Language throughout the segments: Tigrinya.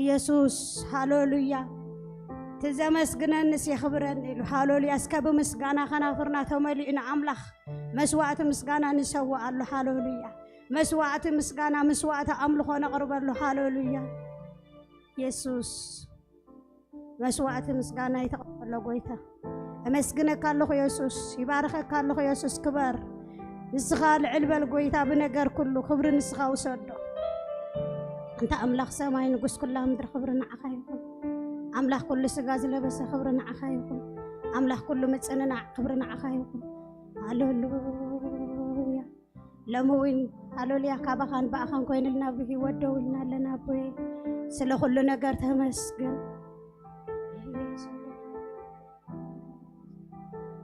ኢየሱስ ሃሌሉያ ተዘመስግነንስ ይኽብረን ኢሉ ሃሌሉያ እስከብ ምስጋና ኸናፍርና ተመሊእና አምላኽ መስዋዕት ምስጋና ንሰዋዕሉ ሃሌሉያ መስዋዕት ምስጋና መስዋዕት አምልኾ ነቅርበሉ ሃሌሉያ ኢየሱስ መስዋዕት ምስጋና ይተቀበለ ጎይታ أمسكنك الله يسوع يباركك الله يسوع كبر نسخة العلبة القويتة بنجار كله خبر نسخة وصدق أنت أملاك سماي نقص كلها مدر خبرنا عخايكم أملاك كل سجاز لبس خبرنا عخايكم أملاك كل متسننا خبرنا عخايكم هاللويا لموين هاللويا كابخان بأخان كوين لنا به ودولنا لنا به سلا كل نجار تمسكن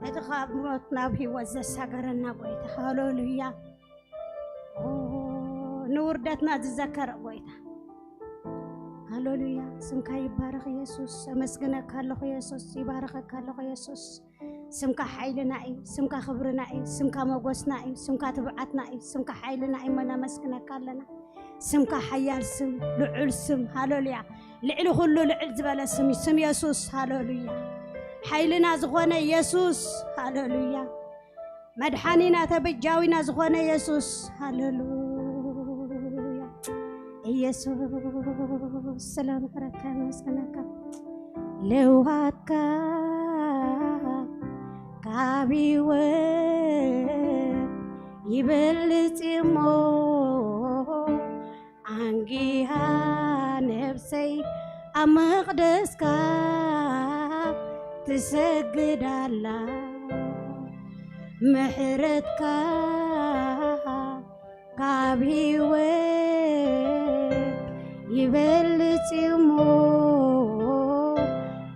أتخاب موتنا به وزسكرنا قويتا هاللويا نور دتنا تذكر قويتا هاللويا سمك يبارك يسوع أمسكنك الله يسوع يباركك الله يسوع سمك حيلنا أي سمك خبرنا أي سمك موجسنا أي سمك تبعتنا أي سمك حيلنا أي منا مسكنك لنا سمك حيال سم لعل سم هاللويا لعل كله لعل زبالة سم يسوع هاللويا حيلنا زغونا يسوس هاللويا مدحانينا تبجاوينا زغونا يسوس هاللويا يسوس سلام حركة مسكنك لوهاتك كابيوه يبلت يمو عنجيها نفسي أمقدسك تسجد على محرتك كابيوه يبلت يمو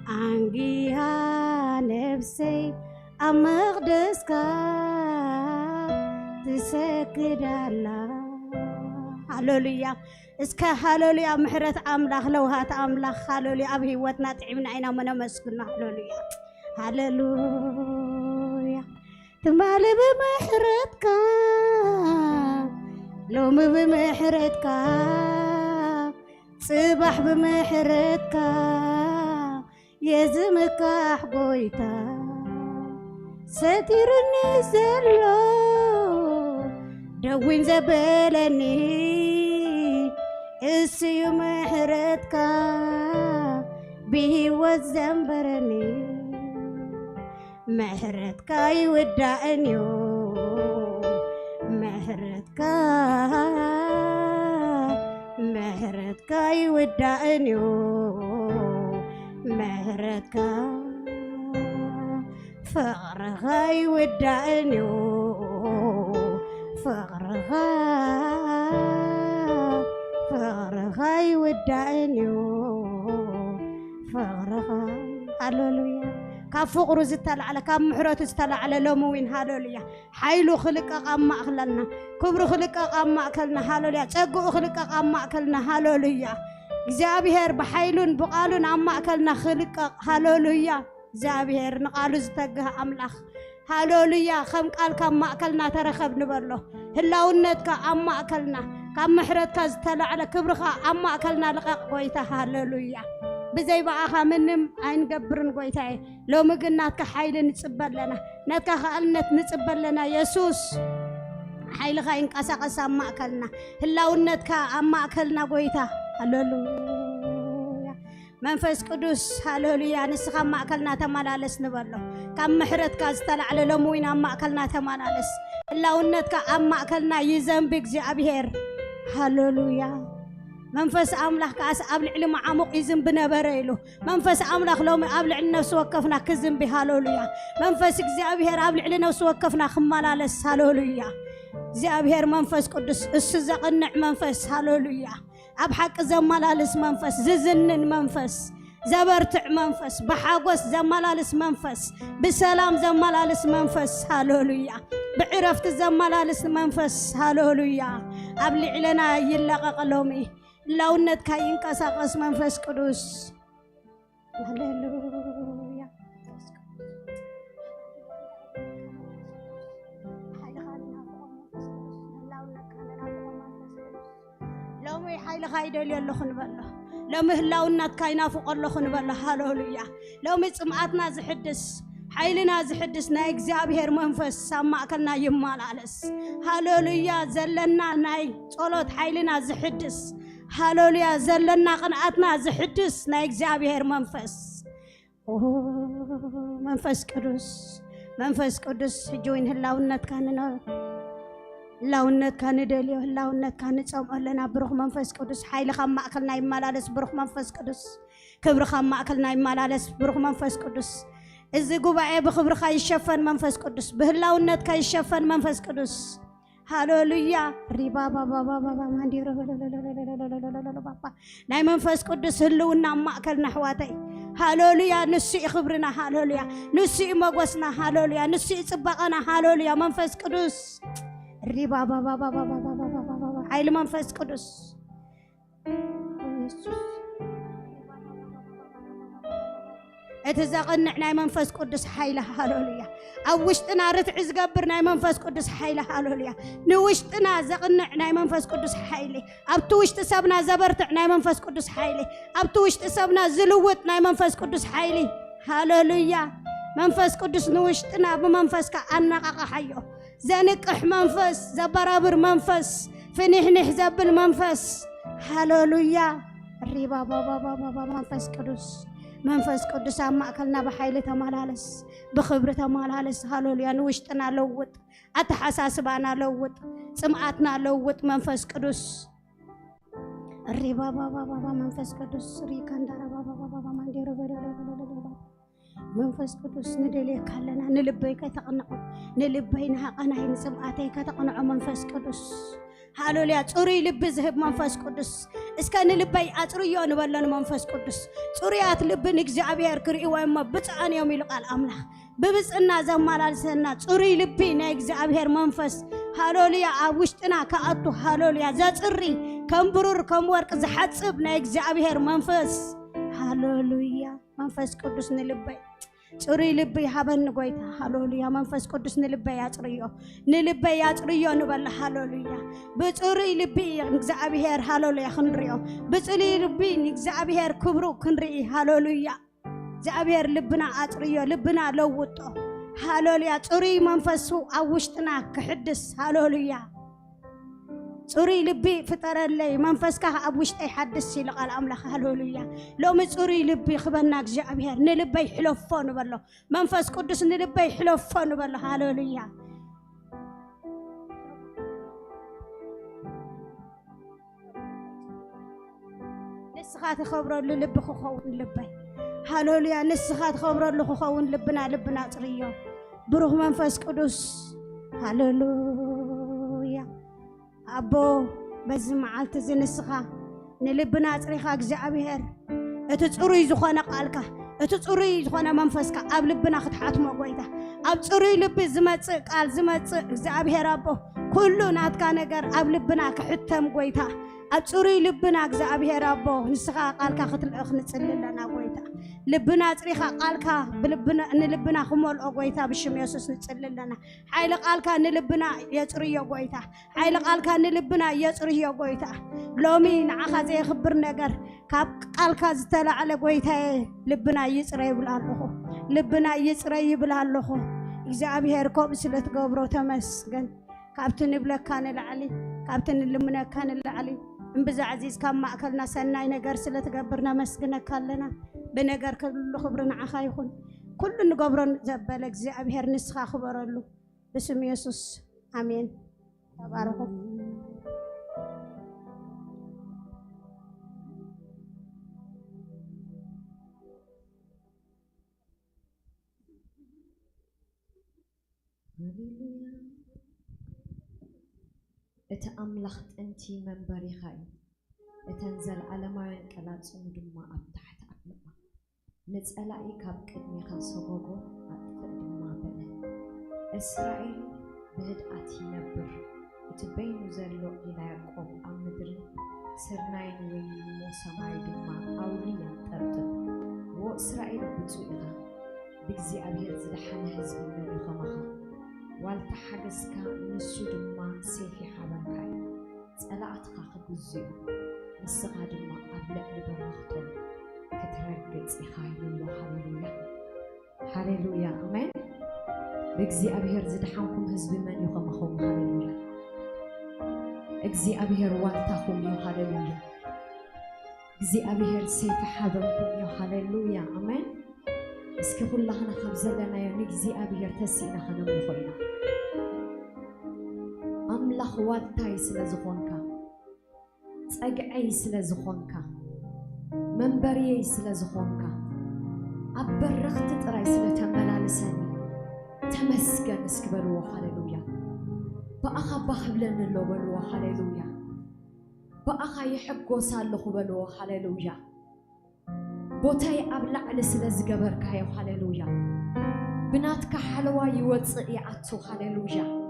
عنجيها نفسي أمقدسك تسجد على هاللويا اسكا هاللويا محرت أملاخ لو هات أملاخ هاللويا أبي واتنا تعبنا عينا منا مسكنا هاللويا هاللويا تمالي بمحرتك لوم بمحرتك صباح بمحرتك يزمك حبويتا ستيرني زلو دوين زبلني اسيو محرتك به وزنبرني محرتك يودعني محرتك يودعني محرتك فقرها يودعني فقرها يودعني فقرها هاللويا كفقر زتلا على كم محرت زتلا على لوموين هاللويا حيلو خلق قام أكلنا كبر خلق قام أكلنا هاللويا تجو خلق قام أكلنا هاللويا زابير بحيلون بقالون عم أكلنا خلق هاللويا زابير نقالو زتجه أملاخ هاللويا خم قال كم أكلنا ترخب نبرله هلا ونتك عم أكلنا كم محرتك زتلا على كبرها عم أكلنا لقى قويته هاللويا بزي بقى منهم عين جبرن قويته لو مجناتك حيل نتصبر لنا نتك خالنت نتصبر لنا يسوس حيل خاين قسا قسا ما أكلنا هلا ونتك عم أكلنا قويته هاللويا منفس قدوس هاللويا نسخة ما أكلنا تمالالس نبرله كم محرتك زتلا على لموين عم أكلنا تمالالس هلا ونتك عم أكلنا يزنبك زي أبيهر هاللويا منفس أملاح كاس قبل علم عمق يزن بنبريله منفس أملاح لو قبل علم نفس وقفنا كزن بهاللويا منفس زابير قبل علم نفس وقفنا خمالالس هاللويا زابير منفس قدس السزق النع منفس هاللويا أبحق زمالالس منفس ززنن منفس زبرتع منفس بحاقوس زمالالس منفس بسلام زمالالس منفس هاللويا بعرفت زمالالس منفس هاللويا قبل علنا يلقى قلومي لونت كاين كاساقس منفس قدوس هاللويا لومي حيل خايدو يلو خنبله لو مهلاونات كاينافق الله خنبلا هالولويا لو مصمعتنا زحدس حيلنا زحدس ناي እግዚአብሔር መንፈስ ሳማከልና ይማላለስ ሃሌሉያ ዘለና ናይ ጸሎት حيلنا زحدس ሃሌሉያ ዘለና ቅንዓትና ዝሕድስ ናይ እግዚአብሔር መንፈስ መንፈስ ቅዱስ ሕጆይን ህላውነት ካንና ላውነት ካንደልዮ ህላውነት ካንጸምለና ብሩኽ መንፈስ ቅዱስ ኃይልኻ ማእከልና ይማላለስ ብሩኽ መንፈስ ቅዱስ ክብርኻ ማእከልና ይማላለስ ብሩኽ መንፈስ ቅዱስ እዚ ጉባኤ በክብርኻ ይሸፈን መንፈስ ቅዱስ በህላውነትካ ይሸፈን መንፈስ ቅዱስ ሃሌሉያ ሪባ ባባ ማንዲሮ ናይ መንፈስ ቅዱስ ህልውና ማእከልና ሕዋተይ ሃሌሉያ ንሱ ይኽብርና ሃሌሉያ ንሱ ይመጎስና ሃሌሉያ ንሱ ይጽባቀና ሃሌሉያ መንፈስ ቅዱስ ሪባ ባባ ኃይል መንፈስ ቅዱስ اتزقنع ناي منفس قدس حيله هالوليا اوشتنا رتع زقبر ناي منفس قدس حيله هالوليا نوشتنا زقنع ناي منفس قدس حيله ابتوشت سبنا زبرتع ناي منفس قدس حيله ابتوشت سبنا زلوت ناي منفس قدس حيله هالوليا منفس قدس نوشتنا بمنفسك انقق حيو زنقح منفس زبرابر منفس فنحنح زبل منفس هالوليا ريبا بابا منفس قدس منفس قدس أماكلنا بحيل تمالالس بخبر تمالالس هالوليا نوشتنا لوت أتحساسبنا لوت سمعتنا لوت منفس قدس الربا بابا منفس قدس ريكاندارا بابا مانديرو منفس قدس ندلي كلنا نلبيك تقنعو نلبينا قناين سمعتك تقنعو منفس قدس هالوليا صوري لب زهب منفس قدس اسكان لبي اصريو نبلن منفس قدس صوريات لبن እግዚአብሔር ክርኢ ወይ መብጻን የሚል ቃል አምላክ በብጽና ዘማላልሰና صوري لبي ና እግዚአብሔር መንፈስ ሃሌሉያ አውሽጥና ከአቱ ሃሌሉያ ዘጽሪ ከምብሩር ከምወርቅ ዝሐጽብ ና እግዚአብሔር መንፈስ ሃሌሉያ መንፈስ ቅዱስ ንልበይ صوري لبي حبن قويتا هالوليا منفس قدس نلبي ياطريو نبل هالوليا بصوري لبي እግዚአብሔር هالوليا خنريو بصلي لبي እግዚአብሔር كبرو كنري هالوليا እግዚአብሔር لبنا አጥርዮ لبنا ለውጦ هالوليا صوري منفسو አውሽጥና كحدس هالوليا صوري لبي فطر لي منفسك ابوشت يحدث شي لقال املاك هالوليا لو صوري لبي خبرنا እግዚአብሔር نلبي حلفون بلو منفس قدس نلبي حلفون بلو هالوليا نسخات خبروا للب خون لبي هالوليا نسخات خبروا له خون لبنا صريو بروح منفس قدس هالوليا أبو بزمعلت زنسخة نلبنا صريخا እግዚአብሔር እትጽሩይ ዝኾነ ቃልካ እትጽሩይ ዝኾነ መንፈስካ ኣብ ልብና ክትሓትሞ ጎይታ ኣብ ጽሩይ ልብ ዝመጽእ ቃል ዝመጽእ እግዚአብሔር አቦ ኩሉ ናትካ ነገር ኣብ ልብና ክሕተም ጎይታ ኣብ ጽሩይ ልብና እግዚአብሔር አቦ ንስኻ ቃልካ ክትልእኽ ንጽልለና ጎይታ ልብና ጽሪኻ ቃልካ ብልብና ንልብና ክመልኦ ጎይታ ብሽም ኢየሱስ ንጽልለና ኃይለ ቃልካ ንልብና የጽርዮ ጎይታ ኃይለ ቃልካ ንልብና የጽርዮ ጎይታ ሎሚ ንዓኻ ዘይኽብር ነገር ካብ ቃልካ ዝተላዕለ ጎይታ ልብና ይጽረይ ይብላለኹ ልብና ይጽረይ ይብላለኹ እግዚአብሔር ኮብ ስለትገብሮ ተመስገን ካብቲ ንብለካ ንላዕሊ ካብቲ ንልምነካ ንላዕሊ እንብዛ عزيز ካብ ማእከልና ሰናይ ነገር ስለትገብርና መስግነካ ኣለና بنجار كل خبرنا عخايخون كل نجبرن زبالك እግዚአብሔር ንስኻ خبرلو باسم يسوع آمين تباركوا اتأملخت انتي منبري خاي اتنزل على ما ينقلات صمدما ابتحت أبنما نتسألعي كاب قدمي خاصوغوغو أطفئ دما بله إسرائيل بهدأتي نبر اتبينو زلو إلى يعقوب أمدر سرناين ويمو سماي دما أوليا ترتب وإسرائيل بتوئها بكزي أبير زلحان حزب النبي خمخا والتحقسكا نسو دما سيفي حبنكاي تسألعت خاق بزيو نسخا دما أبلأ لبراخ أمسي خايلو هاليلويا هاليلويا أمين بجزي أبير زد حمكم هزب من يخمخهم هاليلويا اجزي أبير والتاهم يو هاليلويا اجزي أبير سيف حبنكم يو هاليلويا أمين اسكي كلنا خبزلنا يو نجزي أبير تسينا خنم خوينا أملاخ والتاي سلازخونكا تأجعي سلازخونكا منبري سلازخونكا أبرخت تراي سلتملالسني تمسكن اسكبلو هاليلويا بأخا بحبلن اللو بلو هاليلويا بأخا يحقو سالخو بلو هاليلويا بوتاي أبلع لسلز قبركا يو هاليلويا بناتك حلوة يوصئي عطو هاليلويا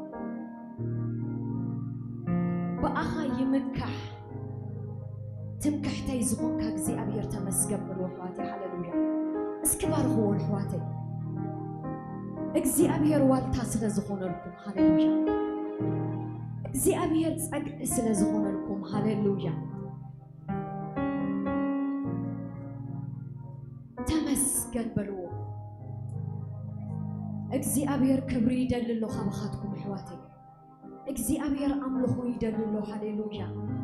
بأخا يمكح تمكح تيزغونكا كزي أبير تمسكن بلو حواتي هاليلويا اسكبار هو الحواتي اكزي أبير والتا سلزخون لكم هاليلويا اكزي أبير تسأق سلزخون لكم هاليلويا تمسكن بلو اكزي أبير كبري دللو خبخاتكم حواتي اكزي أبير أملخو يدللو هاليلويا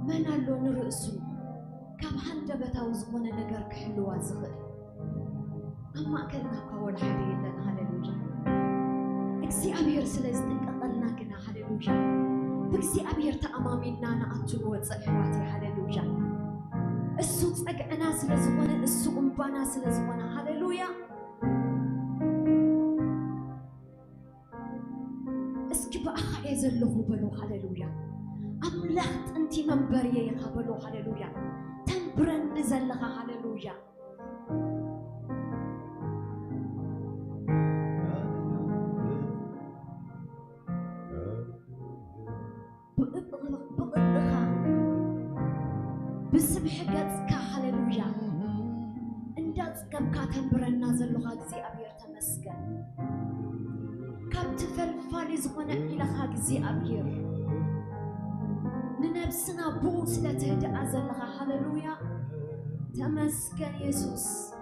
من اللو نرأسو كم هند بتاو زغونا نجر كحلوة زغل أما أكلنا قول حدي لنا هاليلويا اكزي أبير سلزنك أقلنا كنا هاليلويا بكزي أبير تأمامينا نأتو وصحواتي هاليلويا السوق أنا سلزغونا السوق مبانا سلزغونا هاليلويا اسكي بأخا يزلوه بلو هاليلويا أملاخت أنتي منبرية يخبلو هاليلويا تنبرن نزلها هاليلويا بقدخا بسبح قدسكا هاليلويا انداتسكا بكا تنبرن نازلوها كزي أبير تمسكن كاب تفلفالي زغونا إلخا كزي أبير ننبسنا بوس لتهدأ زلها هاليلويا تمسكن يسوس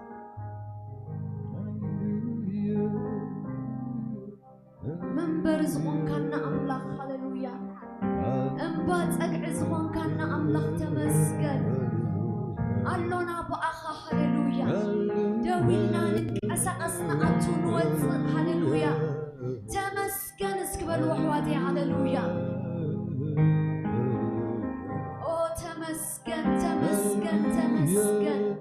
منبر زغون كان أملاخ هاليلويا انبات أقع زغون كان أملاخ تمسكن ألونا بأخا هاليلويا دوينا نتأسقسنا أتون وزق هاليلويا تمسكن اسكبر وحواتي هاليلويا تمسكن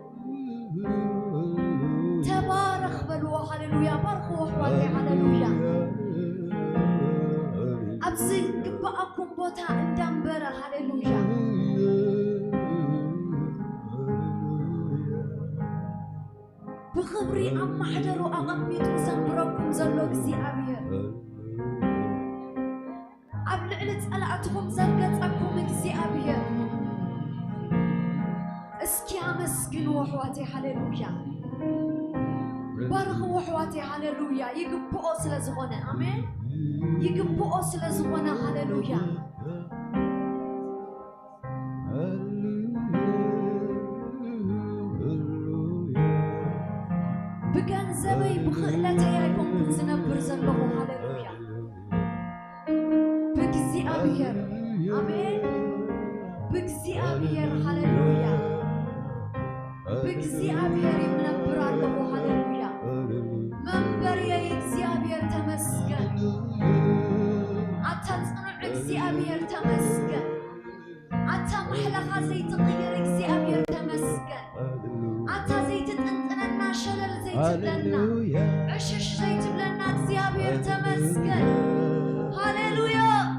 تبارك بلو هاليلويا باركوا وحواتي هاليلويا أبزي قبأكم بوتا اندنبر هاليلويا بخبري أما حدروا أغميت وسنبركم زلو كزي أبير أبلعلت ألعتكم زلقت أكم كزي أبير اسكي أمسكن وحواتي هاليلويا بارخ وحواتي هاليلويا يقبؤوا سلزغونا أمين يقبؤوا سلزغونا هاليلويا بجنزبي بخلتي يكون زنبر زلو هاليلويا بكزي أبير أمين بكزي أبير هاليلويا بكزي أبير منبر الله هاليلويا منبر يا إكزي أبير تمسكن عتا تصنع إكزي أبير تمسكن عتا محلقة زي تغير إكزي أبير تمسكن عتا زي تتنطننا شلل زي تبلنا عشش زي تبلنا إكزي أبير تمسكن هاليلويا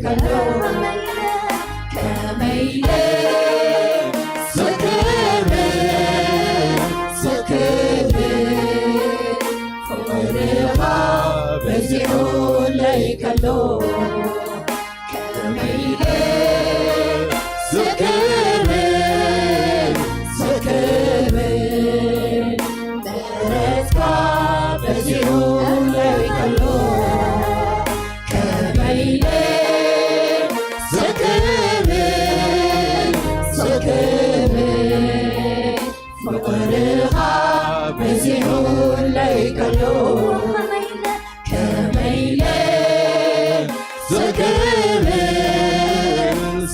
ከሎ ከመይለ ስክብ ስክብ ፍቅርኻ በዚሑ ላይ ከሎ ከመይለ ስክብ ስክብ ምሕረትካ በዚሑ ላይ ከሎ ከመይለ ስክብ ስክብ ፍቅርኻ በዚሑ ላይ ከሎ ከመይለ ስክብ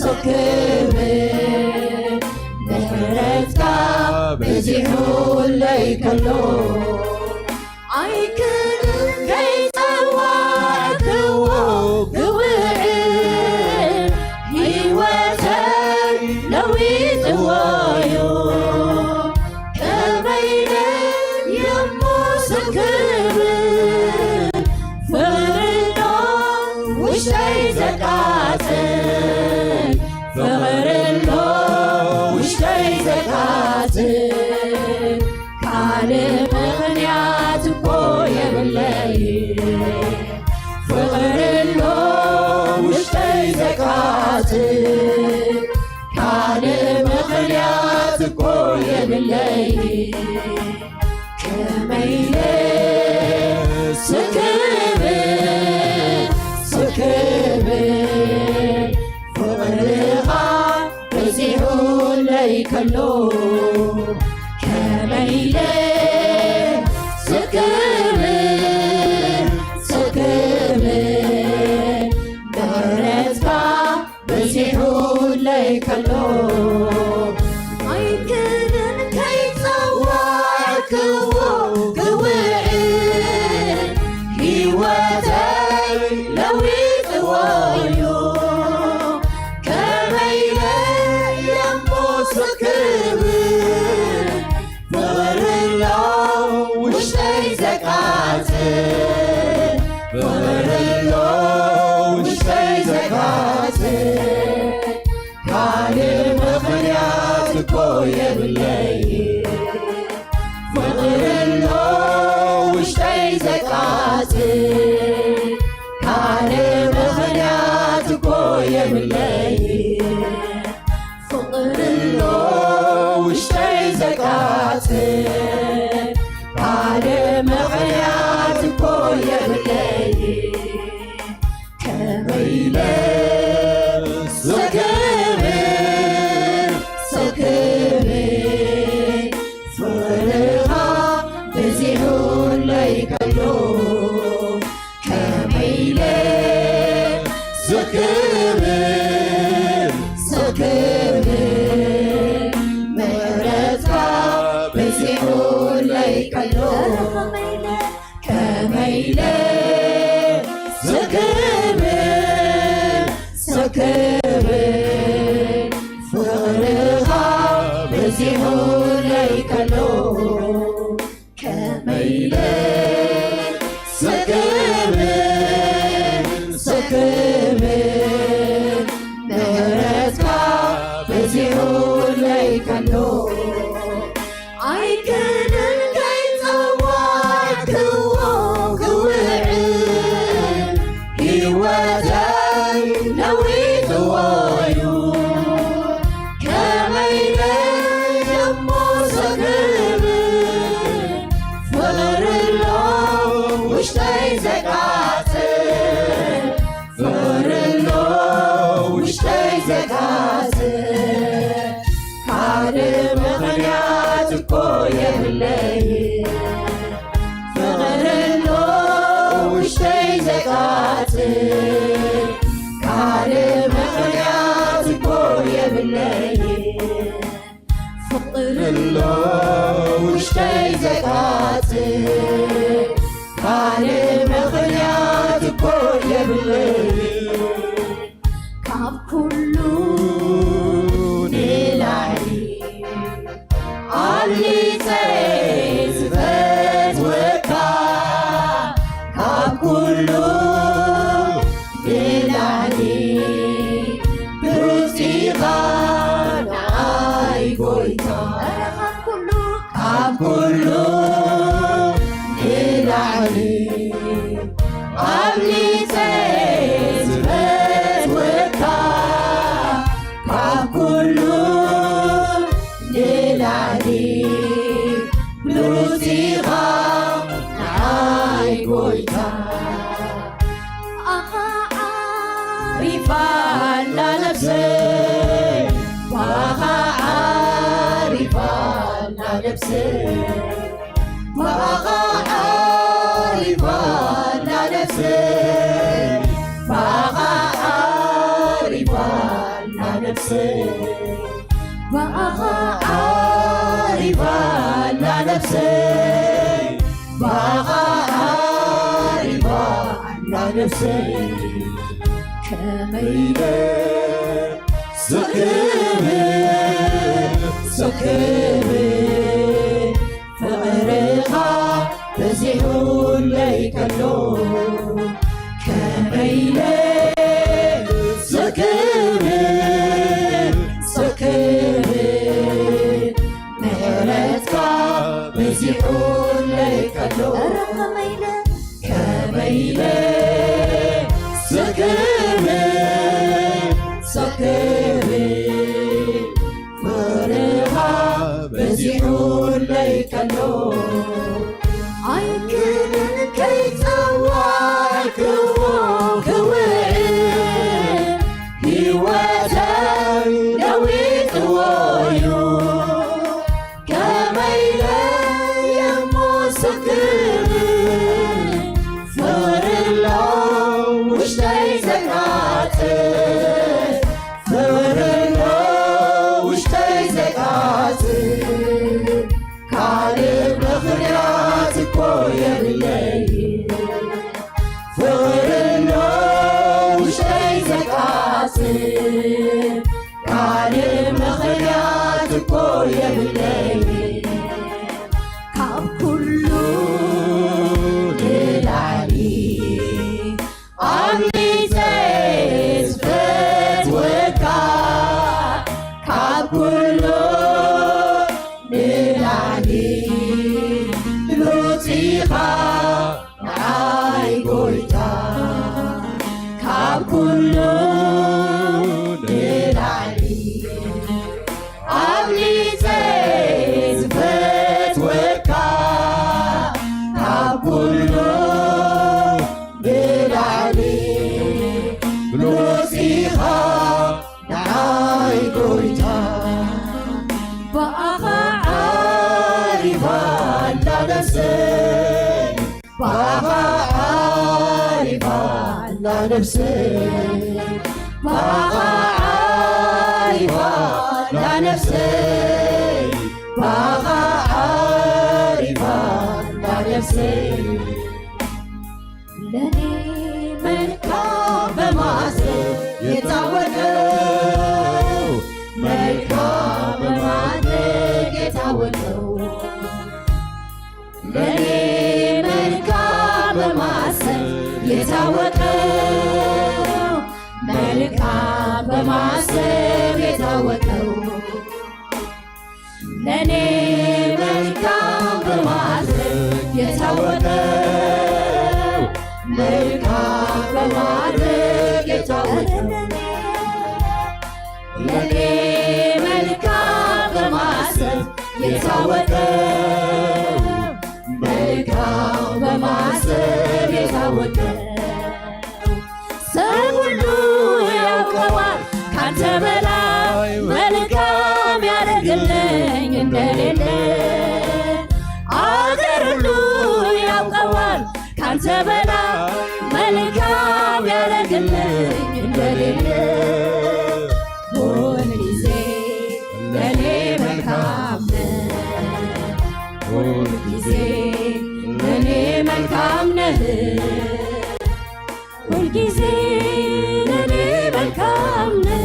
ስክብ ምሕረትካ በዚሑ ላይ ከሎ ኣይክድን ከይፀዋዕክዎ ክውዕል ሂወተይ ለዊጥዎዩ ከመይለ የሞ ስክብ ፍቅርሎ ውሽጠይ ዘቃፅል ፍቅርሎ ውሽጠይ ዘቃፅል ካልእ ምኽንያት እኮ የብለይ ፍቅርሎ ውሽጠይ ዘቃፅል ካልእ ምኽንያት እኮ የብለይ ከመይለ ስክብ ስክብ ፍቅርኻ በዚሑ ላይ ከሎ ከመይለ ስክብ ስክብ ምሕረትካ በዚሑ ላይ ከሎ ኣይክድን ከይፀዋዕክዎ ክውዕል ሂወተይ ለዊጥዎዩ ከመይለ የሞ ስክብ ፍቅርሎ ውሽጠይ ዘቃፅል ፍቅርሎ ውሽጠይ ዘቃፅል ካልእ ምኽንያት እኮ የብለይ ፍቅርሎ ውሽጠይ ዘቃፅል ካልእ ምኽንያት እኮ የብለይ ፍቅርሎ ውሽጠይ ዘቃፅል ካልእ ምኽንያት እኮ የብለይ ከመይለ ስክብ ስክብ ፍቅርኻ በዚሑ ላይ ከሎ ከመይለ ስክብ ስክብ ምሕረትካ በዚሑ ላይ ከሎ ከመይለ ስክብ ስክብ ፍቅርኻ በዚሑ ላይ ከሎ ከመይለ ስክብ ስክብ ምሕረትካ በዚሑ ላይ ከሎ ኣይክድን ከይፀዋዕክዎ ክውዕል ሂወተይ ለዊጥዎዩ ከመይለ የሞ ስክብ ፍቅርሎ ውሽጠይ ዘቃፅል ፍቅርሎ ውሽጠይ ዘቃፅል ካልእ ምኽንያት እኮ የብለይ ፍቅርሎ ውሽጠይ ዘቃፅል ካልእ نفسي بقى عارفة نفسي بقى عارفة نفسي بقى عارفة نفسي بقى عارفة نفسي بقى عارفة نفسي كميلة سكبي سكبي فقرها بزيحون ليكلو كميلة سكبي سكبي مهرتك بزيحون ليكلو كميلة كميلة سكبي سكبي فرها بزيحون ليكلو عيكن كي تواك كوعين هيواتي نويت وايو كميلة يمو سكبي فرلا وشتاي زكاتي فرلا وشتاي زكاتي كالب مخرياتي كويا بالليل فرلا وشتاي زكاتي كالب مخرياتي كويا بالليل كاب كله للعلي عمي تزفت وكا كاب كله للعلي بلوتيخا نعاي قويتا كاب كله للعلي عمي تزفت وكا كاب كله بلوزيها نعاي قويتا بقى عارفة لنفسي بقى عارفة لنفسي بقى عارفة لنفسي بقى عارفة لنفسي لني መልካም በማድረግ የታወቀው መልካም በማድረግ የታወቀው ለኔ መልካም በማሰብ የታወቀው መልካም በማሰብ የታወቀው ለኔ መልካም በማድረግ የታወቀው መልካም በማድረግ የታወቀው ለኔ መልካም በማሰብ የታወቀው መልካም በማሰብ የታወቀው ሰው ሁሉ ያውቀዋል ካንተ በላይ መልካም ያደርግልኝ እንደሌለ አገር ሁሉ ያውቀዋል ካንተ በላይ መልካም ያደርግልኝ እንደሌለ ሁልጊዜ ለኔ መልካም ነህ ሁልጊዜ ለኔ መልካም ነህ ሁልጊዜ ለኔ መልካም ነህ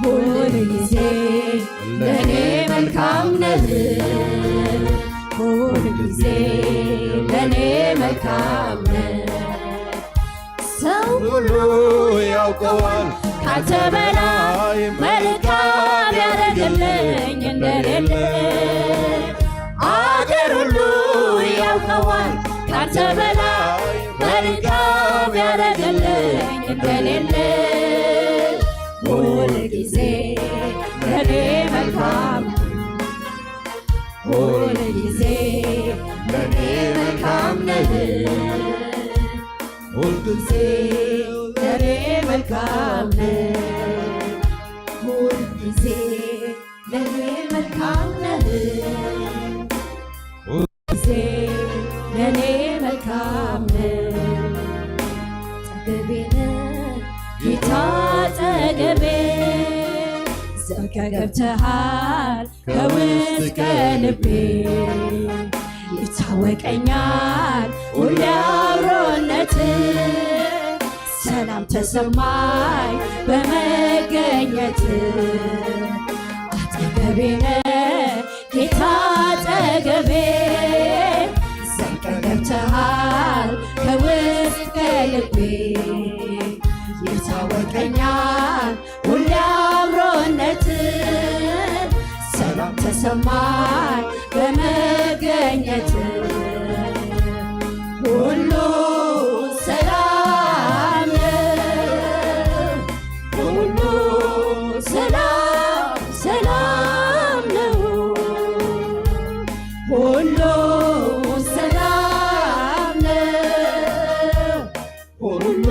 ሁልጊዜ ለኔ መልካም ነህ ሁልጊዜ ለኔ መልካም ነህ ሰው ሁሉ ያውቀዋል ካንተ በላይ መልካም ያደርግልኝ እንደሌለ አገር ሁሉ ያውቀዋል ካንተ በላይ መልካም ያደርግልኝ እንደሌለ ሁልጊዜ ለኔ መልካም ሁልጊዜ ለኔ መልካም ነህ ሁልጊዜ ለኔ መልካም ነህ ጊዜ ለኔ መልካም ነህ ጊዜ ለኔ መልካም ነህ ጠገቤ ነህ ጌታ ጠገቤ ዘልቀ ገብተሃል ከውስጥ ከልቤ ይታወቀኛል ሁሌ አብሮነት ሰላም ተሰማኝ በመገኘት አጠገቤ ነህ ጌታ አጠገቤ ዘልቀ ገብተሃል ከውስጥ ከልቤ ይታወቀኛል ሁሌ አብሮነት ሰላም ተሰማኝ በመገኘት ሁሉ ሰላም ሁሉ ሰላም ሰላም ነው ሁሉ ሰላም ነው ሁሉ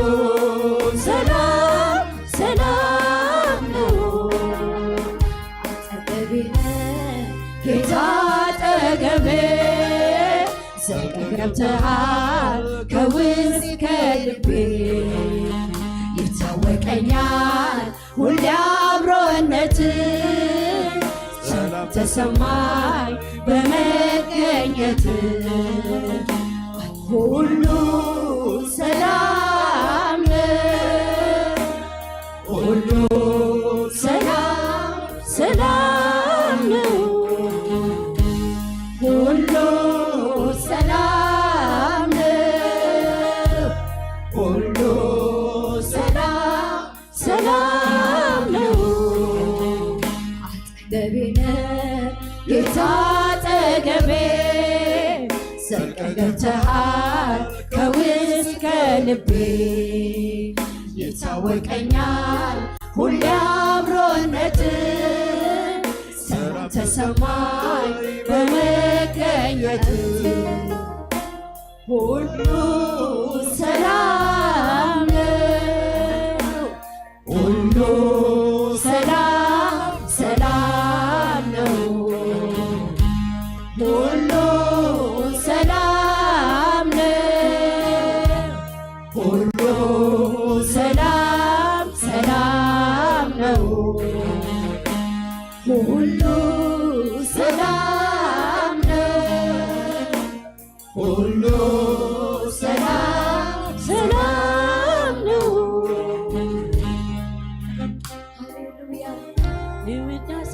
ሰላም ሰላም ነው አጠገቤ ነህ ጌታ አጠገቤ ዘልቀ ገብተሃል ከውስጥ ከልቤ ይታወቀኛል ሁሌ አብሮነት ሰላም ተሰማኝ በመገኘት ሁሉ ሰላም ሁሉ ሰላም ሰላም ነው ሁሉ ሰላም ነው ሁሉ ሰላም ሰላም ነው አጠገቤ ነህ ጌታ አጠገቤ ዘልቀ ገብተሃል ከውስጥ ከልቤ ይታወቀኛል ሁሌ አብሮነት ሰላም ተሰማኝ በመገኘት ሁሉ ሰላም ነው ሁሉ ሰላም ሰላም ነው ሁሉ ሰላም ነው ሁሉ ሰላም ሰላም ነው ሁሉ ሰላም ነው ሁሉ ሰላም ሰላም ነው ሃሌሉያ ለውዳሴ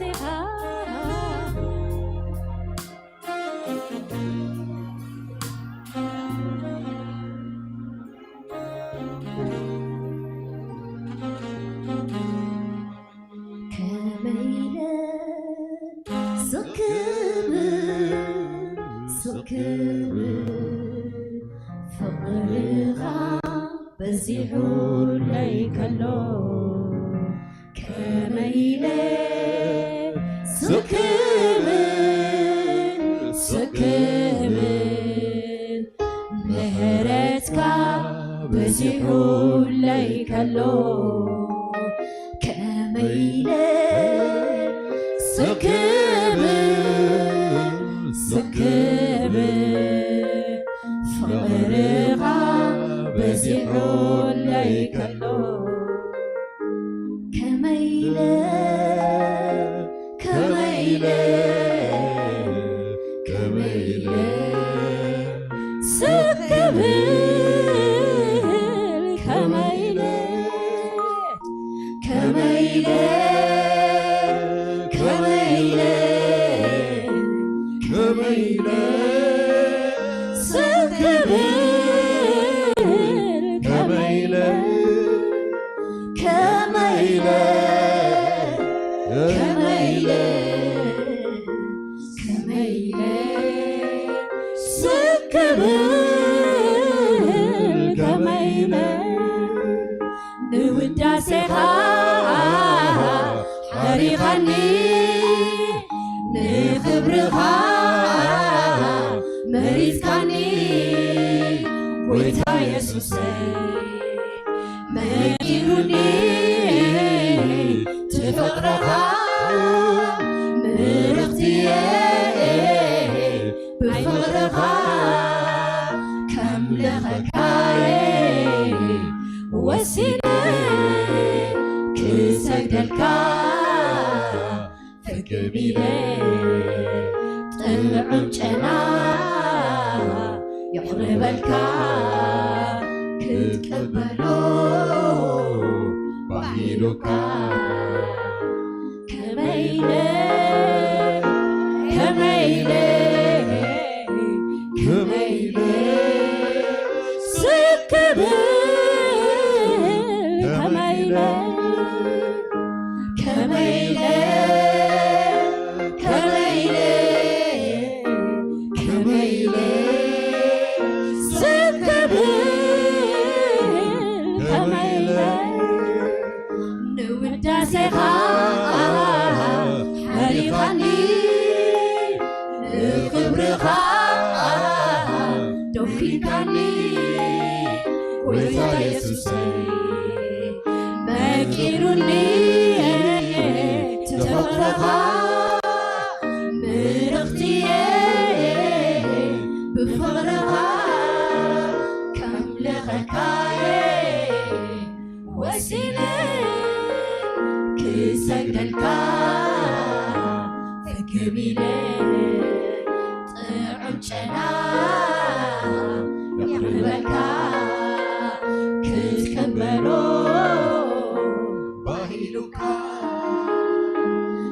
ፍቅርኻ በዚሑ ላይ ከሎ ከመይለ ስክብን ምህረትካ በዚሑ ላይ ከሎ ከመይለ ስክብን ፍቅርኻ በዚሑ ላይ ከሎ ከመይለ ስክብል ከመይለ ንውዳሴኻ ሓሪኻኒ ንኽብርኻ መሪፅካኒ ጎይታ ኢየሱሰይ መኪኑኒ ትፍቅረኻ كسجدلك فكبيلي طلعوا جنا يقربلك كتقبلوا بعيلك كميلي كميلي كميلي سكبل كميلي كميلي كميلي كميلي سكبل كميلي نودع سيخا حريقاني نخبرخا دوفيكاني ويتا يسوسي مكيروني تفرخا مرختي بفرخا كم لغكاي وسيلي كسجدلك فكبيلي طعم جنا يقربلك كتكبلو باهلك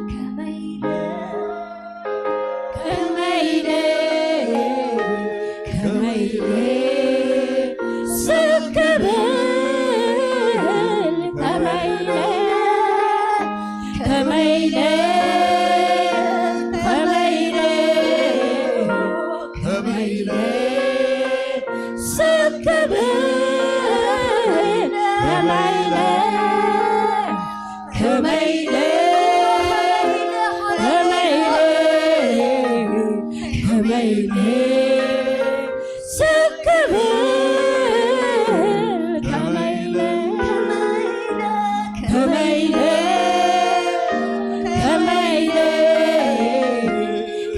كميلي كميلي كميلي سكبل كميلي كميلي كميلي كميلي سكبل كميلي كميلي كميلي كميلي سكبل كميلي كميلي كميلي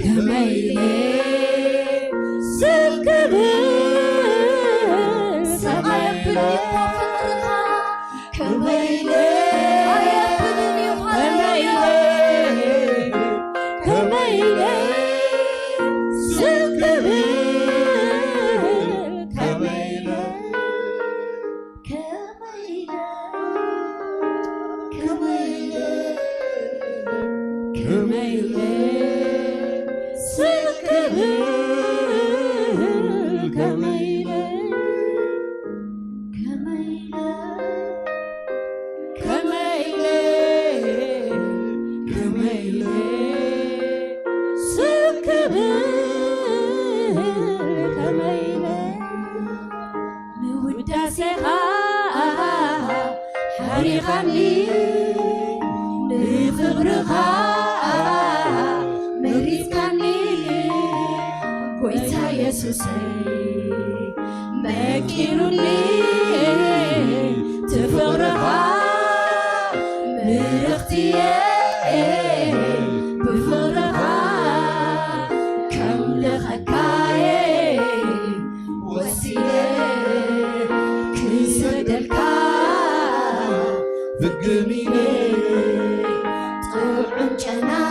كميلي سكبل سقبل كميلي كميلي كميلي سكبل كميلي كميلي كميلي سكبل كميلي كميلي كميلي كميلي سكبل كميلي نودع سيخا حريقاني نخبرخا مريزكاني ويتا يسوسي مكيروني تفرخا مرختي بفرخا كم لغكاي وسيلي كسجدلك فكبيلي طعم جنا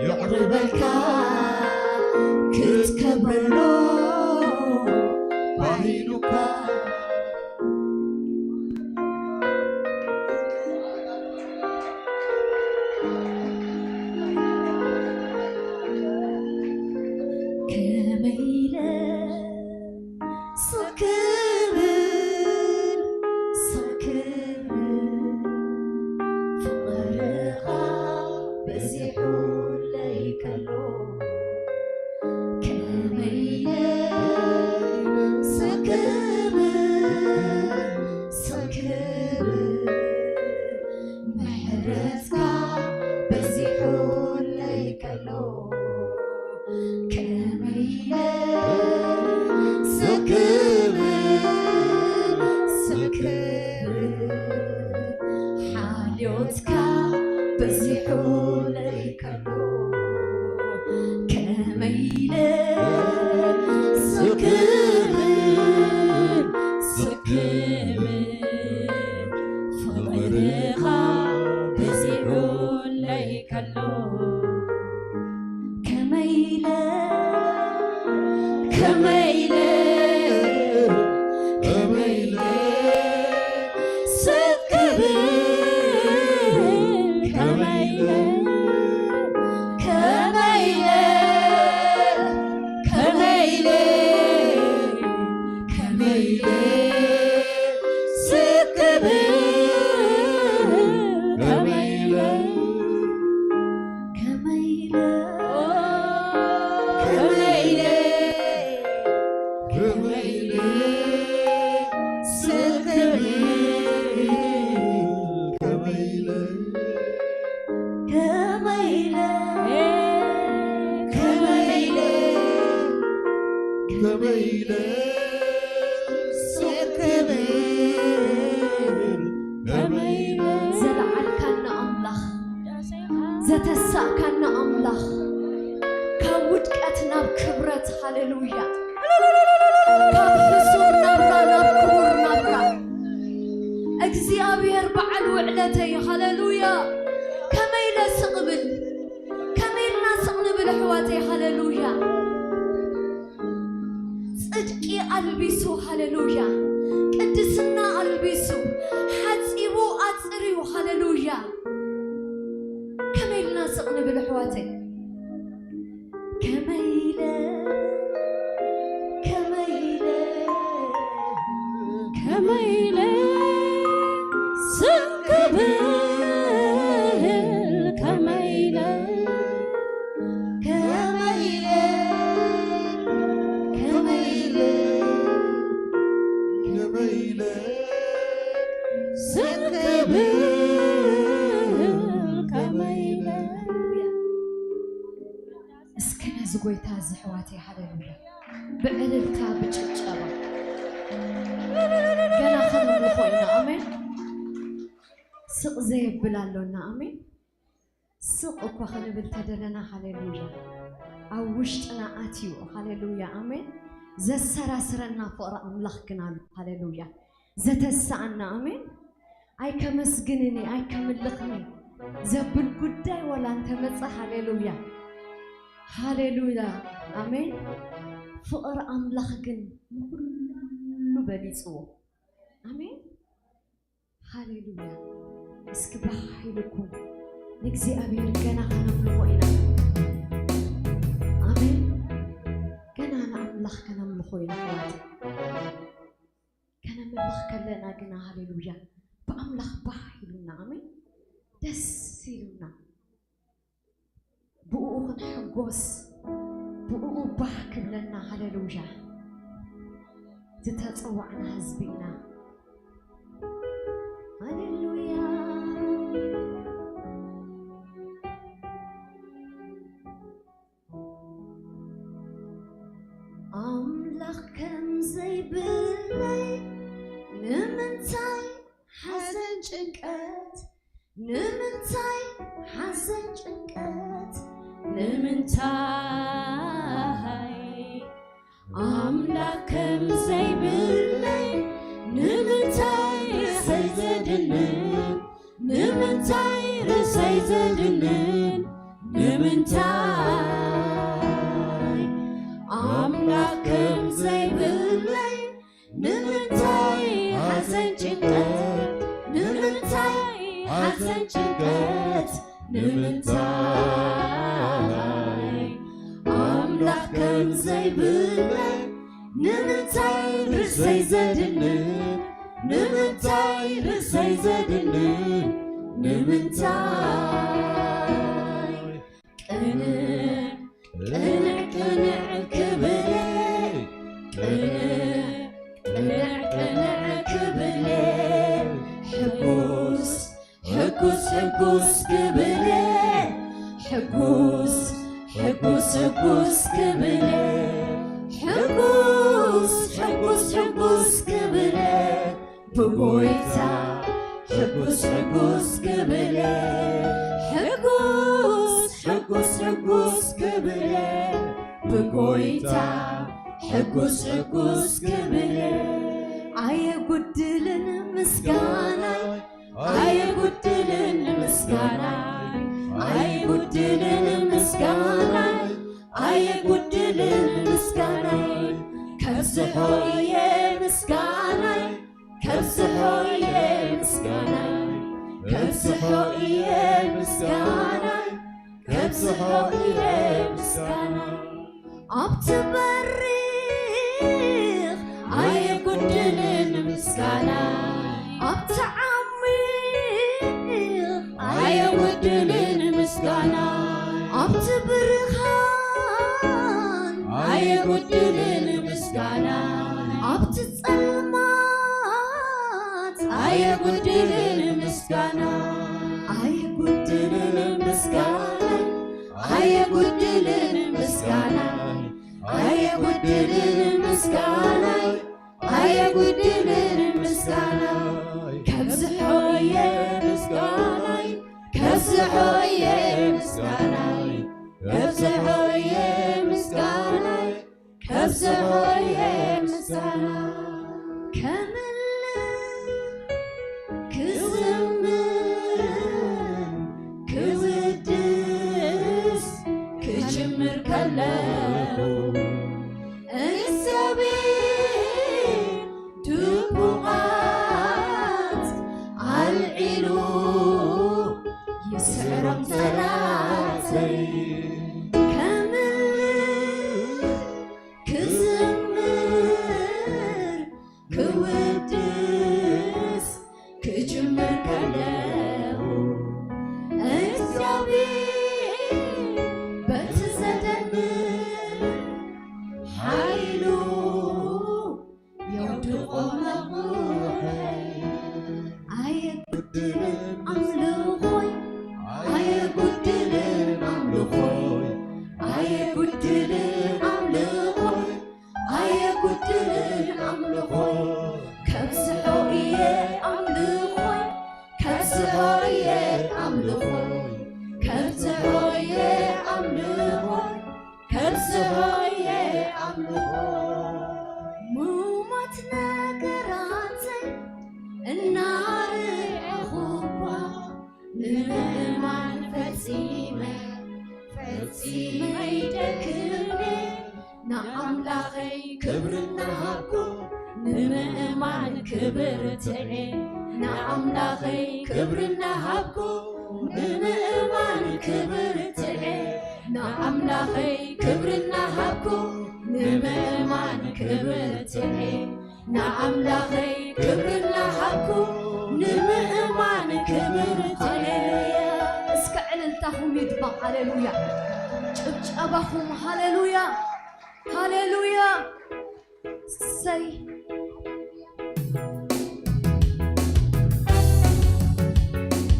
يقربلك كتكبلو بعيلك كميلي سكبل سكبل فقرها بزيحو ليكلو كميلي سكبل سكبل محرتك بزيحو ليكلو كميلي سكبل سكبل حاليوتك بزيحو ليكلو كميلي سكبل سكبل فغيرها زتساكن أملاخ كودكتنا بكبرت هاليلويا كبحسور نبرا نبكور نبرا እግዚአብሔር بعد وعلتي هاليلويا كميل سقبل كميلنا سقنبل حواتي هاليلويا صدقي ألبسو هاليلويا قدسنا ألبسو حصيبو أصريو هاليلويا كميلنا سقنبل حواتي كميلة سقبل كميلة اسكنا زغويتا زحواتي هاليلويا بعللتا بچچبا ገና خلنا خوينا امين سق زي بلالونا امين سق እኮ خنبل ተደለና هاليلويا አውሽጥና አትዩ هاليلويا امين ዘሰራስረና ፍቅረ አምላኽ ግናሉ هاليلويا ዘተሳአና امين አይ ከመስግንኒ አይ ከምልኽኒ ዘብል ጉዳይ ወላ አንተ መጽ هاليلويا هاليلويا امين ፍቅረ አምላኽ ግን ሁሉ በሊጽዎ امين هاليلويا እስኪ በኃይልኩም ለእግዚአብሔር ገና ከነምልኮ ኢና امين ገና አምላኽ ከነምልኮ ኢና ከነምልኽ ከለና ገና هاليلويا በአምላኽ በኃይሉና امين ደስ ይሉና ብኡ ክንሕጎስ ብኡ ባህ ክብለና هاليلويا تتصوعنا حزبنا هاليلويا أملاخ كم زي باللي نمنتاي حزن جنكات نمنتاي حزن جنكات نمنتاي أملاك زي باللي نمنتاي رسيزدنن نمنتاي رسيزدنن نمنتاي أملاك زي باللي نمنتاي حزن جنكات نمنتاي حزن جنكات نمنتاي أملاك زي باللي نمنتاي رسيزدنن نمنتاي رسيزدنن نمنتاي قنع كبلي قنع كبلي حكوس كبلي حكوس كبلي حكوس كبلي بقويتا حكوس كبلي حكوس كبلي بقويتا حكوس كبلي عي قدلن مسكاناي عي قدلن مسكاناي عي قدلن مسكاناي عي قدلن مسكاناي كبسحوي مسكاناي كبسحوي مسكاناي كبسحو إيه مسكانا كبسحو إيه مسكانا أبتبريخ عي قدلن مسكانا أبتعميخ عي قدلن مسكانا أبتبرخان عي قدلن مسكانا أبتتصلمات عي قدلن مسكانا عي قدلن مسكانا عي قدلن مسكانا عي قدلن مسكانا عي قدلن مسكانا كبسحو إيه مسكانا كبسحو إيه مسكانا كبسحو إيه مسكانا كبسحو إيه مسكانا كمل كزمر كودس كجمر كله انسبي دبوعات عالعلو يسعرم ثلاثي كمل كزمر كودس كجمر كله انسبي بتزدمر حيلو يودق مقوحي عي قدلن أملخوي عي قدلن أملخوي عي قدلن أملخوي عي قدلن أملخوي كبسحو إيه أملخوي كبسحو إيه أملخوي كبسحو إيه أملخوي كبسحو إيه أملخوي مومت نقراتي النار عخوبة نمان فتيمة فتيمة يدكرني نعم لاغي كبرنا هاكو نمان كبرتني نعم لاغي كبرنا هاكو نمان كبرتني نعم لاغي كبرنا هاكو نمان كبرتني نعم لاغي كبرنا هاكو نمان كبرتني اسكعل انتهم يدبق هاليلويا ابهم هاليلويا هاليلويا سي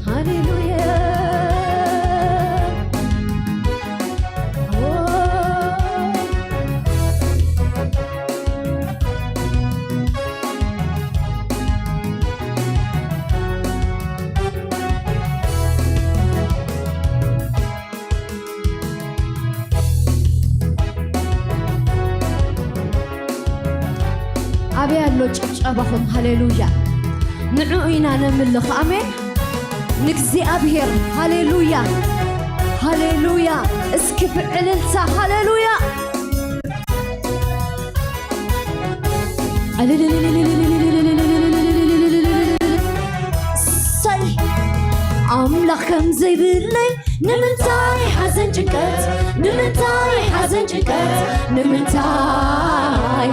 هاليلويا أبيالو ጭብጨባኹም ሃሌሉያ ንዑ ኢና ነምልኽ ኣሜን ንእግዚአብሔር ሃሌሉያ ሃሌሉያ እስኪ ብዕልልታ ሃሌሉያ ሰይ ኣምላኽ ከም ዘይብለይ ንምንታይ ሓዘን ጭንቀት ንምንታይ ሓዘን ጭንቀት ንምንታይ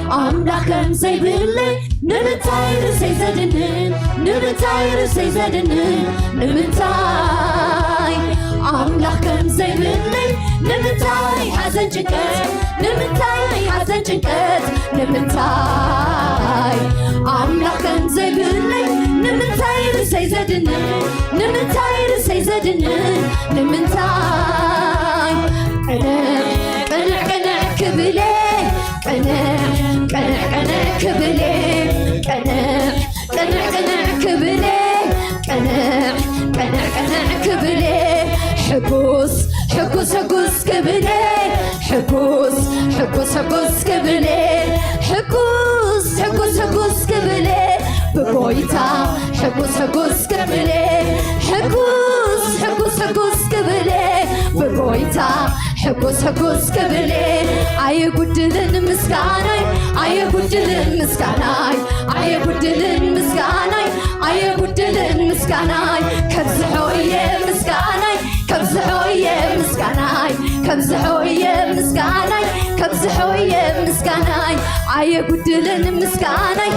أملاك كم سيبلي نمتاي رسي زدنن نمتاي رسي زدنن نمتاي أملاك كم سيبلي نمتاي حزن جكت نمتاي حزن جكت نمتاي أملاك كم سيبلي نمتاي رسي زدنن نمتاي رسي زدنن نمتاي قنع قنع كبلي قنع قنع قنع كبلي قنع قنع قنع كبلي قنع قنع قنع كبلي حبوس حبوس حبوس كبلي حبوس حبوس حبوس كبلي حبوس حبوس حبوس كبلي ببويتا حبوس حبوس كبلي حبوس حبوس حبوس كبلي ببويتا حقوس حقوس كبلي أي بدلن مسكاني أي بدلن مسكاني أي بدلن مسكاني أي بدلن مسكاني كبزحوية مسكاني كبزحوية مسكاني كبزحوية مسكاني كبزحوية مسكاني أي بدلن مسكاني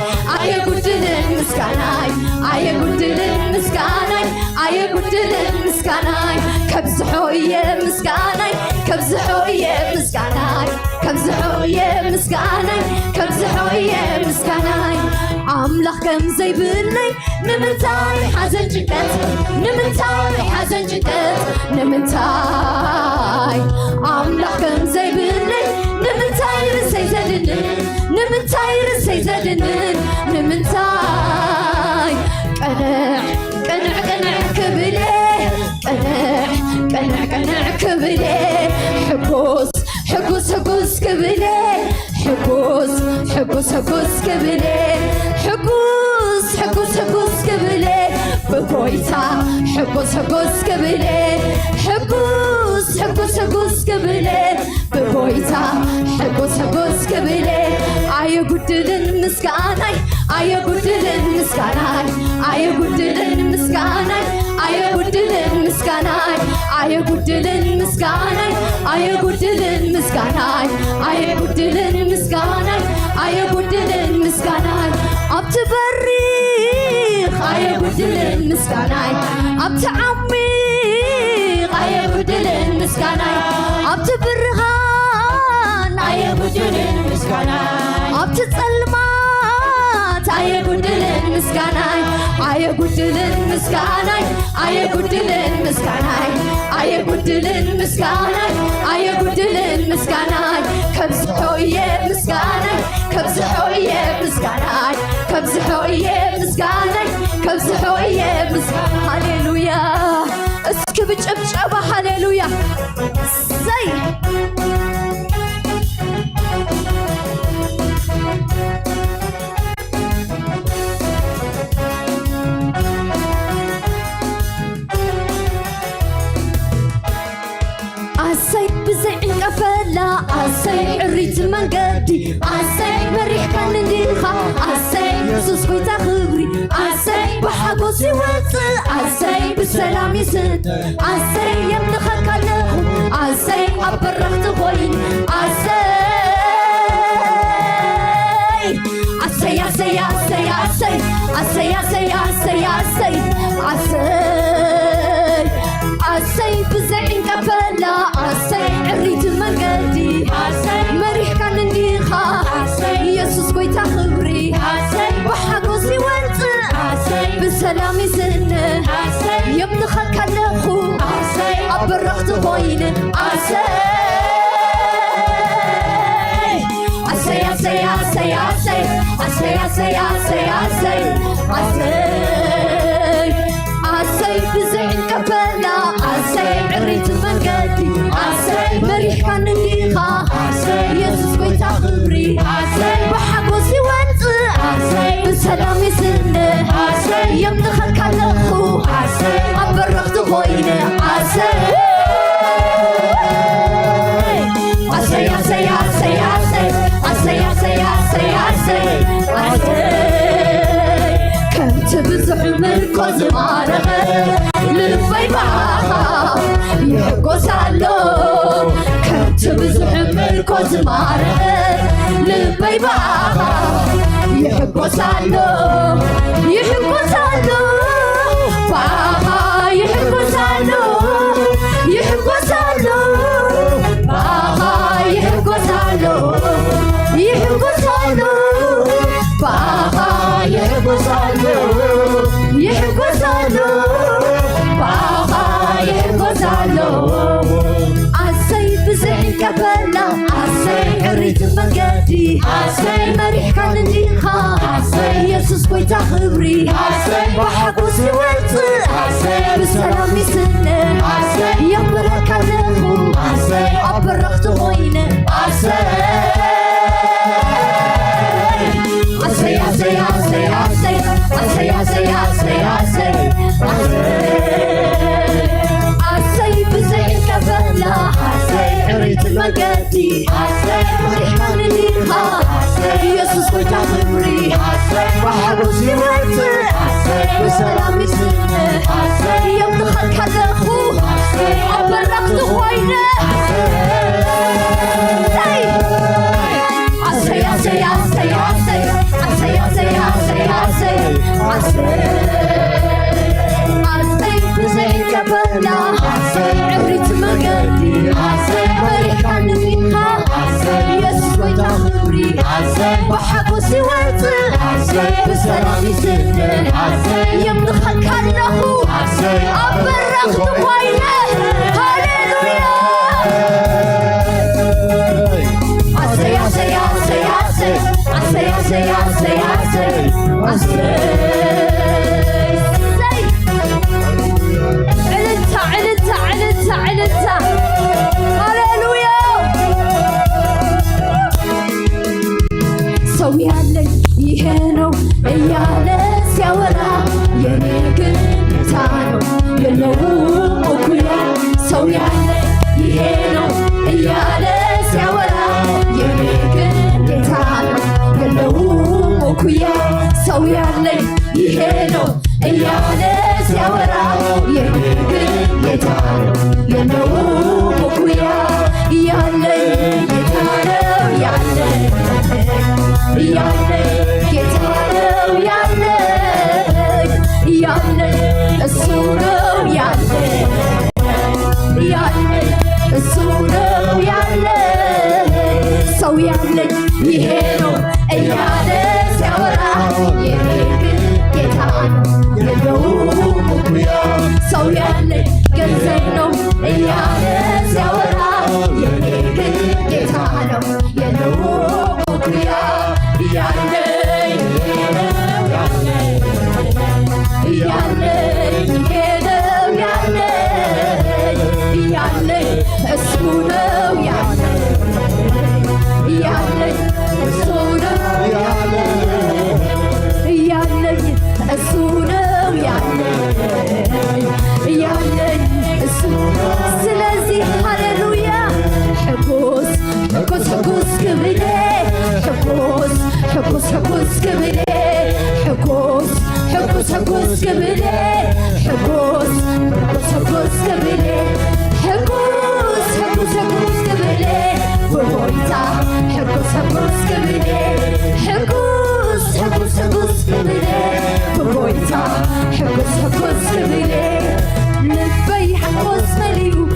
أي بدلن مسكاني أي بدلن مسكاني أي بدلن مسكاني كبزحوية مسكاني كبزحوية مسكاني كبزحوية مسكاني كبزحوية مسكاني عملخ كم زي بلي نمنتاي حزن جدت نمنتاي حزن جدت نمنتاي عملخ كم زي بلي نمنتاي رسي زدنن نمنتاي رسي زدنن نمنتاي قنع قنع قنع كبلي قنع قنع قنع كبلي حبوس حبوس حبوس كبلي حبوس حبوس حبوس كبلي حبوس حبوس حبوس كبلي ببويتا حبوس حبوس كبلي حبوس حبوس حبوس كبلي ببويتا حبوس حبوس كبلي أي بدلن مسكاني أي بدلن مسكاني أي بدلن مسكاني أي بدلن مسكاني أي بدلن مسكاني أي بدلن مسكاني أي بدلن مسكاني أي بدلن مسكاني أبتبريخ أي بدلن مسكاني أبتعميق أي بدلن مسكاني أبتبرهان أي بدلن مسكاني أبتظلمات أي بدلن مسكاني أي بدلن مسكاني أي بدلن مسكاني أي بدلن مسكاني أي بدلن مسكاني كبزحوية مسكاني كبزحوية مسكاني كبزحوية مسكاني كبزحوية مسكاني هاليلويا اسكب جبجبة هاليلويا زي عسي بزعين قفلا عسي عريت منقدي عسي مريح كان نديرخا عسي يسوس خويتا خبري عسي بحقوسي وطي عسي بالسلام يسد عسي يمنخك لهم عسي أبرخت خوين عسي عسي عسي عسي عسي عسي عسي عسي عسي عسي عسي بزعين قفلا عسي عريت منقدي عسي مريح كان نديرخا عسي يسوس خويتا خبري عسي وحقوسي وانطي عسي بالسلام يسن عسي يمنخك لخو عسي أبرخت خوين عسي عسي عسي عسي عسي عسي عسي عسي عسي عسي عسي بزعين قفلا عسي عريت منقدي عسي مريح كان نديرخا عسي يسوس خويتا خبري عسي وحقوسي وانطي عسي بالسلام يسن عسي يمنخك لخو عسي أبرخت خوين عسي عسي عسي عسي عسي عسي عسي عسي عسي عسي كنت بزح مركز معرفة للبي معها يحقوس علو كنت بزح مركز معرفة للبي معها يحقوس علو يحقوس علو معها يحقوس علو يحقوس علو معها يحقوس علو يحقوس علو معها يحقوس علو يحقوس علو معها يحقوس علو عسي بزعين قبلا عسي عريت منقدي عسي مريح كان نديرخا عسي يسوس خويتا خبري عسي وحقوسي وانطي عسي بالسلام يسن عسي يمرك لخو عسي أبرخت خوين عسي عسي عسي عسي عسي عسي عسي عسي عسي عسي عسي بزعين قبلا عسي ኢየሱስ ወይታ ክብሪ وحبس يوت وسلام يسن يوم دخلك هذاخو أبرقت خوينا عسي عسي عسي عسي عسي عسي عسي عسي عسي عسي بزي جبلنا عبرت مقدي بريحان فيها يسوس ويتخبري وحبس يوت بسلام يسن يمدخلك هذاخو أبرقت خوينا هاليلويا عسي عسي عسي عسي عسي عسي عسي عسي عسي علنتا علنتا علنتا علنتا هاليلويا سوي علي يهنو ايانا سيورا ينيقن تانو يلوم وكويا سوي علي يهنو ايانا سيورا ينيقن تانو يلوم وكويا سوي علي يهنو ايانا سيورا ينيقن تانو يلوم وكويا يالي يتانو يالي يالي يتانو يالي يالي السورو يالي يالي السورو يالي سو يالي يهينو يالي سورا يهيكن يتانو يلوم وكويا سو يالي قزينو يالي سورا يهيكن يتانو يلوم وكويا يالي يالي يالي يالي اسمونه يالي يالي اسمونه يالي يالي اسمونه يالي يالي اسمونه سلازي هاليلويا حبوس حبوس حبوس كبيرة حبوس حبوس حبوس كبيرة حبوس حبوس حبوس كبيرة حبوس حبوس حبوس كبيرة حبوس حبوس حبوس كبيرة بويتا حبوس حبوس كبيرة حبوس حبوس حبوس كبيرة بويتا حبوس حبوس كبيرة لبي حبوس مليو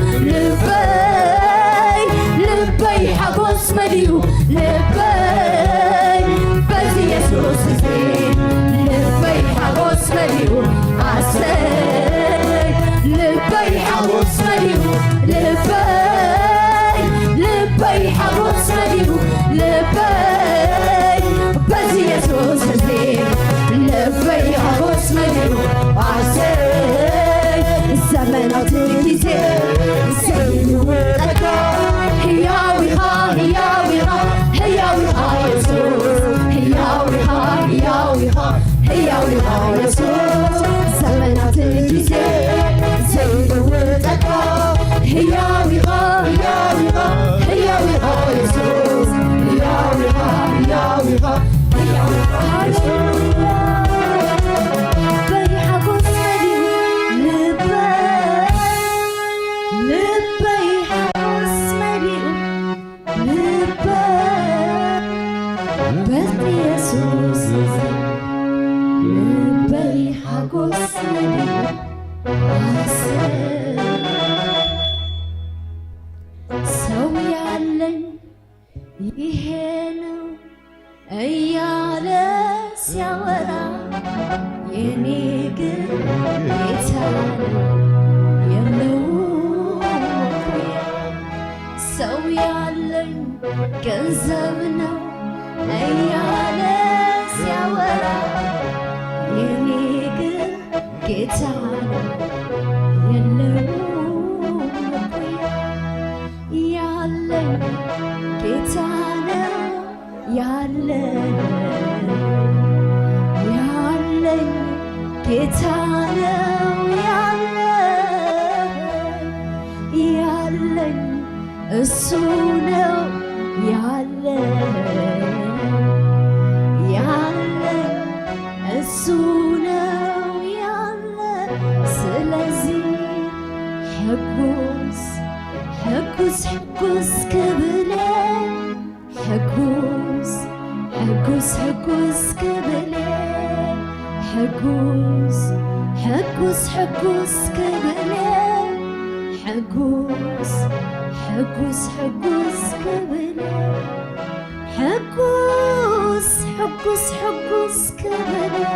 لبي حبوس مليو لبي بس يسوس زين لبي حبوس مليو عسى لبي حبوس مليو لبي حبوس مليو لبي بس يسوس زين لبي حبوس مليو عسى الزمنات الجزء سيد وتكا هياويها هياويها هياويها يسوس هياويها هياويها هياويها يسوس زمنات الجزء سيد وتكا هياويها هياويها هياويها يسوس هياويها هياويها هياويها يسوس ገንዘብና እያለ ሲያወራ የኔ ግን ጌታ የለውም መኩሪያ ያለኝ ጌታ ነው ያለኝ ጌታ ነው ያለኝ እሱ ነው حقوس حقوس حقوس كبلة حقوس حقوس حقوس كبلة حقوس حقوس حقوس كبلة حقوس حقوس حقوس كبلة حقوس حقوس حقوس كبلة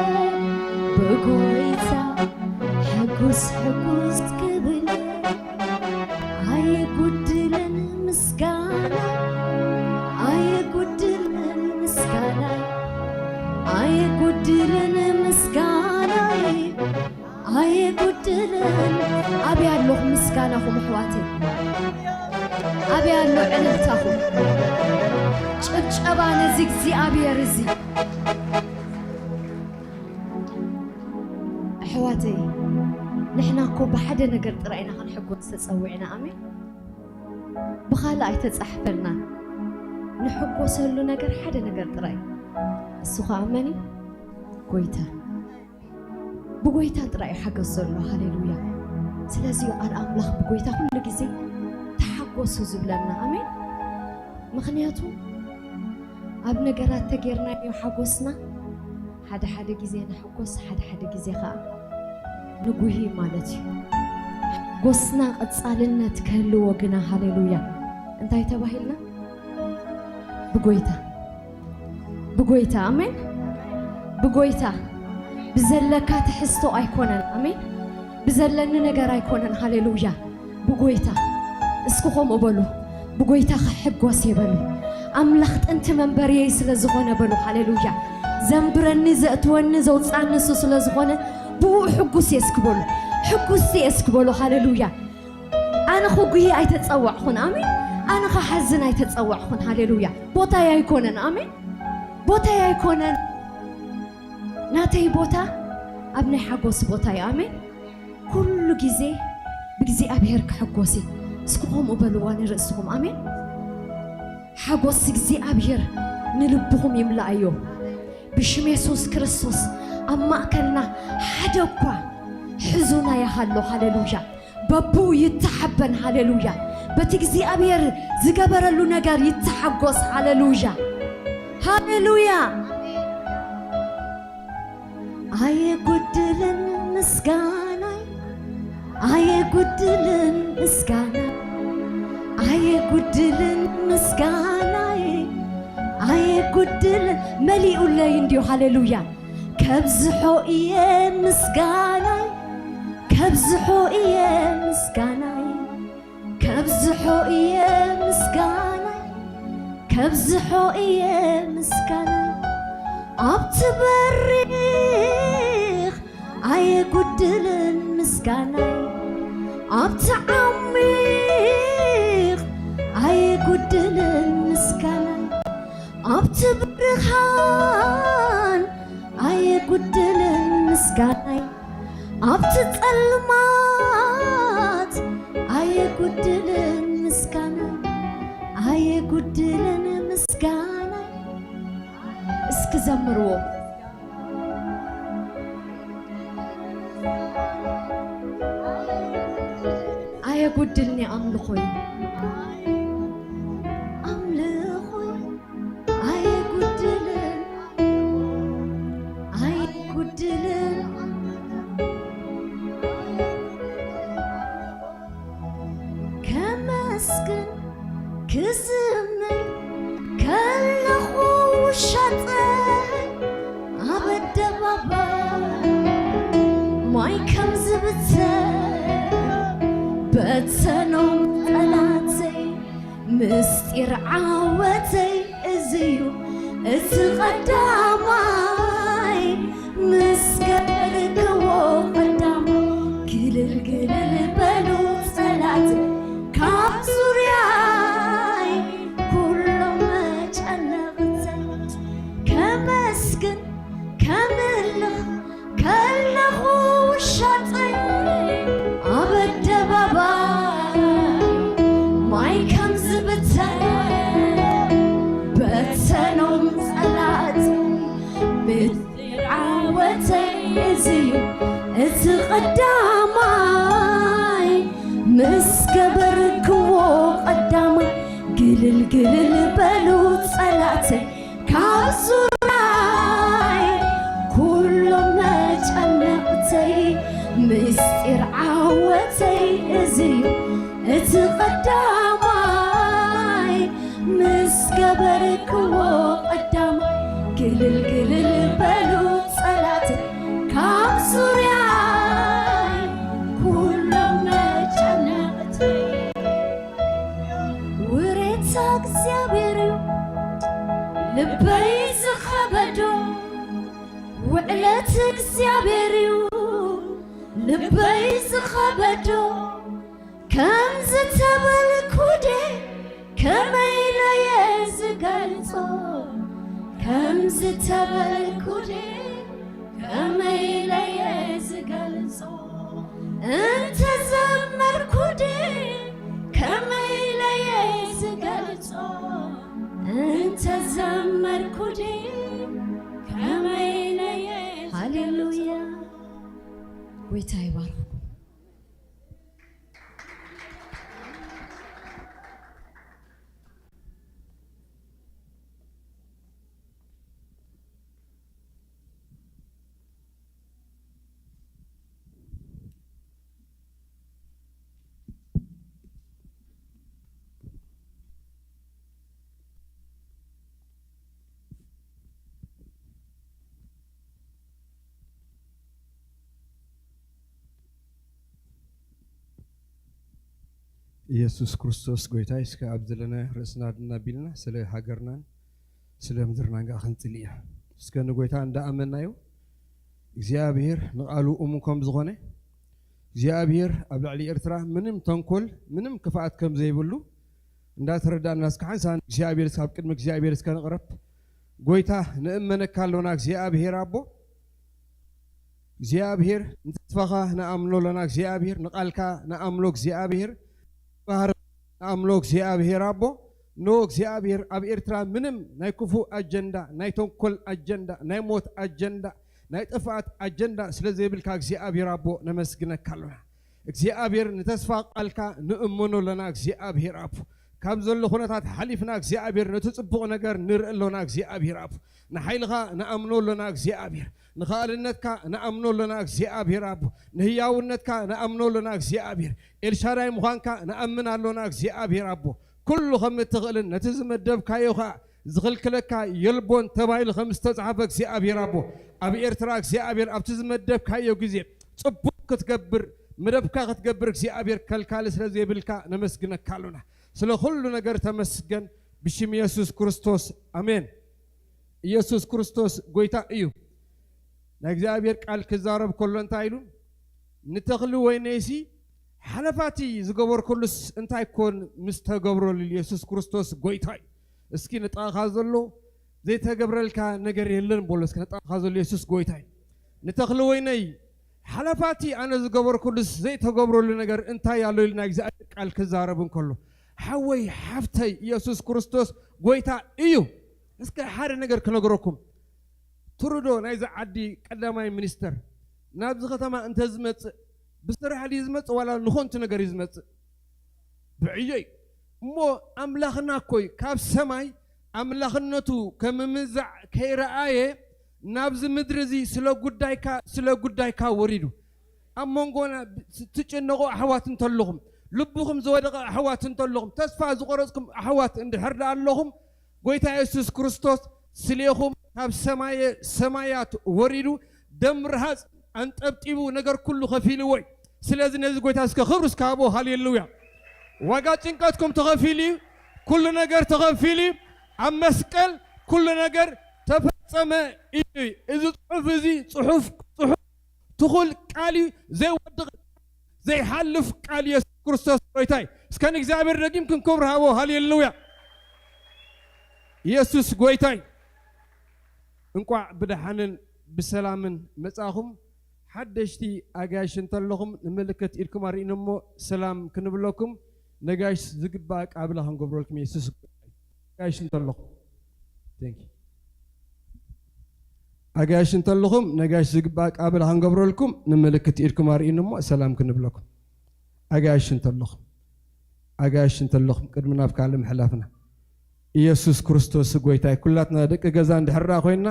بقويتا حقوس حقوس كبلة هاي قدلن مسكانة هاي قدلن مسكانة هاي قدلن مسكانة هاي قدلن أبي ألوه مسكانة خو محواتي أبي ألوه علمتاخو شبانا زي أبي أرزي أحواتي نحنا كو بحدا نقر رأينا خنحقو نستسوينا أمين بخالا يتزحفلنا نحقو سهلو نقر حدا نقر رأي السوخة أماني قويتا بقويتا رأي حق السهلو هاليلويا سلازيو قال أملاخ بقويتا كل جزي تحقو سوزبلنا أمين مخنياتو أب نقرات تقيرنا يحقوسنا حدا جزي نحقوس حدا جزي خا نقوهي مالتي قوسنا أتصالنا تكهلو وقنا هاليلويا انت يتباهلنا بقويتا أمين بقويتا بزلكات حستو أيكونن أمين بزلن نقر أيكونن هاليلويا بقويتا اسكوهم أبلو بقويتا حقوس يبلو أملخت أنت من بريس لزغونة بلو هاليلويا زنبرني زأتوني زوت عنسو سلزغونة بو حقوس يسكبولو هاليلويا أنا خوجي أي تتصوع خون آمين أنا خحزن أي تتصوع خون هاليلويا بوتا يكونن آمين بوتا يكونن ناتي بوتا أبني حقوس بوتا آمين كل جزء بجزء أبيرك حقوسي اسكوهم وبلواني رأسهم آمين حقوس جزء أبير نلبهم يملا أيوه بشم يسوس كريستوس أما أكلنا حدوكوا حزونا يا هالو هاليلويا بابو يتحبن هاليلويا بتجزي أبير زجبر له نجار يتحقوس هاليلويا هاليلويا أي قدلن مسكانة أي قدلن مسكانة أي قدلن مسكانة أي قدلن مليء الله ينديو هاليلويا كبزحو إيه مسكانة كبزحو إيه مسكانة كبزحو إيه مسكانة كبزحو إيه مسكانة أبتبريخ أي قدلن مسكانة أبتعميخ أي قدلن مسكانة أبتبرخان أي قدلن مسكانة أبتتألمات أي قدلن مسكانة أي قدلن مسكانة اسك زمرو أي قدلني أملخوي كمسكن كزمر كالخو شطن أبد بابا ماي كم بتسنم طلاتي مستير عاوتي ازيو اتقداماي مسكرك وقدام قلل بلو صلاتي كاب سورياي كل ما جنغتي كمسكن كملخ كالخو شطي أبد بابا ماي كم بتسنم صلاتي مثل عاوتي ازيو اتقداماي قلل بلوت صلاتي كابزوراي كلهم نجنقتي مستير عوتي ازيو اتقداماي مسكبرك وقدام قلل بلوت صلاتي كابزوراي كلهم نجنقتي وريتك زابيرو لبي زخبدو وعلتك زابيرو لبي زخبدو كم زتبل كودي كما إلا يزقلتو كم زتبل كودي كما إلا يزقلتو انت زمر كودي كما إلا يزقلتو انت زمر كودي كما إلا يزقلتو هاليلويا ويتاي بارك ኢየሱስ ክርስቶስ ጎይታይ እስከ ኣብዘለና ርእስና ድናቢልና ስለ ሃገርናን ስለ ምድርናን ጋር ክንጽልያ እስከ ንጎይታ እንዳኣመናዮ እግዚአብሔር ንቃሉ እሙኩም ዝኾነ እግዚአብሔር ኣብ ልዕሊ ኤርትራ ምንም ተንኮል ምንም ክፋኣት ከም ዘይብሉ እንዳተረዳና እስከ ሓንሳን እግዚአብሔር እስከ ኣብ ቅድሚ እግዚአብሔር እስከ ንቕረብ ጎይታ ንእመነካ ኣለና እግዚአብሔር ኣቦ እግዚአብሔር ንተስፋኻ ንኣምኖ ኣለና እግዚአብሔር ንቃልካ ንኣምሎ እግዚአብሔር ባህር አምሎ እግዚአብሔር አቦ ኖ እግዚአብሔር ኣብ ኤርትራ ምንም ናይ ክፉ አጀንዳ ናይ ተንኮል አጀንዳ ናይ ሞት አጀንዳ ናይ ጥፋት አጀንዳ ስለዘይብልካ እግዚአብሔር አቦ ነመስግነካ ኣለና እግዚአብሔር ንተስፋ ቃልካ ንእመኖ ኣለና እግዚአብሔር አቦ ካብ ዘሎ ኩነታት ሓሊፍና እግዚአብሔር ነትጽቡቕ ነገር ንርኢ ኣለና እግዚአብሔር አቦ ንሓይልኻ ንኣምኖ ኣለና እግዚአብሔር ንኻልነትካ ንኣምኖ ኣለና እግዚአብሔር አቦ ንህያውነትካ ንኣምኖ ኣለና እግዚአብሔር ኤልሻዳይ ምዃንካ ንኣምን ኣለና እግዚአብሔር አቦ ኩሉ ከም እትኽእልን ነቲ ዝመደብካዮ ኸ ዝኽልክለካ የልቦን ተባሂሉ ከም ዝተጻሕፈ እግዚአብሔር አቦ ኣብ ኤርትራ እግዚአብሔር ኣብቲ ዝመደብካዮ ግዜ ጽቡቕ ክትገብር መደብካ ክትገብር እግዚአብሔር ከልካል ስለዘይብልካ ነመስግነካ ኣለና ስለ ኩሉ ነገር ተመስገን ብሽም ኢየሱስ ክርስቶስ አሜን ኢየሱስ ክርስቶስ ጎይታ እዩ ናይ እግዚአብሔር ቃል ክዛረብ ከሎ እንታይ ኢሉ ንተኽሊ ወይነሲ ሓለፋቲ ዝገበር ኩሉስ እንታይ ኮን ምስተገብረሉ ኢየሱስ ክርስቶስ ጎይታ እስኪ ንጣኻ ዘሎ ዘይተገብረልካ ነገር የለን ቦሎ እስኪ ንጣኻ ዘሎ ኢየሱስ ጎይታ ንተኽሊ ወይነይ ሓለፋቲ ኣነ ዝገበር ኩሉስ ዘይተገብረሉ ነገር እንታይ ያለው ኢልና እግዚአብሔር ቃል ክዛረብ ከሎ حوي حفتي يسوع كريستوس قويتا إيو اسك حار نجار كنجركم تردو نايز عدي قدامي منستر نابز ختما أنت زمت بصراحة يزمت ولا نخونت نجار يزمت بعيي مو أملاخنا كوي كاب سماي أملاخنتو كم مزع كيرآية نابز مدرزي سلو قدايكا وريدو أمونغونا تجنقو أحوات نطلقهم لبهم زوادق أحوات نطلقهم تسفى زقرزكم أحوات عند حرد اللهم قويتا يسوع كريستوس سليهم هاب سمايات وريدو دم رهاز أنت أبتيبو نجر كله خفيل وي سلازي نزل قويتا اسك خبرس كابو هاليلويا وقات إنكاتكم تغفيلي كل نجر تغفيلي عم مسكل كل نجر تفسمه إذا صحفزي صحف تقول قالي زي ودق زي حلف قال يسوع كريستوس قويتاي اسكان እግዚአብሔር ረጊም ክንክብር ሃቦ ሃሌሉያ ኢየሱስ قويتاي እንቋ ብደሓንን ብሰላምን መጻኹም ሓደሽቲ ኣጋይሽ እንተለኹም ንምልክት ኢልኩም ኣርኢንሞ ሰላም ክንብለኩም ነጋይሽ ዝግባእ ቃብላ ክንገብረልኩም ኢየሱስ ኣጋይሽ እንተለኹም ቴንክ ዩ أجاش نتلقهم نجاش زقباك قبل هنقبرلكم نملك تيركم أرينهم سلام كنبلكم أجاش نتلقهم قد من أفكار حلافنا ኢየሱስ ክርስቶስ ጎይታይ ኩላትና ደቂ ገዛ እንድሕራ ኮይና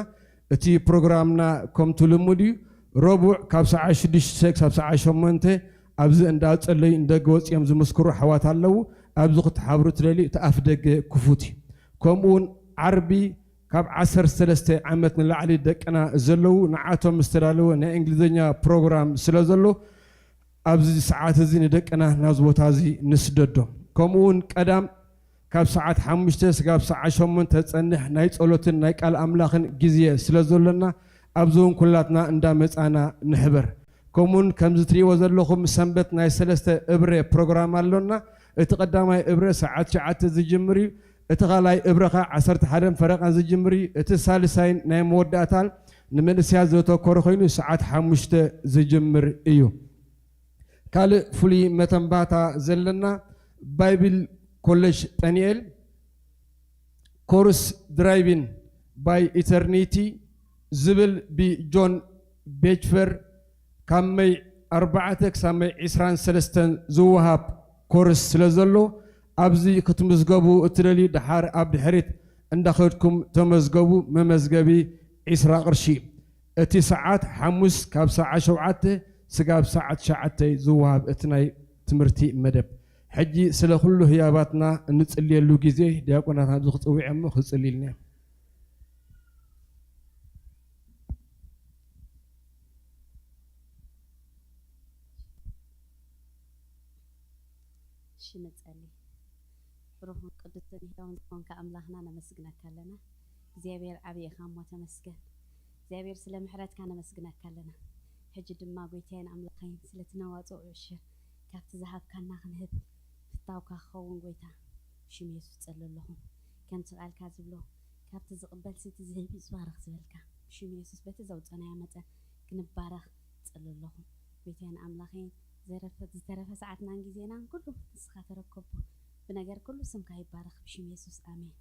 እቲ ፕሮግራምና ከምቲ ልሙድ እዩ ረቡዕ ካብ ሰዓት 6 ክሳብ ሰዓት 8 ኣብዚ እንዳጸለዩ እንደገ ወፅኦም ዝምስክሩ ኣሕዋት ኣለዉ ኣብዚ ክትሓብሩ ትደልዩ እቲ ኣፍ ደገ ክፉት እዩ ከምኡውን ዓርቢ ካብ 13 ዓመት ንላዕሊ ደቅና ዘለዉ ንዓቶም ዝተዳለወ ናይ እንግሊዝኛ ፕሮግራም ስለ ዘሎ ኣብዚ ሰዓት እዚ ንደቅና ናብዚ ቦታ እዚ ንስደዶ ከምኡውን ቀዳም ካብ ሰዓት 5 ክሳብ ሰዓት 8 ፀንሕ ናይ ጸሎትን ናይ ቃል ኣምላኽን ግዜ ስለ ዘሎና ኣብዞም ኩላትና እንዳመፃና ንሕበር ከምኡውን ከምዚ ትሪእዎ ዘለኹም ሰንበት ናይ 3 እብረ ፕሮግራም ኣሎና እቲ ቀዳማይ እብረ ሰዓት 9 ዝጅምር እዩ እቲ ካልኣይ እብረኻ 11 ፈረቓን ዝጅምር እዩ እቲ ሳልሳይ ናይ መወዳእታን ንመንእስያት ዘተኮረ ኮይኑ ሰዓት 5 ዝጅምር እዩ ካልእ ፍሉይ መተንባታ ዘለና ባይብል ኮሌጅ ጠኒኤል ኮርስ ድራይቪን ባይ ኢተርኒቲ ዝብል ብጆን ቤችፈር ካብ መይ 4 ክሳብ መይ 23 ዝወሃብ ኮርስ ስለ ዘሎ ኣብዚ ክትምዝገቡ እትደልዩ ድሓር ኣብ ድሕሪት እንዳኸድኩም ተመዝገቡ መመዝገቢ 20 ቅርሺ እቲ ሰዓት 5 ካብ ሰዓት 7 ስጋብ ሰዓት 9 ዝወሃብ እቲ ናይ ትምህርቲ መደብ ሕጂ ስለ ኩሉ ህያባትና እንጽልየሉ ጊዜ ዲያቆናት ኣብዚ ክጽውዕ ክጽልይልና نصلي روح القدس يهون كونك أملاحنا نمسجنك لنا زيابير عبي خام وتمسكن زيابير سلام حرات كان مسجنك لنا حجد ما قويتين أملاحين سلتنا وطوعش كابت ذهب كان نهب فتاوك خون قويتا شو يسوع تصلي لهم كان سؤال كاذب له كابت زقبل ست زهيب زوارخ زبلك شو يسوع بتزوج أنا يا متى كنبارخ تصلي لهم قويتين أملاحين زرفة ساعتنا نجزينا كله نسخة تركبه بنجار كله سمك يبارك بشم يسوع آمين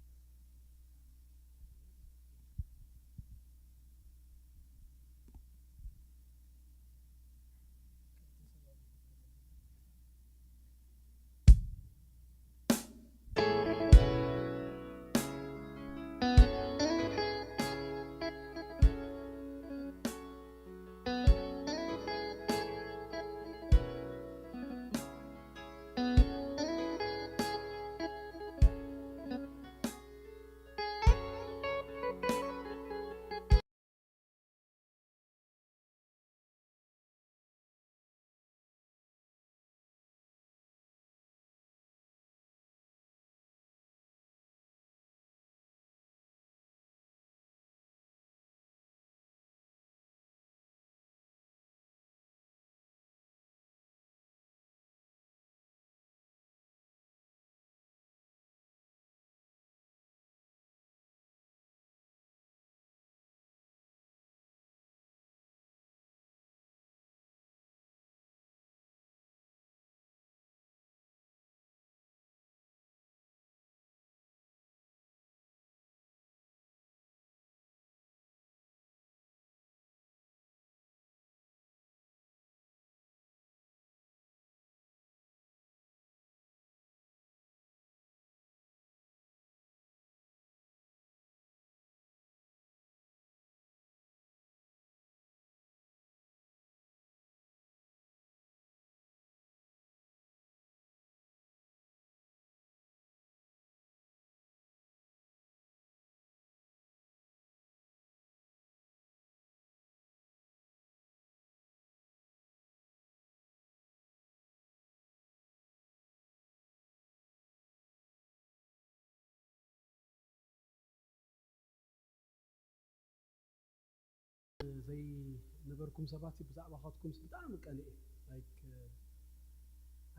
زي نبركم سباتي بزعبة خاطكم سبتان مكاني like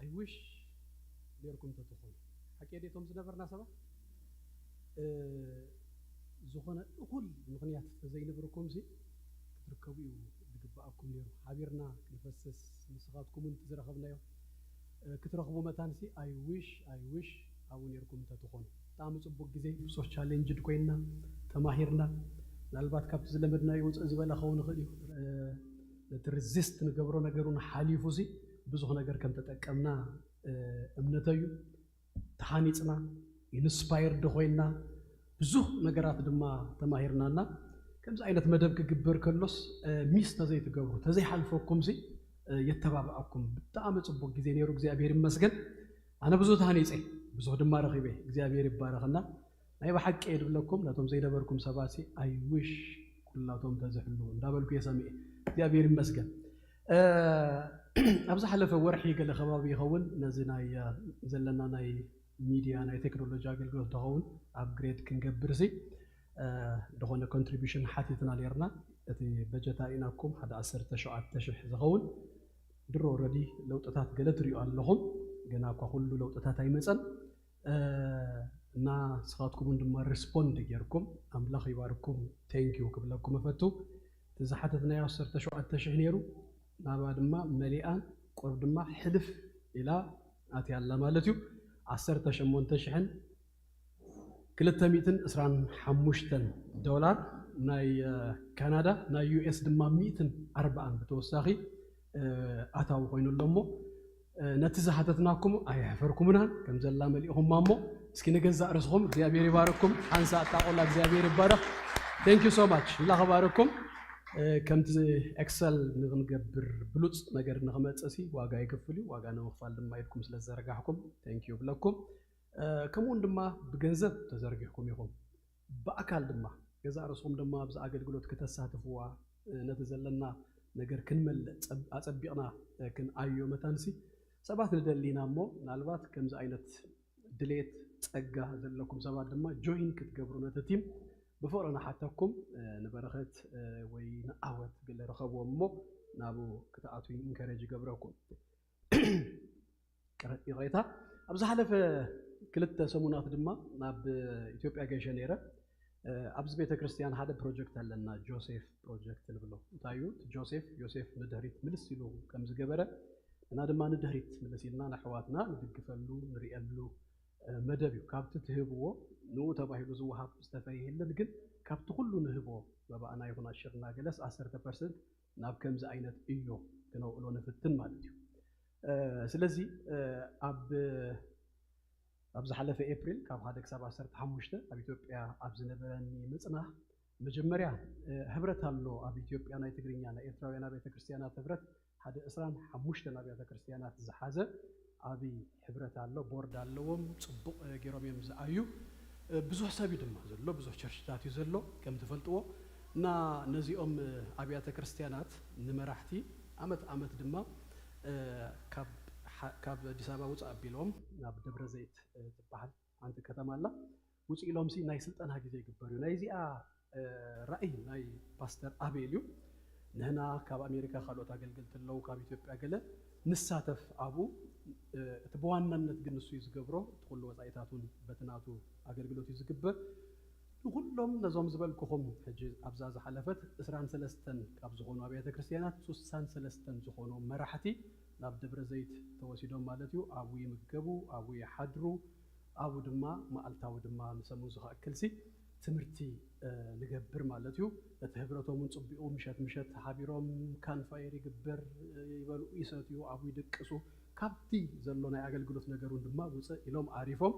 I wish ليركم تدخل حكي دي توم زنبرنا سبا زخنا كل مغنيات زي نبركم زي تركبوا بقبعكم ليرو حبيرنا نفسس مسخاتكم انتزرخبنا يو كترخبوا متانسي I wish أون يركم تدخل تعمل صبوك زي سوش challenge كوينا تماهيرنا نالبات كابت زلمدنا يوز أزبال أخونا خليه لترزست نجبرنا نجرون حالي فوزي بزخنا نجر كم تتأكمنا أمنتايو تحانيتنا ኢንስፓየርድ ኮይና ብዙሕ ነገራት ድማ ተማሂርናና ከምዚ ዓይነት መደብ ክግበር ከሎስ ሚስ ተዘይትገብሩ ተዘይሓልፈኩም ዚ የተባብዓኩም ብጣዕሚ ጽቡቕ ግዜ ነይሩ እግዚአብሔር ይመስገን ኣነ ብዙሕ ታሃኒፀ ብዙሕ ድማ ረኺበ እግዚአብሔር ይባረኽና ናይ ብሓቂ የድብለኩም ነቶም ዘይነበርኩም ሰባት ኣይ ዊሽ ኩላቶም ተዝሕሉ እንዳበልኩ የሰምዐ እግዚአብሔር ይመስገን ኣብዚ ሓለፈ ወርሒ ገለ ከባቢ ይኸውን ነዚ ናይ ዘለና ናይ ሚድያ ናይ ቴክኖሎጂ ኣገልግሎት ተኸውን ኣፕግሬድ ክንገብር ሲ ደኾነ ኮንትሪቢሽን ሓቲትና ነርና እቲ በጀት ኢናኩም 17,000 ዝኸውን ድሮ ኦልሬዲ ለውጥታት ገለ ትሪኡ ኣለኹም ገና እኳ ኩሉ ለውጥታት ኣይመፀን እና ስኻትኩም ድማ ሪስፖንድ ጌርኩም ኣምላኽ ይባርኩም ቴንኪዩ ክብለኩም እፈቱ ተዛሓተትናዮ 17,000 ነይሩ ናባ ድማ መሊኣን ቁርብ ድማ ሕልፍ ኢላ ኣትያላ ማለት እዩ 18,225 ዶላር ናይ ካናዳ ናይ ዩኤስ ድማ 140 ብተወሳኺ ኣታዊ ኮይኑሎሞ ነቲ ዝሓተትናኩም ኣይሕፈርኩምና ከም ዘላ መሊእኹም እሞ እስኪ ንገዛእ ርስኹም እግዚአብሔር ይባርኩም ሓንሳ ኣጣቆላ እግዚአብሔር ይባረኽ ቴንክ ዩ ሶ ማች ላኸ ባርኩም ከምቲ ኤክሰል ንግንገብር ብሉፅ ነገር ንኽመፅሲ ዋጋ ይከፍል እዩ ዋጋ ንምኽፋል ድማ ኢድኩም ስለ ዘረጋሕኩም ቴንክ ዩ ብለኩም ከምኡውን ድማ ብገንዘብ ተዘርጊሕኩም ኢኹም ብኣካል ድማ ገዛእ ርስኹም ድማ ኣብዚ ኣገልግሎት ከተሳትፍዋ ነቲ ዘለና ነገር ክንመልእ ኣፀቢቕና ክንኣዮ መታንሲ ሰባት ንደሊና እሞ ምናልባት ከምዚ ዓይነት ድሌት ፀጋ ዘለኩም ሰባት ድማ ጆይን ክትገብሩ ነቲ ቲም ብፍቕሪ ንሓተኩም ንበረኸት ወይ ንዓወት ገለ ረኸብዎም እሞ ናብኡ ክትኣትዉ ኢንከሬጅ ይገብረኩም ይቕሬታ ኣብዚ ሓለፈ ክልተ ሰሙናት ድማ ናብ ኢትዮጵያ ገይሸ ነይረ ኣብዚ ቤተ ክርስቲያን ሓደ ፕሮጀክት ኣለና ጆሴፍ ፕሮጀክት ንብሎ እንታይ እዩ ዮሴፍ ንድሕሪት ምልስ ኢሉ ከም ዝገበረ እና ድማ ንድሕሪት ምልስ ኢልና ንኣሕዋትና ንድግፈሉ ንሪአሉ መደብ እዩ ካብቲ ትህብዎ ንኡ ተባሂሉ ዝወሃብ ዝተፈየ የለን ግን ካብቲ ኩሉ ንህቦ መባእና ይኹን ኣሽርና ገለስ 10% ናብ ከምዚ ዓይነት እዮ ክነውዕሎ ንፍትን ማለት እዩ ስለዚ ኣብ ዝሓለፈ ኤፕሪል ካብ 1 ክሳብ 15 ኣብ ኢትዮጵያ ኣብ ዝነበረኒ ምፅናሕ መጀመርያ ህብረት ኣሎ ኣብ ኢትዮጵያ ናይ ትግርኛ ናይ ኤርትራውያን ቤተ ክርስቲያናት ህብረት ሓደ 25 ኣብያተ ክርስቲያናት ዝሓዘ ዓብይ ሕብረት ኣሎ ቦርድ ኣለዎም ጽቡቕ ገይሮም እዮም ዝኣዩ ብዙሕ ሰብ ድማ ዘሎ ብዙሕ ቸርችታት እዩ ዘሎ ከም ትፈልጥዎ እና ነዚኦም ኣብያተ ክርስቲያናት ንመራሕቲ ዓመት ድማ ካብ ኣዲስ ኣበባ ውፅእ ኣቢሎም ናብ ደብረ ዘይት ትበሃል ሓንቲ ከተማ ኣላ ውፅእ ኢሎም ሲ ናይ ስልጠና ግዜ ይግበር እዩ ናይ እዚኣ ራእይ ናይ ፓስተር ኣቤል እዩ ንሕና ካብ ኣሜሪካ ካልኦት ኣገልግልቲ ኣለዉ ካብ ኢትዮጵያ ገለ ንሳተፍ ኣብኡ እቲ ብዋናነት ግን ንሱ እዩ ዝገብሮ እቲ ኩሉ ወፃኢታቱን በትናቱ ኣገልግሎት እዩ ዝግበር ንኩሎም ነዞም ዝበልክኹም ሕጂ ኣብዛ ዝሓለፈት 23 ካብ ዝኾኑ ኣብያተ ክርስቲያናት 63 ዝኾኑ መራሕቲ ናብ ደብረ ዘይት ተወሲዶም ማለት እዩ ኣብኡ ይምገቡ ኣብኡ ይሓድሩ ኣብኡ ድማ መዓልታዊ ድማ ንሰሙን ዝኽእክልሲ ትምህርቲ ንገብር ማለት እዩ እቲ ህብረቶምን ጽቢቑ ምሸት ሓቢሮም ካንፋየር ይግበር ይበልኡ ይሰትዩ ኣብኡ ይድቅሱ ካብቲ ዘሎ ናይ ኣገልግሎት ነገሩን ድማ ውፅእ ኢሎም ዓሪፎም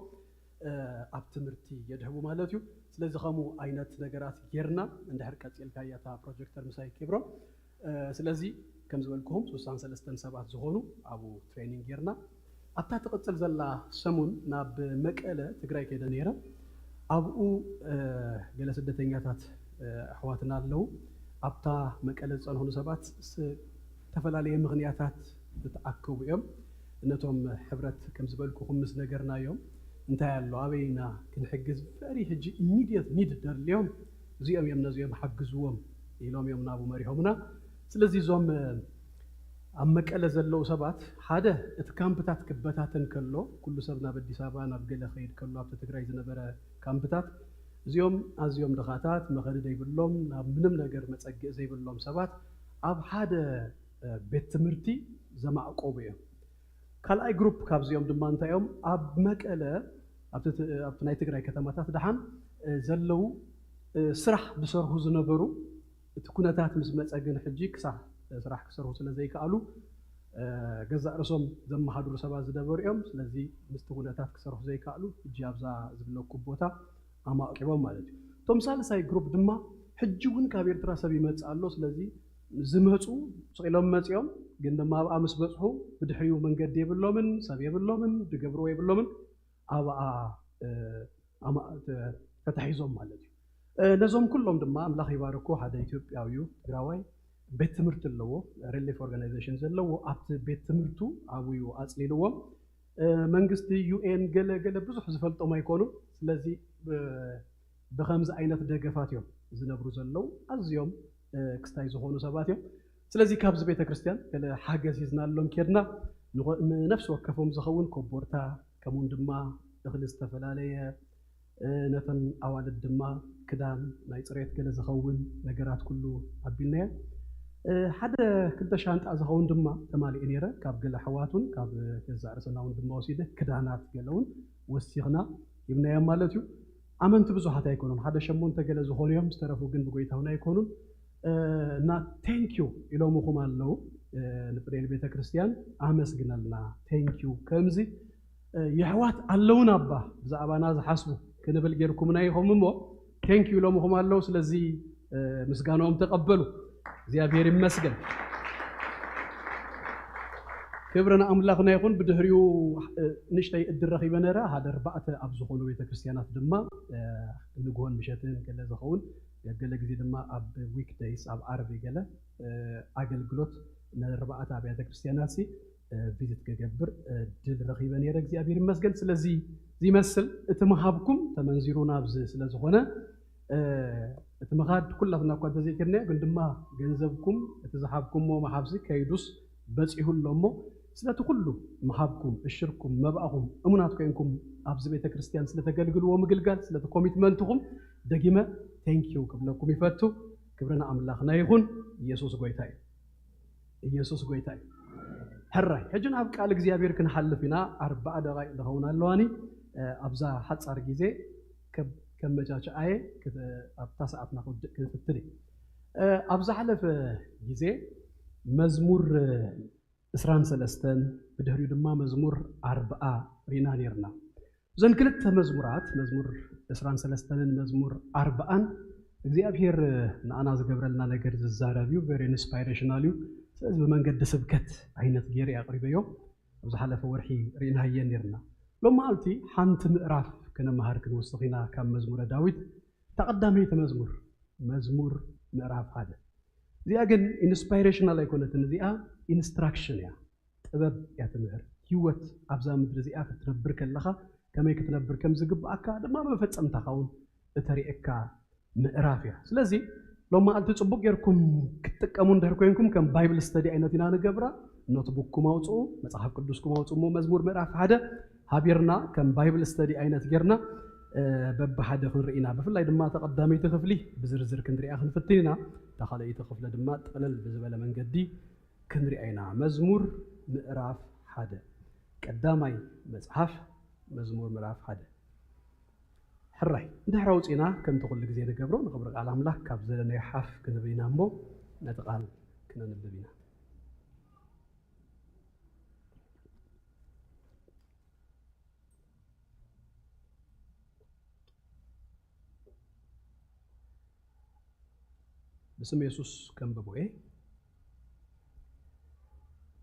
ኣብ ትምህርቲ የድህቡ ማለት እዩ ስለዚ ከምኡ ዓይነት ነገራት ጌርና እንድሕር ቀፂልካያ እታ ፕሮጀክተር ምሳይ ኪብሮም ስለዚ ከም ዝበልክኹም 63 ሰባት ዝኾኑ ኣብኡ ትሬኒንግ ጌርና ኣብታ ትቕፅል ዘላ ሰሙን ናብ መቀለ ትግራይ ከይደ ነይረ ኣብኡ ገለ ስደተኛታት ኣሕዋትና ኣለዉ ኣብታ መቀለ ዝፀንሑኑ ሰባት ዝተፈላለየ ምኽንያታት ዝተኣከቡ እዮም ነቶም ሕብረት ከም ዝበልክኹም ምስ ነገርናዮም እንታይ ኣሎ ኣበይና ክንሕግዝ ፈሪ ሕጂ ኢሚድየት ኒድ ደልዮም እዚኦም እዮም ነዚኦም ሓግዝዎም ኢሎም እዮም ናብኡ መሪሖምና ስለዚ እዞም ኣብ መቀለ ዘለዉ ሰባት ሓደ እቲ ካምፕታት ክበታተን ከሎ ኩሉ ሰብ ናብ ኣዲስ ኣበባ ናብ ገለ ኸይድ ከሎ ኣብቲ ትግራይ ዝነበረ ካምፕታት እዚኦም ኣዝዮም ድኻታት መኸዲ ዘይብሎም ናብ ምንም ነገር መፀግእ ዘይብሎም ሰባት ኣብ ሓደ ቤት ትምህርቲ ዘማዕቆቡ እዮም ካልኣይ ግሩፕ ካብዚኦም ድማ እንታይ እዮም ኣብ መቀለ ኣብቲ ናይ ትግራይ ከተማታት ድሓን ዘለዉ ስራሕ ዝሰርሑ ዝነበሩ እቲ ኩነታት ምስ መፀግን ሕጂ ክሳብ ስራሕ ክሰርሑ ስለ ዘይከኣሉ ገዛ ርሶም ዘመሓድሩ ሰባት ዝነበሩ እዮም ስለዚ ምስቲ ኩነታት ክሰርሑ ዘይከኣሉ ሕጂ ኣብዛ ዝብለኩ ቦታ ኣማቂቦም ማለት እዩ ቶም ሳልሳይ ግሩፕ ድማ ሕጂ እውን ካብ ኤርትራ ሰብ ይመጽእ ኣሎ ስለዚ ዝመጹ ጽቂሎም መጽኦም ግን ድማ ኣብኣ ምስ በጽሑ ብድሕሪኡ መንገዲ የብሎምን ሰብ የብሎምን ድገብርዎ የብሎምን ኣብኣ ተታሒዞም ማለት እዩ ነዞም ኩሎም ድማ ኣምላኽ ይባርኮ ሓደ ኢትዮጵያዊ ትግራዋይ ቤት ትምህርቲ ኣለዎ ሪሊፍ ኦርጋናይዜሽን ዘለዎ ኣብቲ ቤት ትምህርቱ ኣብዩ ኣጽሊልዎም መንግስቲ ዩኤን ገለ ብዙሕ ዝፈልጦም ኣይኮኑ ስለዚ ብከምዚ ዓይነት ደገፋት እዮም ዝነብሩ ዘለው ኣዝዮም ክስታይ ዝኾኑ ሰባት እዮም ስለዚ ካብዚ ቤተ ክርስቲያን ገለ ሓገዝ ሂዝናሎም ኬድና ንነፍሲ ወከፎም ዝኸውን ኮቦርታ ከምኡን ድማ እኽሊ ዝተፈላለየ ነተን ኣዋልድ ድማ ክዳን ናይ ፅሬት ገለ ዝኸውን ነገራት ኩሉ ኣቢልናየ ሓደ ክልተ ሻንጣ ዝኸውን ድማ ተማሊኡ ነይረ ካብ ገለ ኣሕዋቱን ካብ ገዛ ርእስና እውን ድማ ወሲደ ክዳናት ገለ እውን ወሲኽና ይብናዮም ማለት እዩ ኣመንቲ ብዙሓት ኣይኮኑን ሓደ ሸሞንተ ገለ ዝኾኑ እዮም ዝተረፉ ግን ብጎይታውን ኣይኮኑን እና ቴንኪዩ ኢሎምኹም ኣለዉ ንፍሬል ቤተ ክርስቲያን ኣመስግነልና ቴንኪዩ ከምዚ የሕዋት ኣለውን ኣባ ብዛዕባና ዝሓስቡ ክንብል ጌርኩምና ኢኹም እሞ ቴንኪዩ ኢሎምኹም ኣለዉ ስለዚ ምስጋኖኦም ተቐበሉ እግዚአብሔር ይመስገን ክብረና ኣምላኽና ይኹን ብድሕሪኡ ንሽተይ እድል ረኺበ ነይረ ሓደ ኣርባዕተ ኣብ ዝኾኑ ቤተ ክርስቲያናት ድማ ንግሆን ምሸትን ገለ ዝኸውን ገለ ግዜ ድማ ኣብ ዊክ ዴይስ ኣብ ዓርቢ ገለ ኣገልግሎት ንኣርባዕተ ኣብያተ ክርስቲያናት ቪዚት ክገብር ድል ረኺበ ነይረ እግዚአብሔር ይመስገን ስለዚ ዝመስል እቲ መሃብኩም ተመንዚሩ ናብዚ ስለዝኾነ እቲ መኻድ ኩላትና እኳ እንተዘይክርና ግን ድማ ገንዘብኩም እቲ ዝሃብኩሞ መሃብሲ ከይዱስ በፂሁሎ እሞ ስለቲ ኩሉ መሃብኩም እሽርኩም መባእኹም እሙናት ኮይንኩም ኣብዚ ቤተ ክርስቲያን ስለተገልግልዎ ምግልጋል ስለቲ ኮሚትመንትኹም ደጊመ ቴንኪዩ ክብለኩም ይፈቱ ክብረና ኣምላኽና ይኹን ኢየሱስ ጎይታ እዩ ኢየሱስ ጎይታ እዩ ሕራይ ሕጂ ናብ ቃል እግዚአብሔር ክንሓልፍ ኢና 40 ደቂቃ ዝኸውን ኣለዋኒ ኣብዛ ሓፃር ግዜ ከም መቻቻየ ኣብታ ሰዓትና ክንፍትል ኣብዛ ሓለፈ ግዜ መዝሙር 23 ብድሕሪኡ ድማ መዝሙር 40 ሪና ነርና እዘን ክልተ መዝሙራት መዝሙር 23 መዝሙር 40 እግዚአብሔር ንኣና ዝገብረልና ነገር ዝዛረብ እዩ ቨሪ ኢንስፓይሬሽናል እዩ ስለዚ ብመንገዲ ስብከት ዓይነት ገይረ ኣቕሪበዮ ኣብዛ ሓለፈ ወርሒ ሪናየን ነርና ሎም መዓልቲ ሓንቲ ምዕራፍ كنمهار كنوسخينا كم مزمور داوود تقدمي تمزمور مزمور مئراف هذا زي أجن inspirational يكون تنزيئة instruction يا طبب يا تمهر هيوت أبزام مدرزيئة كتنبر كلها كما يكتنبر كم زجب أكاد ما بفتح أمتخون الطريقة مئرافيا سلزي لما قلت تصبق يركم كتكمون دهركوينكم كم بايبل ستدي أين تينا نجبرة نوتبوككم أوتو مصحف قدوسكم أوتو مزمور مئراف هذا هابيرنا كم بايبل ستدي أين تجرنا بب حدا خن رئينا بفلا دما تقدمي تخفلي بزرزر كندري أخن فتينا تخلي تخفل دما تقلل بزبالة من قدي كندري أينا مزمور مئراف هذا قدامي مصحف مزمور مئراف هذا حراي ندحراوص إنا كم تقول لك زي نقبرو نقبرك على أملاك كابزلنا يحاف كنبينا مو نتقال كنا نبدينا بسم يسوس كم ببوئه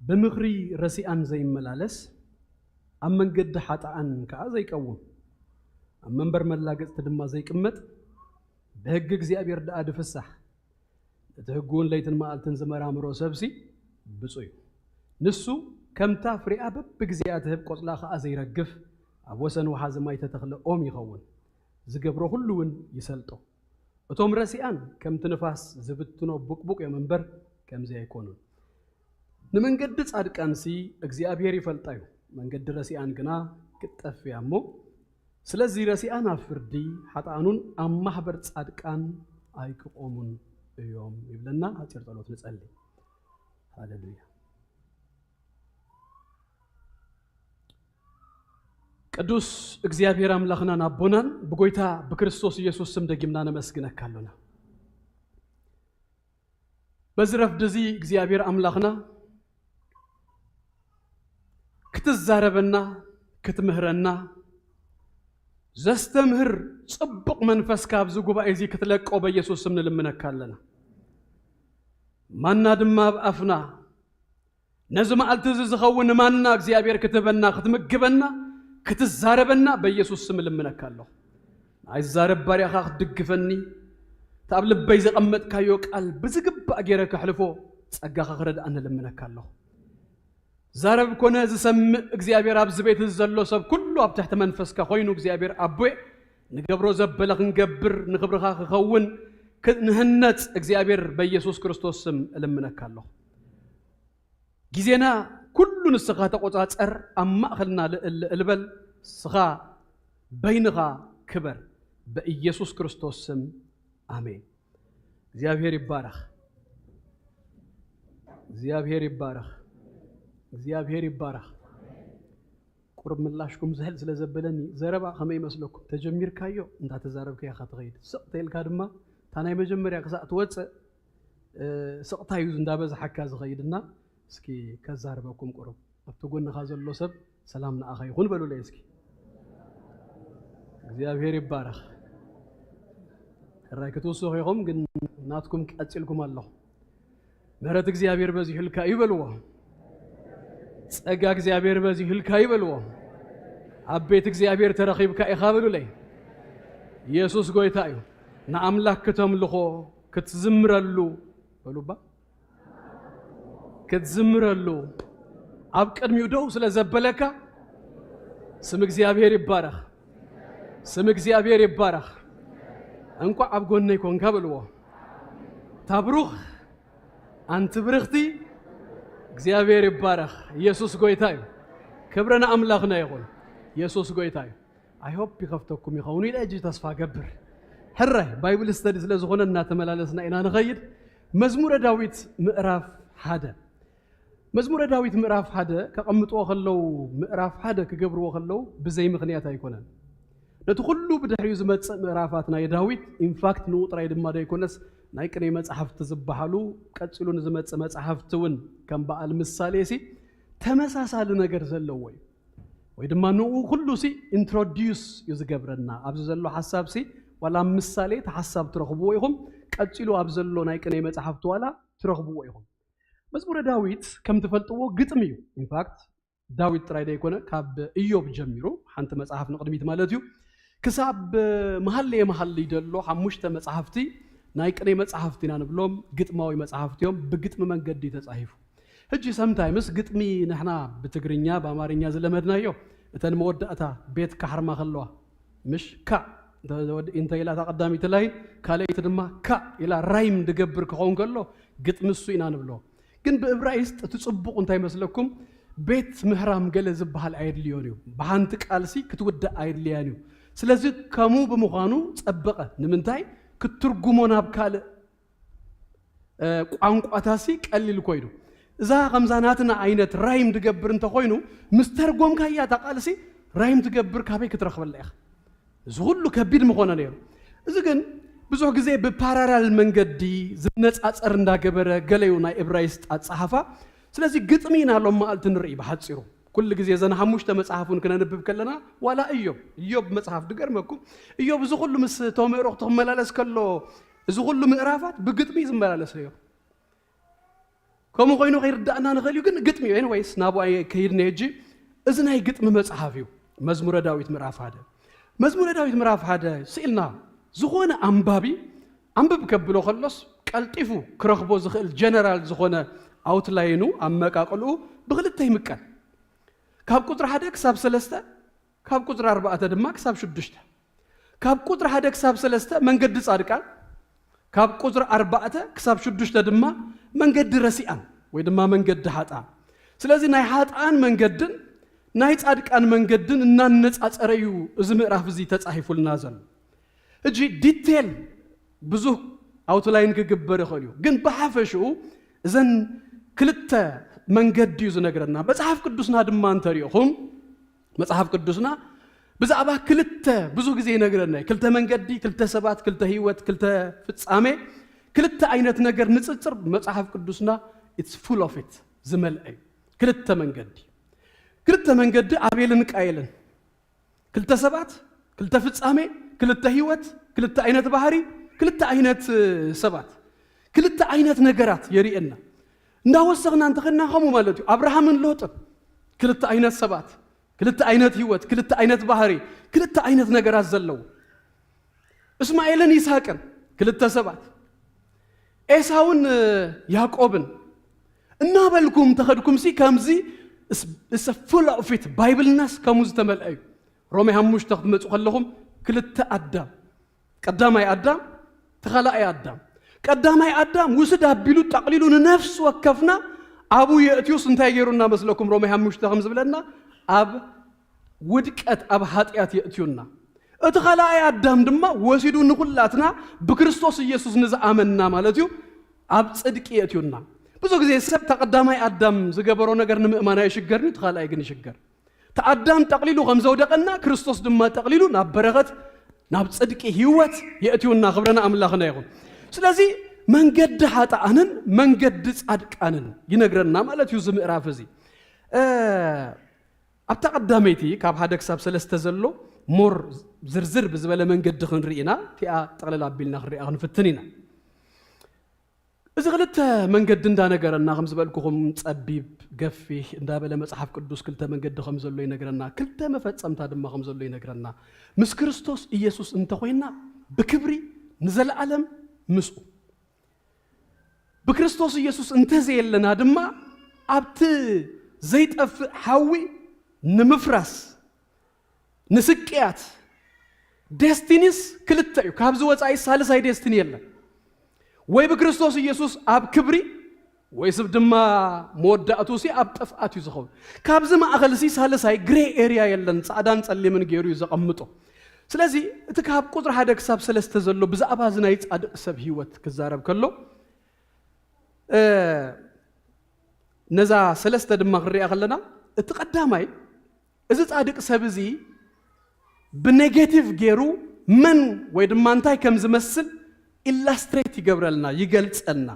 بمغري رسيان زي ملالس أمن قد حتى أن كأزي كون أمن برملاقت تدمى زي كمت بهجج زي أبي رد أدف الصح تهجون ليتن ما ألتن زمر عمرو سبسي بسوي نسو كم تافري أبب بجزياته بقصلا خازي رجف أبوسن وحازم ما يتتخلى أم يخون زجبرو كلون يسلطو وتوم رسيان كم تنفاس زبتنا بوك يا منبر كم زي يكونون نمن قد تصادق أنسي أجزاء فلتايو من قد رسيان جنا كتفي عمو سلزي رسيان أفردي حتى أنون أم حبر تصادق أن أيك قومون يوم يبلنا هاتير طلوت نسألي هاللويا ቅዱስ እግዚአብሔር አምላክና ናቦናን በጎይታ በክርስቶስ ኢየሱስ ስም ደግምና ነመስግነክ ካሉና በዝረፍ ደዚ እግዚአብሔር አምላክና ክትዛረበና ክትምህረና ዘስተምህር ጽብቅ መንፈስ ካብዝ ጉባኤ እዚ ክትለቀው በኢየሱስ ስም ንልምነካለና ማና ድማ በአፍና ነዚ መዓልቲ ዝኸውን ማና እግዚአብሔር ክትበና ክትምግበና ክትዛረበና በኢየሱስ ስም ልምነካለሁ አይዛረብ ባሪያኻ ክትድግፈኒ ታብ ልበይ ዘቀመጥካዮ ቃል ብዝግባእ ጌረ ከሕልፎ ጸጋኻ ክረዳእና ልምነካለሁ ዛረብ ኮነ ዝሰምዕ እግዚአብሔር ኣብ ዝቤት ዘሎ ሰብ ኩሉ ኣብ ትሕቲ መንፈስካ ኮይኑ እግዚአብሔር ኣቦይ ንገብሮ ዘበለ ክንገብር ንኽብርኻ ክኸውን ንህነጽ እግዚአብሔር በኢየሱስ ክርስቶስ ስም እልምነካለሁ ጊዜና ኩሉ ንስኻ ተቆጻጸር ኣብ ማእኸልና ልእልበል ስኻ በይንኻ ክበር በኢየሱስ ክርስቶስ ስም አሜን እግዚአብሔር ይባረክ እግዚአብሔር ይባረክ እግዚአብሔር ይባረክ ቁርብ ምላሽኩም ዝህል ስለዘበለኒ ዘረባ ከመይ መስለኩም ተጀሚርካዮ እንታተዛረብከ ያኻ ትኸይድ ስቕተልካ ድማ ታናይ መጀመርያ ክሳእ ትወፅእ ስቕታዩ እንዳበዝሓካ ዝኸይድና እስኪ ከዛረበኩም ቁርብ ኣብቲ ጎንኻ ዘሎ ሰብ ሰላም ንኣኻ ይኹን በሉለይ እስኪ እግዚአብሔር ይባረክ ራይ ክትወስኹ ይኹም ግን ናትኩም ቀጽልኩም ኣለኹ ምህረት እግዚአብሔር በዚህ ህልካ ይበልዎ ጸጋ እግዚአብሔር በዚህ ህልካ ይበልዎ አቤት እግዚአብሔር ተረኺብካ ኢኻ በሉለይ ኢየሱስ ጎይታ እዩ ንኣምላክ ከተምልኾ ክትዝምረሉ በሉባ ክትዝምረሉ ኣብ ቅድሚኡ ደው ስለ ዘበለካ ስም እግዚአብሔር ይባረክ ስም እግዚአብሔር ይባረክ እንኳ ኣብ ጎነይ ኮንካ በልዎ ታብሩኽ ኣንቲ ብርኽቲ እግዚአብሔር ይባረክ ኢየሱስ ጎይታ እዩ ክብረና ኣምላኽና ይኹን ኢየሱስ ጎይታ እዩ አይ ሆፕ ይኸፍተኩም ይኸውን ኢለ እጅ ተስፋ ገብር ሕራይ ባይብል ስተዲ ስለ ዝኾነ እናተመላለስና ኢና ንኸይድ መዝሙረ ዳዊት ምዕራፍ 1 መዝሙረ ዳዊት ምዕራፍ 1 ከቐምጥዎ ከለው ምዕራፍ 1 ክገብርዎ ከለው ብዘይ ምኽንያት ኣይኮነን ነቲ ኩሉ ብድሕሪኡ ዝመጽእ ምዕራፋት ናይ ዳዊት ኢንፋክት ንውጥራይ ድማ ደይኮነስ ናይ ቅኔ መጽሓፍቲ ዝበሃሉ ቀጽሉ ንዝመጽእ መጽሓፍቲ እውን ከም በዓል ምሳሌ ሲ ተመሳሳሊ ነገር ዘለዎ እዩ ወይ ድማ ንኡ ኩሉ ሲ ኢንትሮዲዩስ እዩ ዝገብረና ኣብዚ ዘሎ ሓሳብ ሲ ዋላ ምሳሌ ተሓሳብ ትረኽብዎ ኢኹም ቀጽሉ ኣብ ዘሎ ናይ ቅኔ መጽሓፍቲ ዋላ ትረኽብዎ ኢኹም መዝሙረ ዳዊት ከም ትፈልጥዎ ግጥም እዩ ኢንፋክት ዳዊት ጥራይ ደይኮነ ካብ ኢዮብ ጀሚሩ ሓንቲ መጽሓፍ ንቅድሚት ማለት እዩ ክሳብ መሃለየ መሃለይ ደሎ 5 መጽሓፍቲ ናይ ቅኔ መጽሓፍቲ ኢና ንብሎም ግጥማዊ መጽሓፍቲ እዮም ብግጥሚ መንገዲ ተጻሒፉ ሕጂ ሰምታይምስ ግጥሚ ንሕና ብትግርኛ በአማርኛ ዝለመድናዮ እተን መወዳእታ ቤት ካሕርማ ከለዋ ምሽ ካ እንተ ኢላ ተቀዳሚት ላይ ካልአይት ድማ ካ ኢላ ራይም ድገብር ክኸውን ከሎ ግጥሚ እሱ ኢና ንብሎ ግን ብዕብራይስጥ ትጽቡቕ እንታይ መስለኩም ቤት ምህራም ገለ ዝበሃል ኣይድልዮን እዩ ብሓንቲ ቃልሲ ክትውዳእ ኣይድልያን እዩ ስለዚ ከሙ ብምዃኑ ጸበቐ ንምንታይ ክትርጉሞ ናብ ካልእ ቋንቋታሲ ቀሊል ኮይኑ እዛ ከምዛናትና ዓይነት ራይም ድገብር እንተ ኮይኑ ምስተርጎምካ እያ ተቃልሲ ራይም ትገብር ካበይ ክትረኽበላ ኢኻ እዚ ሁሉ ከቢድ ምኾነ ነይሩ እዚ ግን ብዙሕ ግዜ ብፓራራል መንገዲ ዝነጻጸር እንዳገበረ ገለዩ ናይ ዕብራይስጥ ኣጸሓፋ ስለዚ ግጥሚ ኢና ሎም መዓልቲ ንርኢ ብሓፂሩ ኩሉ ግዜ ዘና 5 መጽሓፉን ክነንብብ ከለና ዋላ ኢዮብ መጽሓፍ ድገርመኩም ኢዮብ እዚ ሁሉ ምስ ተመረቕ ተመላለስ ከሎ እዚ ሁሉ ምዕራፋት ብግጥሚ ዝመላለስ እዩ ከምኡ ኮይኑ ከይርዳእና ንኽእል እዩ ግን ግጥሚ እዩ ኤኒዌይስ ናብኡ ከይድና ሄጂ እዚ ናይ ግጥሚ መጽሓፍ እዩ መዝሙረ ዳዊት ምዕራፍ 1 መዝሙረ ዳዊት ምዕራፍ 1 ስኢልና ዝኾነ ኣንባቢ ኣንብብ ከብሎ ከሎስ ቀልጢፉ ክረኽቦ ዝኽእል ጀነራል ዝኾነ ኣውትላይኑ ኣመቃቅልኡ ብክልተ ይምቀል ካብ ቁጥሪ 1 ክሳብ 3 ካብ ቁጥሪ 4 ድማ ክሳብ 6 ካብ ቁጥሪ 1 ክሳብ 3 መንገዲ ጻድቃን ካብ ቁጥሪ 4 ክሳብ 6 ድማ መንገዲ ረሲኣን ወይ ድማ መንገዲ ሓጣን ስለዚ ናይ ሓጣን መንገድን ናይ ጻድቃን መንገድን እናነጻጸረ እዩ እዚ ምዕራፍ እዚ ተጻሒፉልና ዘሎ እጂ ዲቴል ብዙሕ ኣውትላይን ክግበር ይኽእል እዩ ግን ብሓፈሽኡ እዘን ክልተ መንገዲ እዩ ዝነግረና መጽሓፍ ቅዱስና ድማ እንተሪኢኹም መጽሓፍ ቅዱስና ብዛዕባ ክልተ ብዙሕ ግዜ ይነግረና ክልተ መንገዲ ክልተ ሰባት ክልተ ህይወት ክልተ ፍጻሜ ክልተ ዓይነት ነገር ንጽጽር መጽሓፍ ቅዱስና it's full of it ዝመልአ ክልተ መንገዲ ክልተ መንገዲ አቤልን ቃየልን ክልተ ሰባት ክልተ ፍጻሜ ክልተ ህይወት ክልተ አይነት ባህሪ ክልተ አይነት ሰባት ክልተ አይነት ነገራት የሪእና እንዳወሰግና እንተኸና ኸሙ ማለት እዩ አብርሃምን ሎጥን ክልተ አይነት ሰባት ክልተ አይነት ህይወት ክልተ አይነት ባህሪ ክልተ አይነት ነገራት ዘለው እስማኤልን ይስሐቅን ክልተ ሰባት ኤሳውን ያዕቆብን እናበልኩም ተኸድኩም ሲ ከምዚ is a full of it ባይብልናስ ከሙዝ ተመልአዩ ሮሜ 5 ተመጽኡ ከለኹም ክልተ አዳም ቀዳማይ አዳም ተኸላአይ አዳም ቀዳማይ አዳም ውስድ አቢሉ ጠቅሊሉ ነፍስ ወከፍና አቡ የእትዩስ እንታይ ገይሩና መስለኩም ሮሜ 5 ከም ዝብለና አብ ውድቀት አብ ኃጢአት የእትዩና እቲ ኸላአይ አዳም ድማ ወሲዱ ንኹላትና በክርስቶስ ኢየሱስ ንዝአመንና ማለት እዩ አብ ጽድቅ የእትዩና ብዙ ጊዜ ሰብ ተቀዳማይ አዳም ዝገበሮ ነገር ንምእማና ይሽገርኒ ተኸላአይ ግን ይሽገር ተአዳም ጠቅሊሉ ከም ዘውደቀና ክርስቶስ ድማ ጠቅሊሉ ናብ በረኸት ናብ ጽድቅ ህይወት የእትዩና ክብረና አምላኽና ይኹን ስለዚህ መንገድ ኃጥአንን መንገድ ጻድቃንን ይነግረና ማለት እዩ ዝምዕራፍ እዚ አብታ ቀዳመይቲ ካብ ሓደ ክሳብ ሰለስተ ዘሎ ሞር ዝርዝር ብዝበለ መንገድ ክንርኢና ቲኣ ጠቅለል አቢልና ክንርኢና ክንፍትን ኢና እዚ ክልተ መንገድ እንዳነገረና ከም ዝበልኩኹም ጸቢብ ገፊሕ እንዳበለ መጽሓፍ ቅዱስ ክልተ መንገድ ከም ዘሎ ይነግረና ክልተ መፈጸምታ ድማ ከም ዘሎ ይነግረና ምስ ክርስቶስ ኢየሱስ እንተኮይና ብክብሪ ንዘለዓለም ምስኡ በክርስቶስ ኢየሱስ እንተዘየለና ድማ አብቲ ዘይጠፍእ ሓዊ ንምፍራስ ንስቅያት ዴስቲኒስ ክልተ እዩ ካብዚ ወፃኢ ሳልሳይ ዴስቲኒ የለን ወይ በክርስቶስ ኢየሱስ አብ ክብሪ ወይ ሰብ ድማ መወዳእቱ ሲ አብ ጥፍአት እዩ ዝኸውን ካብዚ ማእኸል ሲ ሳልሳይ ግሬ ኤሪያ የለን ጻዕዳን ጸሊምን ገይሩ እዩ ዘቐምጦ ስለዚ እቲ ካብ ቁጥሪ 1 ክሳብ 3 ዘሎ ብዛዕባ ዝናይ ጻድቕ ሰብ ህይወት ክዛረብ ከሎ ነዛ 3 ድማ ክሪኣ ከለና እቲ ቀዳማይ እዚ ጻድቕ ሰብ እዚ ብኔጌቲቭ ገይሩ መን ወይ ድማ እንታይ ከም ዝመስል ኢላስትሬት ይገብረልና ይገልጸልና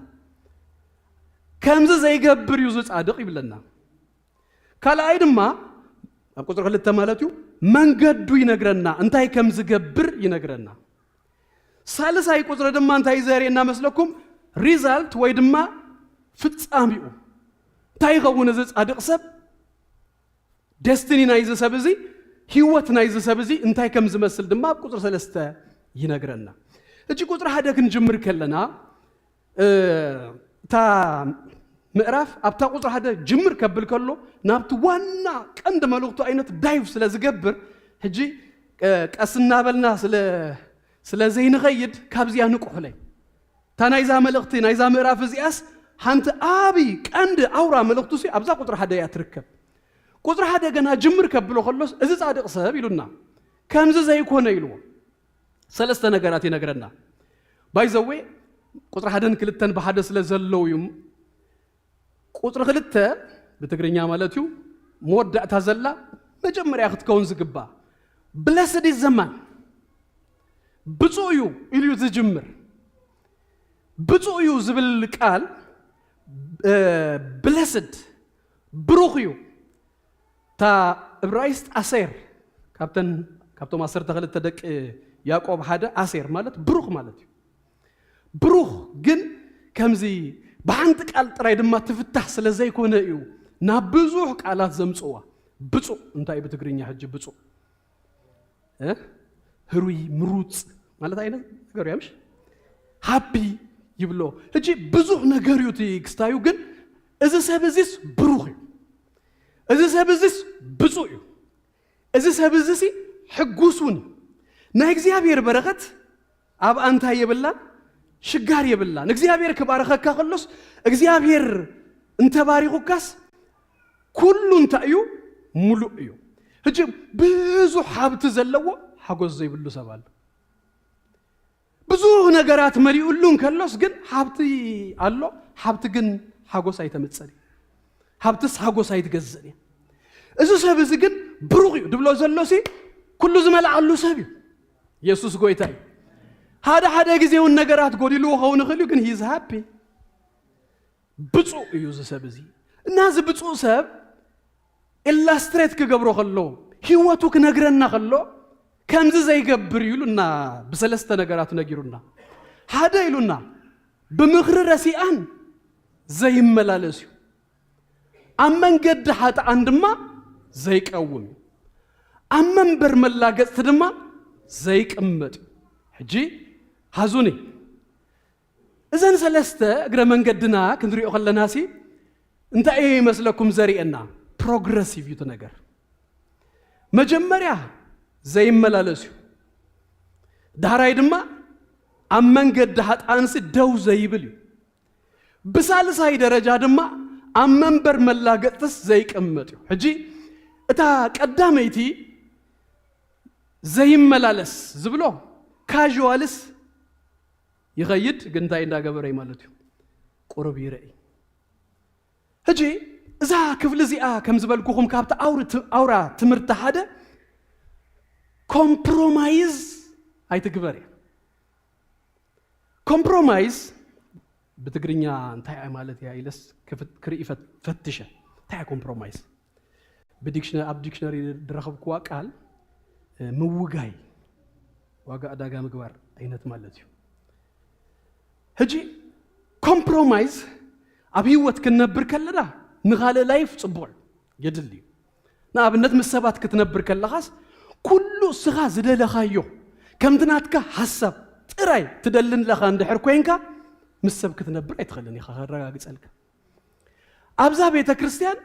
ከምዚ ዘይገብር እዩ ጻድቕ ይብለና ካልኣይ ድማ ኣብ ቁጥሪ 2 ማለት እዩ መንገዱ ይነግረና እንታይ ከም ዝገብር ይነግረና ሳልሳይ ቁጥሪ ድማ እንታይ ዘርየና መስለኩም ሪዛልት ወይ ድማ ፍጻሚኡ እንታይ ይኸውን እዚ ጻድቕ ሰብ ዴስቲኒ ናይዚ ሰብ እዚ ህይወት ናይዚ ሰብ እዚ እንታይ ከም ዝመስል ድማ ኣብ ቁጥሪ 3 ይነግረና እጂ ቁጥሪ 1 ክንጅምር ከለና ታ ምዕራፍ ኣብታ ቁጥሪ 1 ጅምር ከብል ከሎ ናብቲ ዋና ቀንዲ መልእኽቱ አይነት ዳይቭ ስለ ዝገብር ሕጂ ቀስና በልና ስለ ዘይንኸይድ ካብዚያ ንቁሕለይ ታ ናይዛ መልእኽቲ ናይዛ ምዕራፍ እዚኣስ ሓንቲ ዓቢ ቀንዲ ኣውራ መልእኽቱ ሲ ኣብዛ ቁጥሪ 1 እያ ትርከብ ቁጥሪ 1 ገና ጅምር ከብሎ ከሎስ እዚ ጻድቕ ሰብ ኢሉና ከምዚ ዘይኮነ ኢልዎ ሰለስተ ነገራት ይነግረና ባይዘዌ ቁጥሪ 1 ክልተን ብሓደ ስለ ዘለው እዩ ቁጥሪ 2 በትግርኛ ማለት እዩ መወዳእታ ዘላ መጀመርያ ክትከውን ዝግባ ብለስድ ዘማን ብፁዕ እዩ ኢሉ ዝጅምር ብፁዕ እዩ ዝብል ቃል ብለስድ ብሩኽ እዩ ታ ዕብራይስጥ አሴር ካብቶም 12 ደቂ ያዕቆብ ሓደ አሴር ማለት ብሩኽ ማለት እዩ ብሩኽ ግን ከምዚ በአንድ ቃል ጥራይ ድማ ትፍታህ ስለ ዘይኮነ እዩ ናብ ብዙሕ ቃላት ዘምጽዋ ብፁዕ እንታይ በትግርኛ ሕጂ ብፁዕ ህሩይ ምሩጽ ማለት አይነት ነገር ያምሽ ሃፒ ይብሎ ሕጂ ብዙሕ ነገር እዩ ትክስታዩ ግን እዚ ሰብ እዚስ ብሩኽ እዩ እዚ ሰብ እዚስ ብፁዕ እዩ እዚ ሰብ እዚ ሕጉሱን ናይ እግዚአብሔር በረኸት ኣብ አንታይ የብላን ሽጋር የብላን እግዚአብሔር ክባረኸካ ከሎስ እግዚአብሔር እንተባሪኹካስ ኩሉ እንታይ እዩ ሙሉእ እዩ ሕጂ ብዙ ሀብት ዘለዎ ሓጎስ ዘይብሉ ሰብ አለ ብዙ ነገራት መሪኡሉን ከሎስ ግን ሀብት አሎ ሀብት ግን ሓጎስ አይተመጸኒ ሀብትስ ሓጎስ አይትገዘኒ እዚ ሰብ እዚ ግን ብሩኽ እዩ ድብሎ ዘሎሲ ኩሉ ዝመልዓሉ ሰብ እዩ ኢየሱስ ጎይታ እዩ ሓደ ጊዜውን ነገራት ጎዲሉ ሆውን ይኽእሉ ግን ሂዝ ሃፒ ብፁዕ እዩ እዚ ሰብ እዚ እና እዚ ብፁዕ ሰብ ኢላስትሬት ክገብሮ ከሎ ህይወቱ ክነግረና ከሎ ከምዚ ዘይገብር ይሉና በሰለስተ ነገራት ነጊሩና ሓደ ይሉና ብምኽሪ ረሲአን ዘይመላለስ እዩ ኣብ መንገዲ ሓጥኣን ድማ ዘይቀውም ኣብ መንበር መላገጽቲ ድማ ዘይቅመጥ ሕጂ ሃዙኒ እዘን ሰለስተ እግረ መንገድና ክንሪኦ ከለናሲ እንታይ እዩ ይመስለኩም ዘሪአና ፕሮግረሲቭ እዩ ነገር መጀመሪያ ዘይመላለስ እዩ ዳህራይ ድማ ኣብ መንገዲ ሓጥኣንሲ ደው ዘይብል እዩ ብሳልሳይ ደረጃ ድማ ኣብ መንበር መላገጽትስ ዘይቅመጥ እዩ ሕጂ እታ ቀዳመይቲ ዘይመላለስ ዝብሎ ካዥዋልስ ይኸይድ ግን እንታይ እንዳገበረ ማለት እዩ ቁርብ ይረኢ ሕጂ እዛ ክፍሊ እዚኣ ከም ዝበልኩኹም ካብቲ ኣውራ ትምህርቲ ሓደ ኮምፕሮማይዝ ኣይትግበር እያ ኮምፕሮማይዝ ብትግርኛ እንታይ ማለት እያ ኢለስ ክርኢ ፈትሸ እንታይ ኮምፕሮማይዝ ኣብ ዲክሽነሪ ዝረኸብክዋ ቃል ምውጋይ ዋጋ ዕዳጋ ምግባር ዓይነት ማለት እዩ ሕጂ ኮምፕሮማይዝ ኣብ ህይወት ክንነብር ከለና ንኻልእ ላይፍ ጽቡቕ የድል እዩ ንኣብነት ምስ ሰባት ክትነብር ከለኻስ ኩሉ ስኻ ዝደለኻዮ ከምቲ ናትካ ሓሳብ ጥራይ ትደልን ለኻ እንድሕር ኮይንካ ምስ ሰብ ክትነብር ኣይትኽእልን ኢኻ ከረጋግጸልካ ኣብዛ ቤተ ክርስቲያን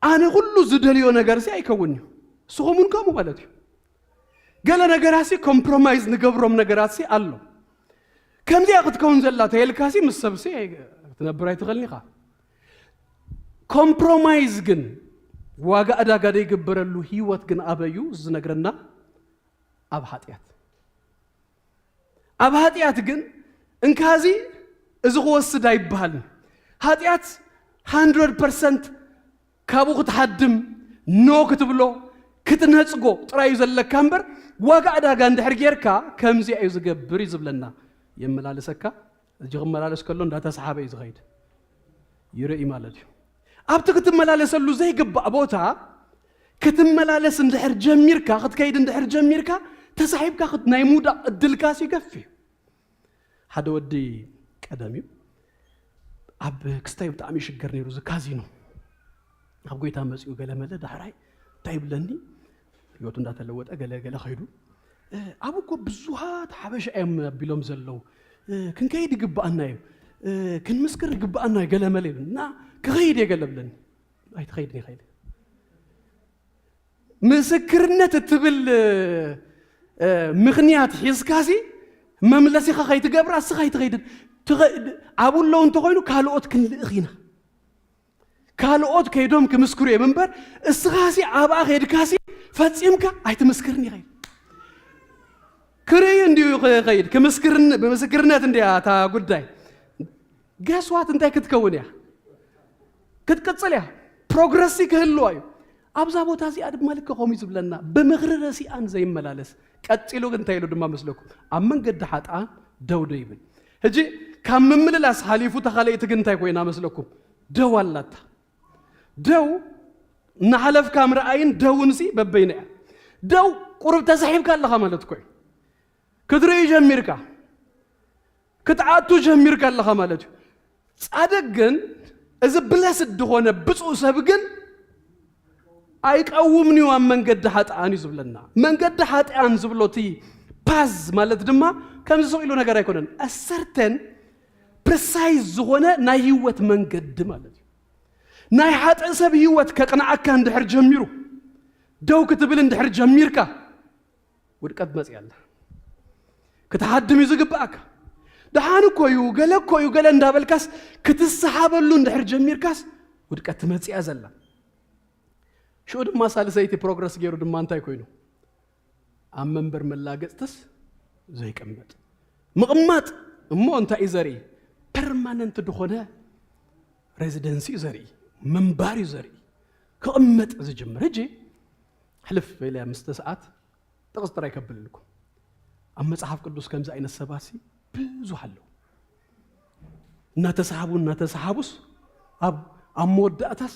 ኣነ ኩሉ ዝደልዮ ነገርሲ ኣይከውን እዩ ስኹምን ከምኡ ማለት እዩ ገለ ነገራሲ ኮምፕሮማይዝ ንገብሮም ነገራሲ ኣሎ ከምዚኣ ክትከውን ዘላ ተየልካሲ ምስ ሰብሲ ክትነብር ኣይትኽእልን ኢኻ ኮምፕሮማይዝ ግን ዋጋ ዕዳጋ ዘይግበረሉ ህይወት ግን ኣበዩ ዝነግረና ኣብ ኃጢአት ግን እንካዚ እዚ ክወስድ ኣይበሃልን ኃጢአት 100% ካብኡ ክትሓድም ኖ ክትብሎ ክትነጽጎ ጥራዩ ዘለካ እምበር ዋጋ ዕዳጋ እንድሕር ጌርካ ከምዚ እዩ ዝገብር እዩ ዝብለና የመላለሰካ እዚ ክመላለስ ከሎ እንዳተሰሓበ እዩ ዝኸይድ ይርኢ ማለት እዩ ኣብቲ ክትመላለሰሉ ዘይግባእ ቦታ ክትመላለስ እንድሕር ጀሚርካ ክትከይድ እንድሕር ጀሚርካ ተሳሒብካ ናይ ሙዳቕ እድልካሲ ይገፍእ ሓደ ወዲ ቀደም እዩ ኣብ ክስታይ ብጣዕሚ ይሽገር ነይሩ እዚ ካዚኖ ኣብ ጎይታ መፅኡ ገለመለ ዳሕራይ እንታይ ይብለኒ ህይወቱ እንዳተለወጠ ገለገለ ኸይዱ ኣብኡ እኮ ብዙሓት ሓበሻ እዮም ኣቢሎም ዘለው ክንከይድ ይግባአና እዩ ክንምስክር ይግባአና እዩ ገለመለ ይብል እና ክኸይድ የገለብለኒ ኣይትኸይድን ይኸይድ ምስክርነት እትብል ምኽንያት ሒዝካሲ መምለሲኻ ከይትገብር ኣስኻ ኣይትኸይድን ኣብኡ ለው እንተኾይኑ ካልኦት ክንልእኽ ኢና ካልኦት ከይዶም ክምስክሩ እዮም እምበር እስኻሲ ኣብኣ ከይድካሲ ፈፂምካ ኣይትምስክርን ይኸይድ ክርኢ እንዲሁ ይኸይድ ብምስክርነት እንዲያ እታ ጉዳይ ገስዋት እንታይ ክትከውን እያ ክትቅፅል እያ ፕሮግረሲ ክህልዋ እዩ ኣብዛ ቦታ እዚኣ ድማ ልክ ከምኡ ዝብለና ብምኽሪ ረሲአን ዘይመላለስ ቀፂሉ እንታይ ኢሉ ድማ መስለኩም ኣብ መንገዲ ሓጥኣን ደው ዶ ይብል ሕጂ ካብ ምምልላስ ሓሊፉ ተኻልእቲ ግን እንታይ ኮይና መስለኩም ደው ኣላታ ደው እናሓለፍካ ምርኣይን ደውንሲ በበይና እያ ደው ቁርብ ተሳሒብካ ኣለኻ ማለት ኮይኑ ክትርኢ ጀሚርካ ክትዓቱ ጀሚርካ ኣለኻ ማለት እዩ ጻድቅ ግን እዚ ብለስድ ዝኾነ ብፁዕ ሰብ ግን ኣይቀውምን እዩ ኣብ መንገዲ ሓጥኣን እዩ ዝብለና መንገዲ ሓጥኣን ዝብሎቲ ፓዝ ማለት ድማ ከምዚ ሰው ኢሉ ነገር ኣይኮነን ኣሰርተን ፕሬሳይዝ ዝኾነ ናይ ህይወት መንገዲ ማለት እዩ ናይ ሓጥእ ሰብ ህይወት ከቕንዓካ እንድሕር ጀሚሩ ደው ክትብል እንድሕር ጀሚርካ ውድቀት መፅእ ኣላ ክትሓድም እዩ ዝግባእካ ደሓን እኮ እዩ ገለ እንዳበልካስ ክትሰሓበሉ እንድሕር ጀሚርካስ ውድቀት ትመፅእ እያ ዘላ ሽኡ ድማ ሳልሰይቲ ፕሮግረስ ገይሩ ድማ እንታይ ኮይኑ ኣብ መንበር መላገጽትስ ዘይቀመጥ ምቕማጥ እሞ እንታይ እዩ ዘርኢ ፐርማነንት ዝኾነ ሬዚደንሲ እዩ ዘርኢ መንባር እዩ ዘርኢ ክቕመጥ ዝጅምር ሕጂ ሕልፍ ኢለ 5 ሰዓት ጥቕስ ጥራይ ከብልልኩም ኣብ መጽሓፍ ቅዱስ ከምዚ ዓይነት ሰባሲ ብዙሕ ኣለዉ እናተሰሓቡስ ኣብ መወዳእታስ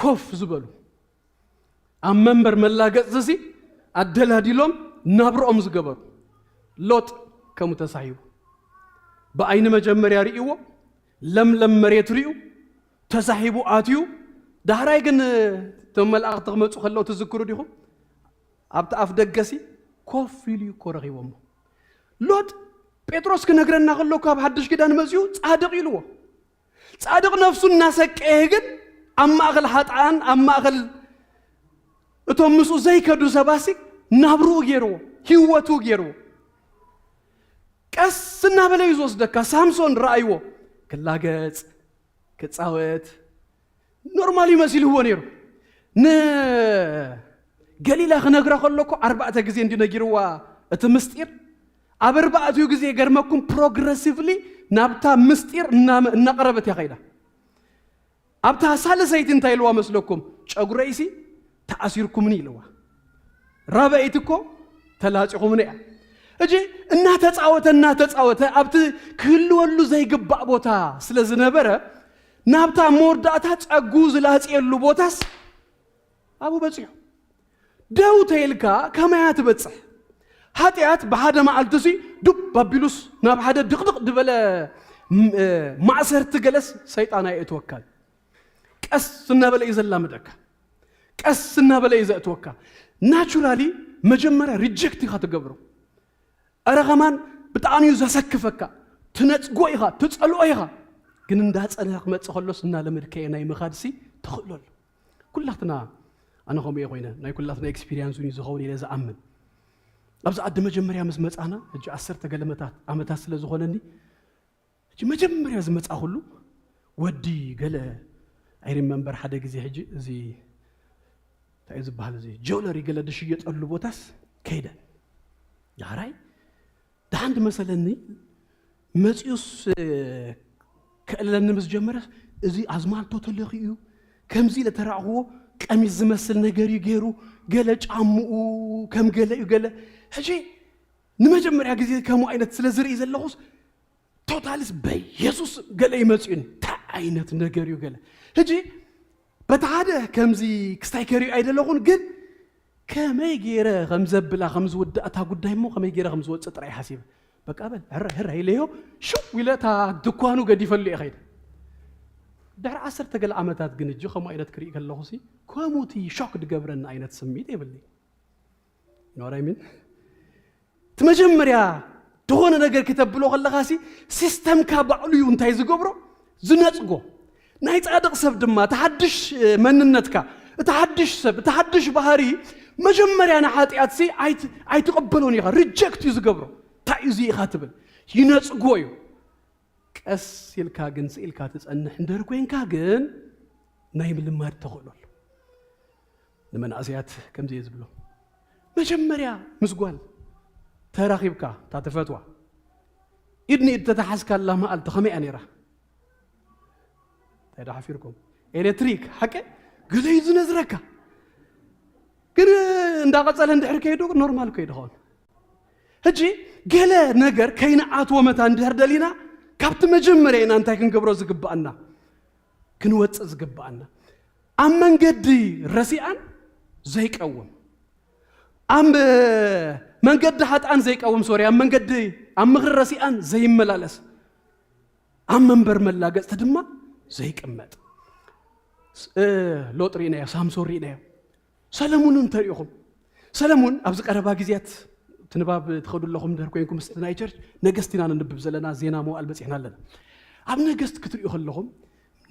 ኮፍ ዝበሉ ኣብ መንበር መላገጽ እዚ ኣደላዲሎም ናብሮኦም ዝገበሩ ሎጥ ከምኡ ተሳሂቡ በአይነ መጀመሪያ ርኢዎ ለምለም መሬት ርኢው ተሳሂቡ ኣትዩ ዳህራይ ግን ተመላእኽቲ ክመጹ ከለው ትዝክሩ ዲኹም ኣብቲ ኣፍ ደገሲ ኮፍ ኢሉ ኮረኺቦም ሎጥ ጴጥሮስ ክነግረና ከሎ ካብ ሓድሽ ኪዳን መጽኡ ጻድቕ ኢልዎ ጻድቕ ነፍሱ እናሰቀየ ግን ኣብ ማእኸል ሓጥኣን ኣብ ማእኸል እቶም ምስኡ ዘይከዱ ሰባሲ ናብርኡ ገይርዎ ህይወቱ ገይርዎ ቀስ እናበለ እዩ ዝወስደካ ሳምሶን ረኣይዎ ክላገጽ ክጻወት ኖርማሊ መሲልዎ ነይሩ ንገሊላ ክነግራ ከለኮ 4 ግዜ እንዲነጊርዋ እቲ ምስጢር ኣብ 4 ግዜ ገርመኩም ፕሮግሬሲቭሊ ናብታ ምስጢር እናቀረበት ያኸይዳ ኣብታ ሳልሰይቲ እንታይ ኢልዋ መስለኩም ጨጉረይሲ ተኣሲርኩምኒ ኢልዋ ራበይትኮ ተላጺኹምኒ እያ እጂ እናተጻወተ ኣብቲ ክህልወሉ ዘይግባእ ቦታ ስለ ዝነበረ ናብታ መወዳእታ ጸጉ ዝላጽየሉ ቦታስ ኣብኡ በጽሑ ደው ተይልካ ከመያ ትበጽሕ ኃጢአት በሓደ መዓልትሲ ዱብ ባቢሉስ ናብ ሓደ ድቕድቕ ድበለ ማእሰርቲ ገለስ ሰይጣና እትወካል ቀስ እናበለ ይዘላምደካ ቀስ እናበለ ይዘእትወካ ናቹራሊ መጀመሪያ ሪጀክት ኢኻ ትገብሮ ኣረኸማን ብጣዕሚ ዘሰክፈካ ትነጽጎ ኢኻ ትጸልኦ ኢኻ ግን እንዳጸለኽ መጽእ ከሎስ እናለምድከየ ናይ ምኻድሲ ትኽእለሉ ኩላትና ኣነ ከምኡ ኮይነ ናይ ኩላትና ኤክስፒሪየንሱን ዝኸውን ኢለ ዝኣምን ኣብዚ ዓዲ መጀመርያ ምስ መጻና እጂ 10 ገለመታት ዓመታት ስለ ዝኾነኒ እጂ መጀመርያ ዝመጻ ሁሉ ወዲ ገለ ኣይሪመምበር ሓደ ግዜ ሕጂ እዚ እንታይ ዝበሃል እዚ ጆለሪ ገለ ድሽየጠሉ ቦታስ ከይደ ዳራይ ዳንድ መሰለኒ መጽዩስ ከለኒ ምስ ጀመረ እዚ ኣዝማልቶ ተለኺዩ ከምዚ ለተራዕዎ ቀሚስ ዝመስል ነገር ይገሩ ገለ ጫምኡ ከም ገለ እዩ ገለ ሕጂ ንመጀመርያ ግዜ ከምኡ ዓይነት ስለ ዝርኢ ዘለኹስ ቶታልስ በኢየሱስ ገለ ይመጽዩን ታ ዓይነት ነገር እዩ ገለ ሕጂ በታደ ከምዚ ክስታይ ከሪዩ አይደለኹን ግን ከመይ ገይረ ከምዘብላ ከምዝውዳእታ ጉዳይ ሞ ከመይ ገይረ ከምዝወጽእ ጥራይ ሓሲብ በቃ በል ሕራ ኢለዮ ሹ ኢለታ ድኳኑ ገዲፈሉ ይኸይድ ድሕሪ 10 ገለ ዓመታት ግን እጂ ከምኡ ዓይነት ክርኢ ከለኹሲ ከምኡቲ ሾክ ድገብረና ዓይነት ስሚት ይብልኒ ኖራይምን ትመጀመርያ ድኾነ ነገር ከተብሎ ከለኻሲ ሲስተምካ ባዕሉ እዩ እንታይ ዝገብሮ ዝነጽጎ ናይ ጻድቕ ሰብ ድማ ተሓድሽ መንነትካ ተሓድሽ ሰብ ተሓድሽ ባህሪ መጀመርያ ንሓጢአትሲ ኣይትቀበሎን ኢኻ ሪጀክት እዩ ዝገብሮ እንታይ እዩ ኢኻ ትብል ይነጽጎ እዩ ቀስ ኢልካ ግን ስኢልካ ትጸንሕ እንድህር ኮይንካ ግን ናይ ምልማድ ተኽእለሉ ንመናእስያት ከምዚ እየ ዝብሎ መጀመርያ ምስጓል ተራኺብካ ታተፈትዋ ኢድኒ ኢድ ተተሓዝካላ መዓልቲ ከመይ እያ ነይራ ታይዳ ሓፊርኩም ኤሌክትሪክ ሓቂ ገለዩ ዝነዝረካ ግን እንዳቐጸለ እንድሕር ከይዱ ኖርማል ከይዱ ኸውን ሕጂ ገለ ነገር ከይነኣትዎ መታ እንድሕር ደሊና ካብቲ መጀመርያ ኢና እንታይ ክንገብሮ ዝግባአና ክንወፅእ ዝግባአና ኣብ መንገዲ ረሲኣን ዘይቀውም ኣብ መንገዲ ሓጥኣን ዘይቀውም ሶሪ ኣብ መንገዲ ኣብ ምኽሪ ረሲኣን ዘይመላለስ ኣብ መንበር መላገጽቲ ድማ ዘይቅመጥ ሎጥ ሪእናዮ ሳምሶን ሪእናዮ ሰለሙን እንተሪኢኹም ሰለሙን ኣብዚ ቀረባ ግዜያት ትንባብ ትኸዱ ኣለኹም ድሕር ኮይንኩም ምስቲ ናይ ቸርች ነገስት ኢና ንንብብ ዘለና ዜና መዋዕል በፂሕና ኣለና ኣብ ነገስት ክትሪኡ ከለኹም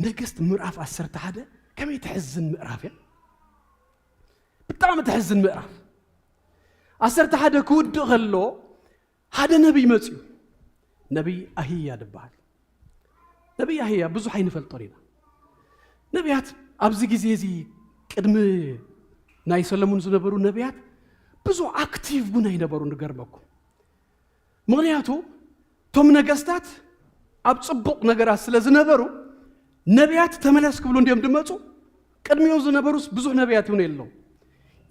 ነገስት ምዕራፍ 11 ከመይ ትሕዝን ምዕራፍ እያ ብጣዕሚ ትሕዝን ምዕራፍ 11 ክውድእ ከሎ ሓደ ነቢይ መፅዩ ነቢይ ኣህያ ድበሃል ነቢይ ኣህያ ብዙሕ ኣይንፈልጦን ኢና ነቢያት ኣብዚ ግዜ እዚ ቅድሚ ናይ ሰለሙን ዝነበሩ ነቢያት ብዙ አክቲቭ ጉና ይነበሩ ንገርመኩም ምክንያቱ ቶም ነገስታት ኣብ ጽቡቕ ነገራት ስለ ዝነበሩ ነቢያት ተመለስ ክብሉ እንዲም ድመጹ ቅድሚው ዝነበሩስ ብዙሕ ነቢያት ይሁን የለው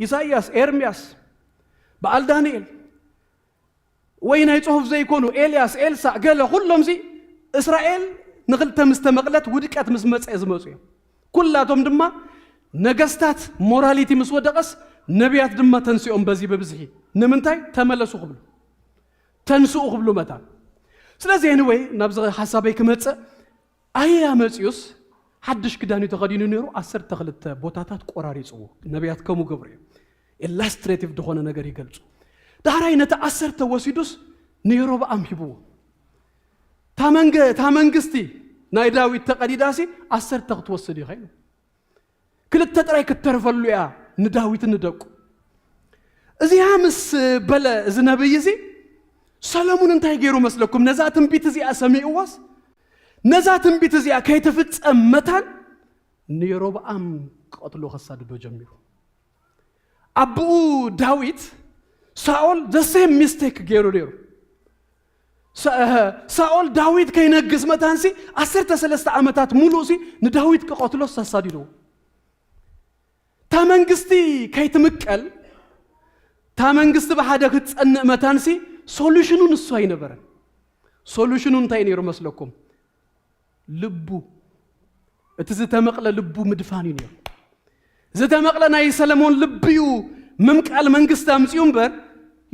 ኢሳይያስ ኤርምያስ በዓል ዳንኤል ወይ ናይ ጽሑፍ ዘይኮኑ ኤልያስ ኤልሳዕ ገለ ኩሎም ዚ እስራኤል ንኽልተ ምስተመቕለት ውድቀት ምስ መጽእ ዝመጹ እዮም ኩላቶም ድማ ነገስታት ሞራሊቲ ምስወደቀስ ነቢያት ድማ ተንስኦም በዚ በብዝሒ ንምንታይ ተመለሱ ክብሉ ተንስኡ ክብሉ መታ ስለዚህ anyway ናብዚ ሓሳበይ ክመጽእ ኣያ መጽዩስ ሓድሽ ክዳን ተኸዲኑ ነይሩ 12 ቦታታት ቆራሪጽዎ ነቢያት ከሙ ገብሩ ኢላስትሬቲቭ ደኾነ ነገር ይገልጹ ዳራይ ነታ 10 ወሲዱስ ንየሮብዓም ሂብዎ ታመንግስቲ ናይ ዳዊት ተቀዲዳሲ 10 ክትወስድ ይኸይኑ ክልተ ጥራይ ከተርፈሉ ያ ንዳዊት ንደቁ እዚያ ምስ በለ እዚ ነብይ እዚ ሰሎሞን እንታይ ገይሩ መስለኩም ነዛ ትንቢት እዚኣ ሰሚዕዋስ ነዛ ትንቢት እዚኣ ከይተፍጸም መታን ንየሮብዓም ቀጥሎ ከሳድዶ ጀሚሩ አብኡ ዳዊት ሳኦል the same mistake ገይሩ ነይሩ ሳኦል ዳዊት ከይነግስ መታንሲ 13 ዓመታት ሙሉሲ ንዳዊት ከቀትሎ ሳሳዲዶ ታመንግስቲ ከይትምቀል ታመንግስቲ በሓደ ክትጸንዕ መታንሲ ሶሉሽኑን እሱ አይነበረን ሶሉሽኑን እንታይ ነይሩ መስለኩም ልቡ እቲ ዝተመቕለ ልቡ ምድፋን እዩ ነይሩ ዝተመቕለ ናይ ሰለሞን ልብዩ ምምቃል መንግስት አምጽዩ እምበር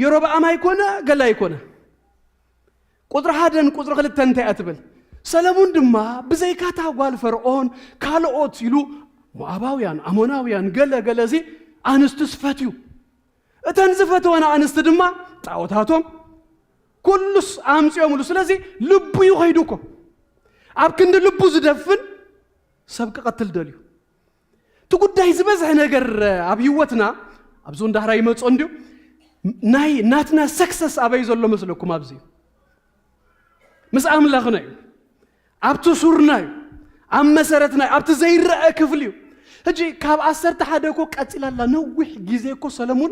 የሮብዓም አይኮነ ገላ አይኮነ ቁጥር 1 ቁጥር 2 እንታይ አትብል ሰለሞን ድማ ብዘይካታ ጓል ፈርዖን ካልኦት ይሉ ሞዓባውያን አሞናውያን ገለገለዚ አንስትስ ፈትዩ እተን ዝፈተወና አንስት ድማ ጣዖታቶም ኩሉስ አምጽዮም ሙሉ ስለዚህ ልቡ ይኸይዱኮ ኣብ ክንዲ ልቡ ዝደፍን ሰብቀ ቀትል ደልዩ ትጉዳይ ዝበዝሕ ነገር ኣብ ህይወትና ኣብዞ እንዳህራ ይመጾ እንዲው ናይ ናትና ሰክሰስ ኣበይ ዘሎ መስለኩም ኣብዚ ምስ ኣምላኽና እዩ ኣብቲ ሱርና እዩ ኣብ መሰረትና ኣብቲ ዘይረአ ክፍል እዩ ሕጂ ካብ 11 ኮ ቀጽላላ ነውሕ ግዜ ኮ ሰለሞን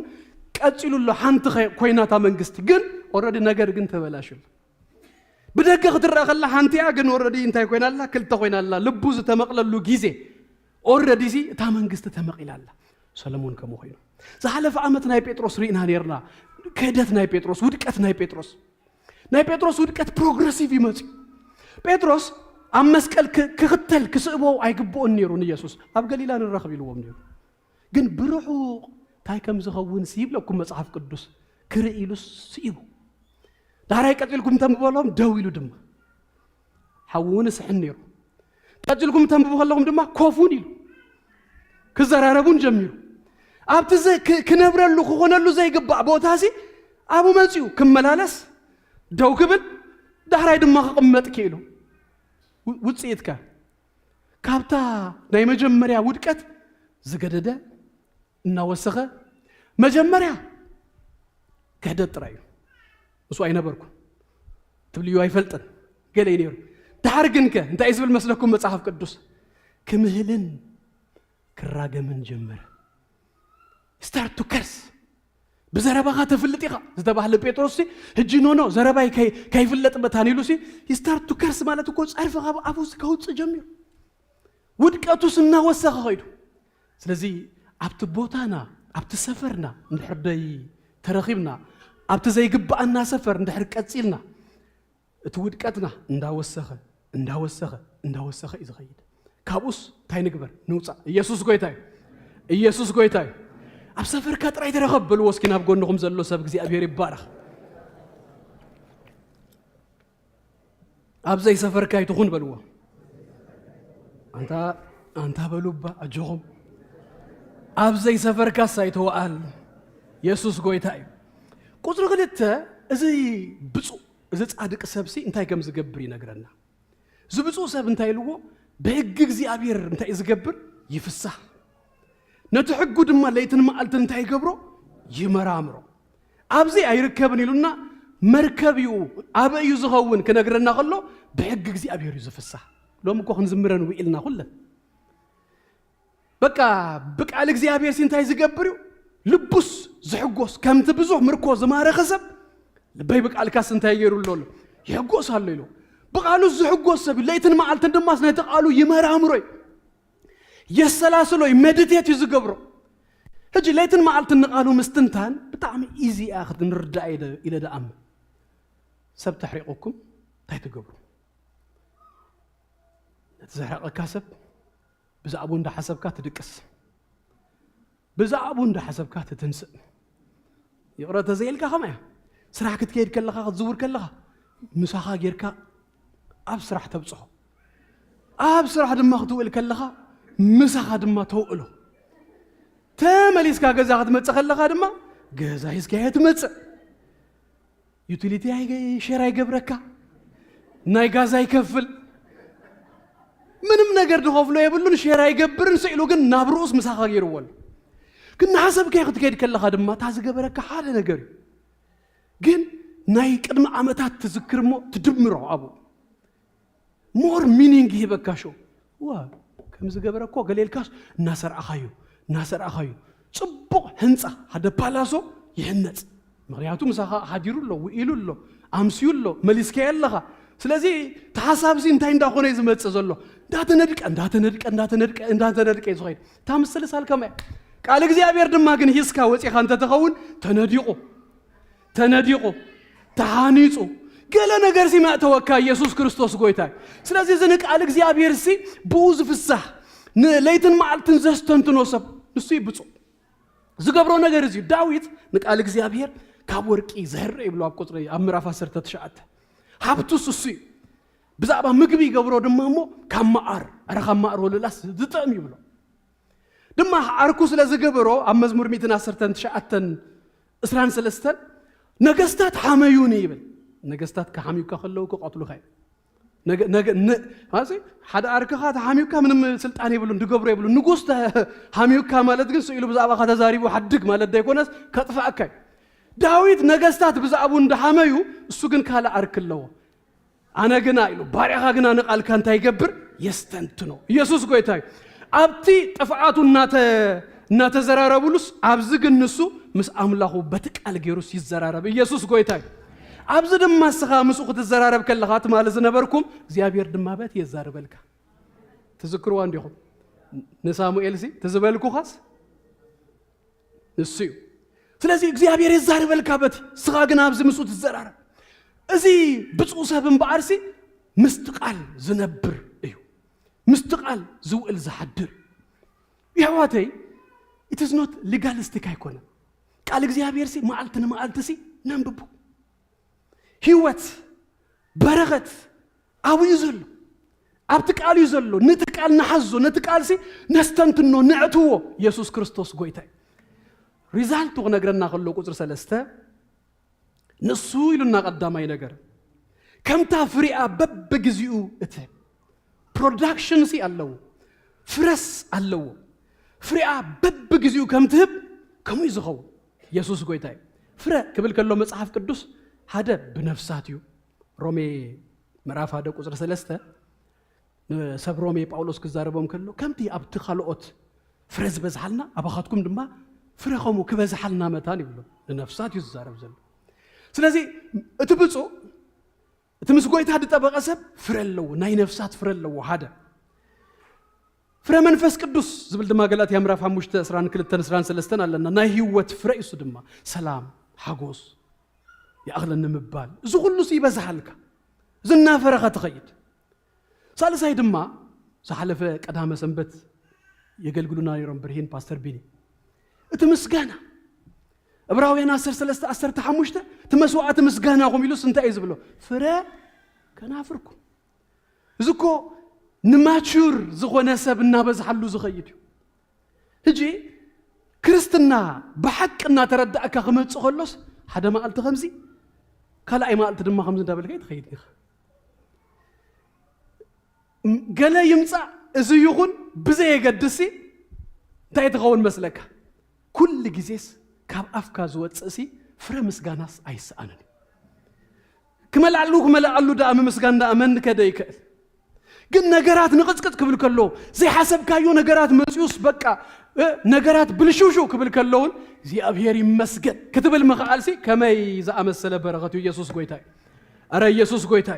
ቀጽሉሎ ሓንቲ ኮይናታ መንግስቲ ግን ኦሬዲ ነገር ግን ተበላሽል ብደገ ክትረአ ከላ ሓንቲያ ግን ኦሬዲ እንታይ ኮይናላ ክልተ ኮይናላ ልቡ ዝተመቕለሉ ግዜ ኦሬዲ ሲ እታ መንግስቲ ተመቂላላ ሰለሞን ከም ኮይኑ ዝሓለፈ ዓመት ናይ ጴጥሮስ ሪኢና ነርና ክህደት ናይ ጴጥሮስ ውድቀት ናይ ጴጥሮስ ውድቀት ፕሮግሬሲቭ ይመጽ ጴጥሮስ ኣብ መስቀል ክኽተል ክስእቦ ኣይግብኦን ነይሩ ንኢየሱስ ኣብ ገሊላ ንረኽብ ኢልዎም ነይሩ ግን ብሩሑ ታይ ከም ዝኸውን ሲብለኩም መጽሓፍ ቅዱስ ክርኢሉስ ሲቡ ዳራይ ቀጥልኩም ተንብበሎም ደው ኢሉ ድማ ሓውን ስሕን ነይሩ ቀጥልኩም ተንብቡ ከለኩም ድማ ኮፉን ኢሉ ክዘራረቡን ጀሚሩ ኣብቲ ክነብረሉ ክኾነሉ ዘይግባእ ቦታሲ ኣቡ መጽዩ ክመላለስ ደው ክብል ዳራይ ድማ ክቕመጥ ክኢሉ ውጽኢትካ ካብታ ናይ መጀመርያ ውድቀት ዝገደደ እናወሰኸ መጀመርያ ክህደት ጥራይ እሱ አይነበርኩ ትብልዩ አይፈልጥን ገለይ ነይሩ ዳሕር ግንከ እንታይ ዝብል መስለኩም መጽሓፍ ቅዱስ ክምህልን ክራገምን ጀመረ start to curse بزربا تفلت إخا زتباه لبيتروسي هجينونو زرباي كي فلت بتانيلوسي يستارت تو كرس مالتو كوز عارف أبوس كوز جميل ودك أتوسنا وسخ غيره سلزي عبت بوتانا عبت سفرنا نحردي ترخيبنا عبت زي جبأنا سفر نحر كتسيلنا تودك أتنا ندا وسخ إذا غيد كابوس تاي نكبر نوصا يسوس قويتاي أب سفر كاتراي ترخب بلوس كنا بقول نقوم زلوا سبق زي أبيري بارخ أب زي سفر كاي تخون بلوا أنت بلوبا أجوهم أب زي سفر كاساي توال يسوس قويتاي قدر قلت زي بسو زي تصادق سبسي انتاي كم زقبري نقرنا زي بسو سب انتاي لو بهقق زي أبير انتاي زقبر يفسح نتحقق دم ليتن ما قلت انتهي قبره يمرامرو أبزي أيركبني لنا مركبيو أبا يزغون كنا قرنا قلو بحقق زي أبي يريز في الصح لو مكو خنزمرن وإلنا قلنا بكا عليك زي أبي يرسين تاي زقبريو لبس زحقوس كم تبزوه مركوز ما رخصب لباي بك على كاس انتهي يرو اللولو يحقوس هالليلو بقالو زحقوس سبي ليتن ما قلت اندماس نتقالو يمرامروي يسلاسلو يمديتيت يزقبرو هجي ليتن ما قلت نقالو مستنتان بطعم ايزي اخذ نرجع الى دعم سب تحريقكم تاي تقبرو تزحق كاسب بزعبو اندا حسبكا تدقس بزعبو اندا حسبك تتنسى يقرأ تزيلك خمايا سرح كتكيد كلها تزور كلها مساخا غيركا أبسرح تبصحو أبسرح دما خطوئل كلها مساخا دما توئلو تماليسكا غزاخت متص خلها دما غزايسكا يتمص يوتيليتي هاي شير يغبركا ناي غازا يكفل ምንም ነገር ድኸፍሎ የብሉን ሼራ ይገብርን ስኢሉ ግን ናብሩስ ምሳኻ ገይርወል ግን ሓሰብከ ክትከይድ ከለኻ ድማ ታዝገበረካ ሓደ ነገር ግን ናይ ቅድመ ዓመታት ትዝክርሞ ትድምሮ አቡ ሞር ሚኒንግ ይበካሾ ዋ ከም ዝገበረኮ ገሌልካስ እናሰርአኻዩ ጽቡቕ ህንጻ ሓደ ፓላሶ ይህነጽ ምክንያቱ ምሳኻ ሓዲሩሎ ውኢሉሎ አምሲዩሎ መሊስከ የለኻ ስለዚህ ተሐሳብዚ እንታይ እንዳኾነ ይዝመጽ ዘሎ እንዳተነድቀ ይዝኸይድ ታምስልስ አልከማ ቃል እግዚአብሔር ድማ ግን ሂስካ ወጪኻ አንተ ተኸውን ተነዲቆ ተሃኒጹ ገለ ነገር ሲመጣ ተወካ ኢየሱስ ክርስቶስ ጎይታ ስለዚህ ዝን ቃል እግዚአብሔር ሲ ብዙ ፍሳህ ለይትን ማልትን ዘስተንትኖ ሰብ ንሱ ይብጹ ዝገብሮ ነገር እዚ ዳዊት ንቃል እግዚአብሔር ካብ ወርቂ ዘህር ይብሎ ኣብ ቁጥሪ ኣብ ምዕራፍ 19 ሀብቱስ እሱ ብዛዕባ ምግቢ ገብሮ ድማሞ ከማዓር ከማዓር ወለላስ ዝጠም ይብሎ ድማ ዓርኩ ስለ ዝገብሮ ኣብ መዝሙር 119 23 ነገስታት ሓመዩኒ ይብል ነገስታት ከሓሚውካ ከለው ከቀትሉ ኸይ ማለት ሓደ ዓርክኻ ተሓሚውካ ምንም ስልጣን ይብሉ እንድገብሮ ይብሉ ንጉስ ሓሚውካ ማለት ግን ስኢሉ ብዛዕባ ከተዛሪቡ ሓድግ ማለት ዳይኮነስ ከጥፋእካ ዳዊት ነገስታት ብዛዕቡ እንደሓመዩ እሱ ግን ካለ ዓርክለዎ አነ ግና ይሉ ባሪያኻ ግና ንቃልካ እንታይ ይገብር የስተንትኖ ኢየሱስ ጎይታ ኣብቲ ጥፍዓቱ እናተዘራረቡሉስ ኣብዚ ግን ንሱ ምስ አምላኹ በትቃል ገይሩስ ይዘራረብ ኢየሱስ ጎይታ ኣብዚ ድማ ስኻ ምስ ክትዘራረብ ከለኻ ማለት ዝነበርኩም እግዚአብሔር ድማ በት ይዛረበልካ ትዝክሩ አንዲኹም ንሳሙኤልሲ ትዝበልኩኻስ ንሱ ስለዚህ እግዚአብሔር ይዛረበልካ በት ስኻ ግን ኣብዚ ምስ ትዘራረብ እዚ ብፁዕ ሰብን በዓርሲ ምስትቃል ዝነብር እዩ ምስትቃል ዝውእል ዝሓድር ይህዋተይ it is not legalistic አይኮነ ቃል እግዚአብሔር ሲ ማዓልትን ማዓልትሲ ነንብቡ ህይወት በረከት አብዩ ዘሎ ኣብቲ ቃል እዩ ዘሎ ነቲ ቃል ንሓዞ ነቲ ቃል ሲ ነስተንትኖ ንዕትዎ ኢየሱስ ክርስቶስ ጎይታ ሪዛልቱ ነግረና ከሎ ቁጥር 3 ንሱ ይሉና ቀዳማይ ነገር ከምታ ፍሪአ በበግዚኡ እተ ፕሮዳክሽን ሲ አለው ፍረስ አለው ፍሪአ በበግዚኡ ከምትህብ ከመ ይዝኸው ኢየሱስ ጎይታ ፍረ ክብል ከሎ መጽሐፍ ቅዱስ ሓደ በነፍሳትዩ ሮሜ ምዕራፍ 1 ቁጥር 3 ሰብ ሮሜ ጳውሎስ ክዛረቦም ከሎ ከምቲ ኣብቲ ካልኦት ፍረ ዝበዝሓልና አባኻትኩም ድማ ፍረኸሙ ክበዝሓልና መታን ይብሉ ለነፍሳት ይዛረብ ዘሎ ስለዚህ እትብጹ እትምስ ጎይታ ድጠበቀ ሰብ ፍረለው ናይ ነፍሳት ፍረለው ሓደ ፍረ መንፈስ ቅዱስ ዝብል ድማ ገላትያ ምዕራፍ 5 22-23 አለና ናይ ህይወት ፍረ እሱ ድማ ሰላም ሓጎስ ያእኽለን ምባል እዚ ሁሉ ይበዛልካ ዝናፈረኻ ትኸይድ ሳልሳይ ድማ ዝሓለፈ ቀዳመ ሰንበት የገልግሉና ነይሮም ብርሂን ፓስተር ቢኒ እቲ ምስጋና ዕብራውያን 10:15 ተመስዋዕት ምስጋናኹም ኢሉስ እንታይ እዩ ዝብሎ ፍረ ከናፍርኩም እዝኮ ንማቹር ዝኾነ ሰብ እናበዝሓሉ ዝኸይድ እዩ ሕጂ ክርስትና ብሓቅና ተረዳእካ ክመጽእ ከሎስ ሓደ መዓልቲ ከምዚ ካልኣይ መዓልቲ ድማ ከምዚ እንዳበልካ ይትኸይድ ኢኻ ገለ ይምፃእ እዚ ይኹን ብዘየገድሲ እንታይ ትኸውን መስለካ ኩል ጊዜስ ካብ ኣፍካ ዝወፅእሲ ፍረ ምስጋናስ ኣይሰኣንን ክመልዓሉ ዳእሚ ምስጋና ዳእመን ከደ ይክእል ግን ነገራት ንቕፅቅፅ ክብል ከሎ ዘይሓሰብካዮ ነገራት መፅዩስ በቃ ነገራት ብልሹሹ ክብል ከሎውን እግዚአብሔር ይመስገን ክትብል መኽዓልሲ ከመይ ዝኣመሰለ በረኸቱ ኢየሱስ ጎይታ ኣረ ኢየሱስ ጎይታ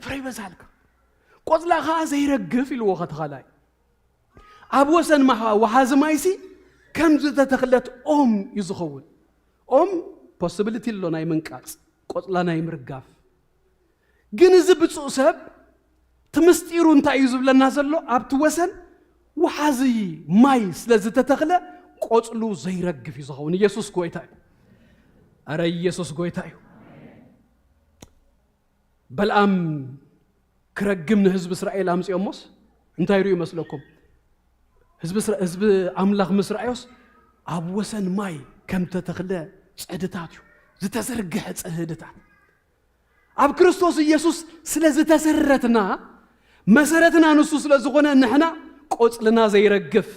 ፍረ ይበዛልካ ቆፅላኻ ዘይረግፍ ኢልዎ ኸተኻላይ ኣብ ወሰን ወሓዚ ማይሲ ከም ዝተተኽለት ኦም ይዝኸውን ኦም ፖሲቢሊቲ ሎ ናይ ምንቃፅ ቆፅላ ናይ ምርጋፍ ግን እዚ ብፁዕ ሰብ ትምስጢሩ እንታይ እዩ ዝብለና ዘሎ ኣብቲ ወሰን ወሓዚ ማይ ስለ ዝተተኽለ ቆጽሉ ዘይረግፍ ይዘውን ኢየሱስ ጎይታ አረ ኢየሱስ ጎይታ በልዓም ክረግም ህዝብ እስራኤል አምጽዮሞስ እንታይ ሩ ይመስለኩም ህዝብ አምላኽ ምስራኤስ ኣብ ወሰን ማይ ከምተ ተኽለ ጽዕድታት እዩ ዝተዘርግሐ ጽዕድታት ኣብ ክርስቶስ ኢየሱስ ስለ ዝተሰረትና መሰረትና ንሱ ስለ ዝኾነ ንሕና ቆጽልና ዘይረግፍ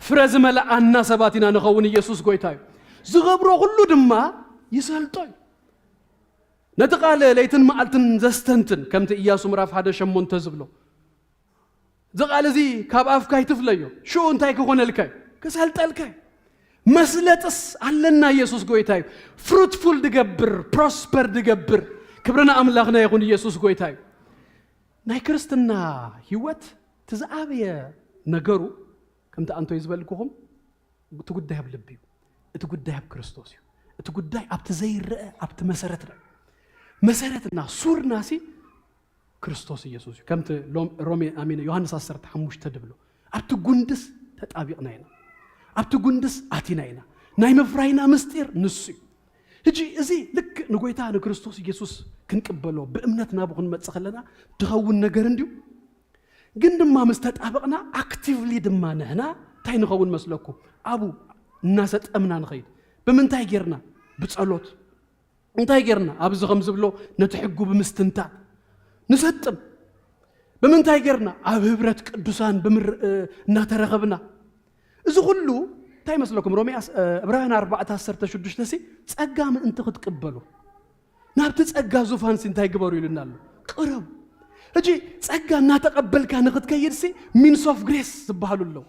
ፍረ ዝመልአና ሰባቲና ንኸውን ኢየሱስ ጎይታ እዩ ዝገብሮ ሁሉ ድማ ይሰልጦይ ነቲ ቃል ለይትን መዓልትን ዘስተንትን ከምቲ ኢያሱ ምዕራፍ 1:8 ዝብሎ ዝቃል እዚ ካብ ኣፍካ ይትፍለዮ ሽኡ እንታይ ክኾነልካይ ክሰልጠልካይ መስለጥስ ኣለና ኢየሱስ ጎይታ እዩ ፍሩትፉል ድገብር ፕሮስፐር ድገብር ክብርና ኣምላኽና ይኹን ኢየሱስ ጎይታ እዩ ናይ ክርስትና ህይወት ትዝዓበየ ነገሩ ከምቲ አንቶ ይዝበልኩኹም እቲ ጉዳይ ኣብ ልቢ እዩ እቲ ጉዳይ ኣብ ክርስቶስ እዩ እቲ ጉዳይ ኣብቲ ዘይርአ ኣብቲ መሰረትና ሱርናሲ ክርስቶስ ኢየሱስ እዩ ከምቲ ሮሜ አሜን ዮሐንስ 10:5 ድብሎ ኣብቲ ጉንድስ ተጣቢቕና ኢና ኣብቲ ጉንድስ ኣቲና ኢና ናይ መፍራይና ምስጢር ንሱ እዩ ሕጂ እዚ ልክ ንጎይታ ንክርስቶስ ኢየሱስ ክንቅበሎ በእምነት ናብ ክንመጽእ ከለና ድኸውን ነገር እንዲሁ ግን ድማ ምስተጣበቕና አክቲቭሊ ድማ ነህና ታይ ንኸውን መስለኩም አቡ እናሰጠምና ንኸይድ በምንታይ ጌርና ብጸሎት እንታይ ጌርና ኣብዚ ከም ዝብሎ ነቲ ሕጉ ብምስትንታት ንሰጥም በምንታይ ጌርና ኣብ ህብረት ቅዱሳን እናተረኸብና እዚ ሁሉ ታይ መስለኩም ሮሜ ዕብራውያን 4:16 ሲ ጸጋ ምእንቲ ክትቅበሉ ናብቲ ጸጋ ዙፋን እንታይ ግበሩ ይልናል ቅረቡ እጂ ጸጋ እናተቀበልካ ንኽትከይድ ሲ ሚንስ ኦፍ ግሬስ ዝባሃሉ ለው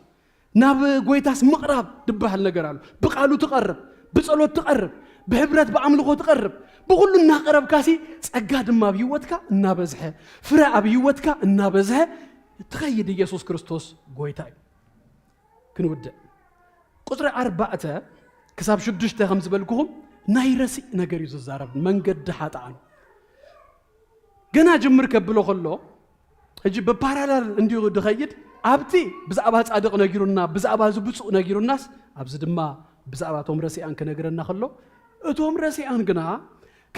ናብ ጎይታስ ምቕራብ ድባሃል ነገር አሉ ብቃሉ ትቀርብ ብጸሎት ትቀርብ በህብረት በአምልኮ ትቀርብ በሁሉ እናቀረብካ ሲ ጸጋ ድማ በህይወትካ እናበዝሐ ፍረ ኣብ ህይወትካ እናበዝሐ ትኸይድ ኢየሱስ ክርስቶስ ጎይታ እዩ ክንውደ ቁጥሪ 4 ክሳብ 6 ከም ዝበልኩኹም ናይ ረሲእ ነገር እዩ ዝዛረብ መንገዲ ሓጣን ገና ጅምር ከብሎ ከሎ እጂ በፓራላል እንዲሁ ድኸይድ ኣብቲ ብዛዕባ ጻድቕ ነጊሩና ብዛዕባ ዝብፁ ነጊሩናስ ኣብዚ ድማ ብዛዕባ ቶም ረሲኣን ከነግረና ከሎ እቶም ረሲኣን ግና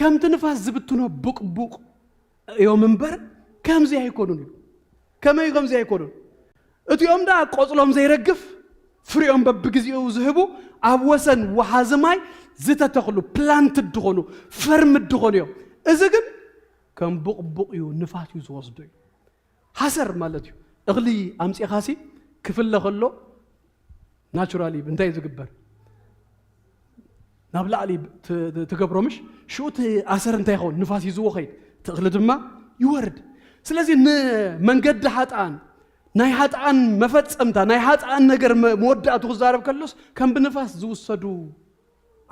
ከምቲ ንፋስ ዝብትኖ ቡቅቡቅ እዮም እምበር ከምዚ ኣይኮኑን እዩ ከመይ ከምዚ ኣይኮኑን እቲኦም ዳ ቆጽሎም ዘይረግፍ ፍሬኦም በብግዚኡ ዝህቡ ኣብ ወሰን ወሓዚ ማይ ዝተተኽሉ ፕላንት ድኾኑ ፈርም ድኾኑ እዮም እዚ ግን ከም ቡቅቡቅ እዩ ንፋስ እዩ ዝወስዶ እዩ ሓሰር ማለት እዩ እኽሊ ኣምፂኻሲ ክፍለ ከሎ ናቹራሊ እንታይ ዝግበር ናብ ላዕሊ ትገብሮምሽ ሹት ኣሰር እንታይ ይኸውን ንፋስ ይዝዎ ኸይድ ትእኽሊ ድማ ይወርድ ስለዚ ንመንገዲ ሓጣን ናይ ሓጣን መፈጸምታ ናይ ሓጣን ነገር መወዳእቱ ክዛረብ ከሎስ ከም ብንፋስ ዝውሰዱ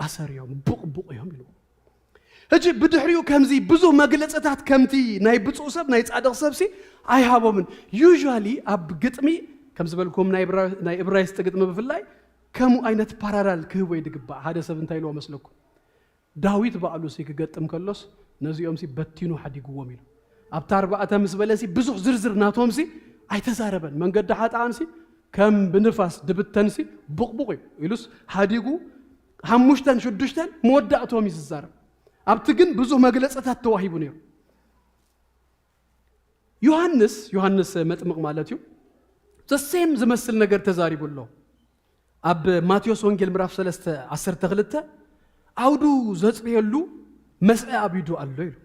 ኣሰር እዮም ቡቅቡቅ እዮም ኢሉ እጂ ብድሕሪኡ ከምዚ ብዙ መግለጽታት ከምቲ ናይ ብፁዕ ሰብ ናይ ጻድቕ ሰብሲ ኣይሃቦምን ዩዥዋሊ ኣብ ግጥሚ ከም ዝበልኩም ናይ ዕብራይስጥ ግጥሚ ብፍላይ ከምኡ ዓይነት ፓራላል ክህቦ ይድግባእ ሓደ ሰብ እንታይ ኢልዎ መስለኩም ዳዊት በዓሉ ሲ ክገጥም ከሎስ ነዚኦም ሲ በቲኑ ሓዲግዎም ኢሉ ኣብታ 4 ምስ በለሲ ብዙሕ ዝርዝር ናቶም ሲ ኣይተዛረበን መንገዲ ሓጣን ሲ ከም ብንፋስ ድብተን ሲ ቡቅቡቅ እዩ ኢሉስ ሓዲጉ 5-6 መወዳእቶም ይዛረብ ኣብቲ ግን ብዙ መግለጽታት ተዋሂቡ ነይሩ ዮሐንስ መጥምቕ ማለት እዩ ዘሴም ዝመስል ነገር ተዛሪቡሎ ኣብ ማቴዎስ ወንጌል ምዕራፍ 3:12 ኣውዱ ዘጽብየሉ መስዐ አብይዱ ኣሎ ኢሉ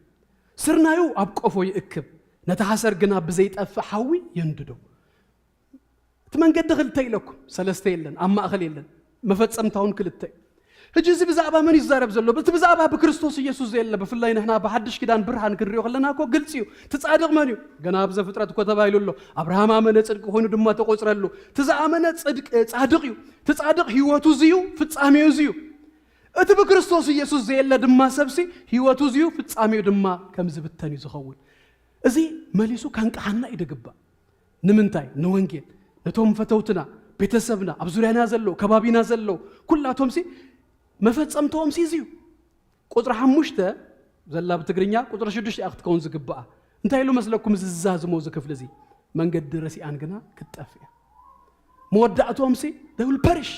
ስርናዩ ኣብ ቆፎ ይእክብ ነታ ሓሰር ግና ብዘይጠፍእ ሓዊ የንድዶ እቲ መንገዲ ክልተ ኢለኩም 3 የለን ኣብ ማእኸል የለን መፈጸምታውን ክልተ ሕጂ እዚ ብዛዕባ መን ይዛረብ ዘሎ በቲ ብዛዕባ ብክርስቶስ ኢየሱስ ዘየለ ብፍላይ ንሕና ብሓድሽ ኪዳን ብርሃን ክንሪኦ ከለና እኮ ግልጽ እዩ ትጻድቕ መን እዩ ገና ኣብ ዘፍጥረት እኮ ተባሂሉሎ አብርሃም ኣመነ ጽድቂ ኮይኑ ድማ ተቆጽረሉ ትዝኣመነ ጽድቅ ጻድቕ እዩ ትጻድቕ ህይወቱ ዝዩ ፍጻሜው ዝዩ እቲ ብክርስቶስ ኢየሱስ ዘየለ ድማ ሰብሲ ህይወቱ ዝዩ ፍጻሜው ድማ ከም ዝብተን እዩ ዝኸውን እዚ መሊሱ ካንቃሓና ይድግባእ ንምንታይ ንወንጌል ነቶም ፈተውትና ቤተሰብና ኣብ ዙርያና ዘሎ ከባቢና ዘሎ ኩላቶም ሲ መፈጸምቶም ሲ ዝዩ ቁጥሪ 5 ዘላ ብትግርኛ ቁጥሪ 6 ክትከውን ዝግባእ እንታይ ኢሉ መስለኩም ዝዛዝሞ ዝክፍል እዚ መንገዲ ረሲኣን ግና ክትጠፍእ መወዳእቶም ሲ they will perish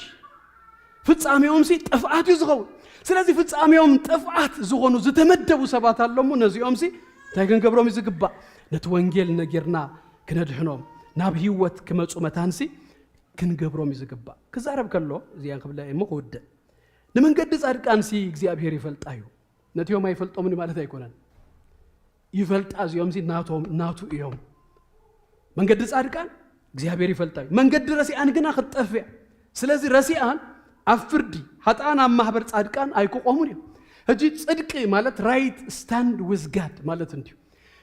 ፍጻሜውም ሲ ጥፍአት ይዝኸው ስለዚህ ፍጻሜውም ጥፍአት ዝሆኑ ዝተመደቡ ሰባት አለሙ ነዚኦም ሲ ታይገን ገብሮም ይዝግባ ነት ወንጌል ነገርና ክነድሕኖም ናብ ህይወት ክመጹ መታንሲ ክንገብሮም ይዝግባ ክዛረብ ከሎ እዚያን ክብላ እምቆደ ለመንገድ ጻድቃን ሲ እግዚአብሔር ይፈልጣዩ ነትዮም አይፈልጦም ማለት አይኮነን ይፈልጣ እዚኦም ሲ ናቱ እዮም መንገድ ጻድቃን እግዚአብሔር ይፈልጣዩ መንገድ ረሲአን ግና خطفያ ስለዚህ ረሲአን አፍርዲ ሀጣና ማህበር ጻድቃን አይቆቆሙን እጂ ጽድቅ ማለት ራይት ስታንድ ዊዝ ጋድ ማለት እንዲሁ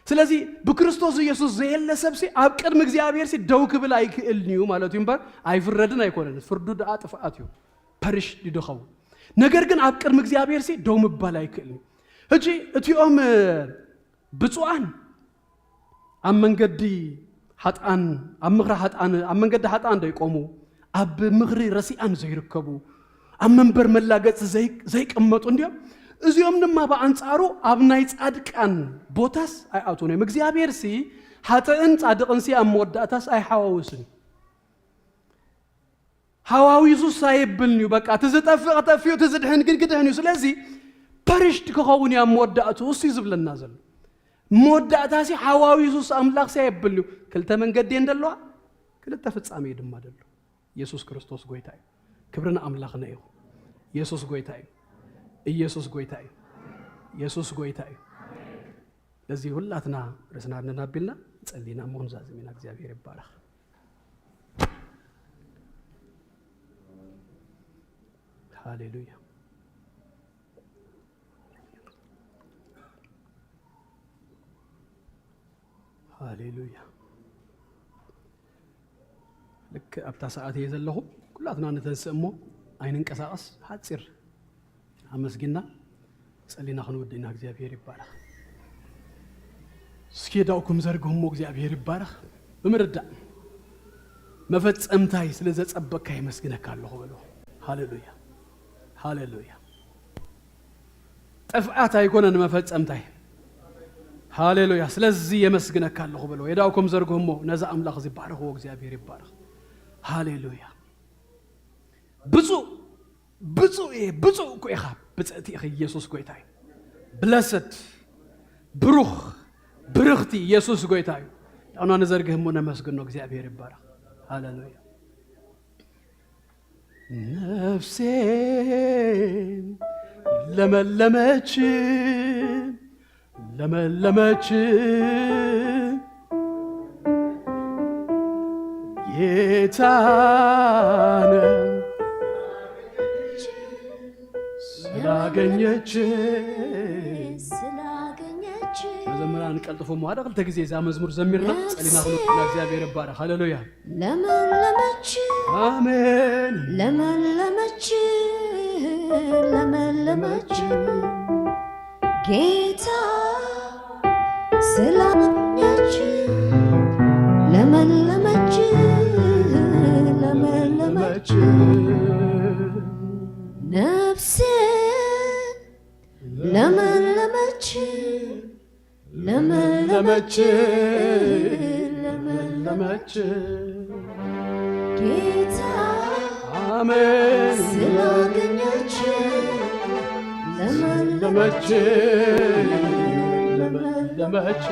ስለዚህ በክርስቶስ ኢየሱስ ዘየለሰብ ሲ አብቀድም እግዚአብሔር ሲ ደውክ ብላ አይክልኒዩ ማለት ይምባር አይፍረድን አይኮነን ፍርዱ ዳጥፋት ይው ፐሪሽ ዲደኸው ነገር ግን አብቀድም እግዚአብሔር ሲ ደውም ባላ አይክልኒ እጂ እቲኦም ብፁዓን አመንገዲ ሀጣን አምግራ ሀጣን አመንገዲ ሀጣን እንዳይቆሙ አብ ምግሪ ረሲአን ዘይርከቡ አመንበር መላገጽ ዘይቀመጡ እንዲያ እዚኦም ድማ በአንጻሩ አብናይ ጻድቃን ቦታስ አይአቱ ነው እግዚአብሔር ሲ ሀጣን ጻድቅን ሲ አምወዳታስ አይሐዋውስን ሐዋዊሱ ሳይብልኒ በቃ ተዘጠፍቀጠፊው ተዝድህን ግድግድህን ስለዚህ ፐሪሽት ከሆውን ያምወዳቱ እሱ ይዝብለና ዘለ ሞዳታሲ ሐዋዊሱ አምላክ ሳይብልኒ ክልተ መንገድ እንደለዋ ክልተ ፍጻሜ ይድማ አይደሉ ኢየሱስ ክርስቶስ ጎይታዬ ክብርና አምላክ ነው ኢየሱስ ጎይታዬ ኢየሱስ ጎይታዬ ኢየሱስ ጎይታዬ ለዚህ ሁላትና ረስናና ቢልና ጸሊና ሞንዛዝሚና እግዚአብሔር ይባረክ ሃሌሉያ ሃሌሉያ لك أبتا ساعات يزلهم كلاتنا نتنسمو عين انقساس حاصر امسجنا صلينا خنودنا እግዚአብሔር ይባረክ ስኪዳውኩም ዘርጉም እግዚአብሔር ይባረክ በመረዳ መፈጸምታይ ስለዘጸበካ ይመስግነካለሁ ብሎ ሃሌሉያ ሃሌሉያ ጥፍአት አይኮነን መፈጸምታይ ሃሌሉያ ስለዚህ ይመስግነካለሁ ብሎ የዳውኩም ዘርጉም ነዛ አምላክ ይባረክ እግዚአብሔር ይባረክ ሃሌሉያ ብዙ ቆይኻ በጽእቲ ኢየሱስ ጎይታይ ብለሰድ ብሩኽቲ ኢየሱስ ጎይታይ ያውና ነዘርግህ ሞነ መስግን ነው እግዚአብሔር ይባረክ ሃሌሉያ ነፍሴ ለመለመች ጌታነ ስላገኘች መዘምራን ቀልጥፎ ማዳቅ ለተጊዜ ዛ መዝሙር ዘምርና ጸሊና ሁሉ እግዚአብሔር ይባረክ ሃሌሉያ ለመለመች አሜን ለመለመች ጌታ ስላገኘች ለመለመች ነፍሴ ለመለመች ጌታ አሜን ስላገኘች ለመለመች ለመለመች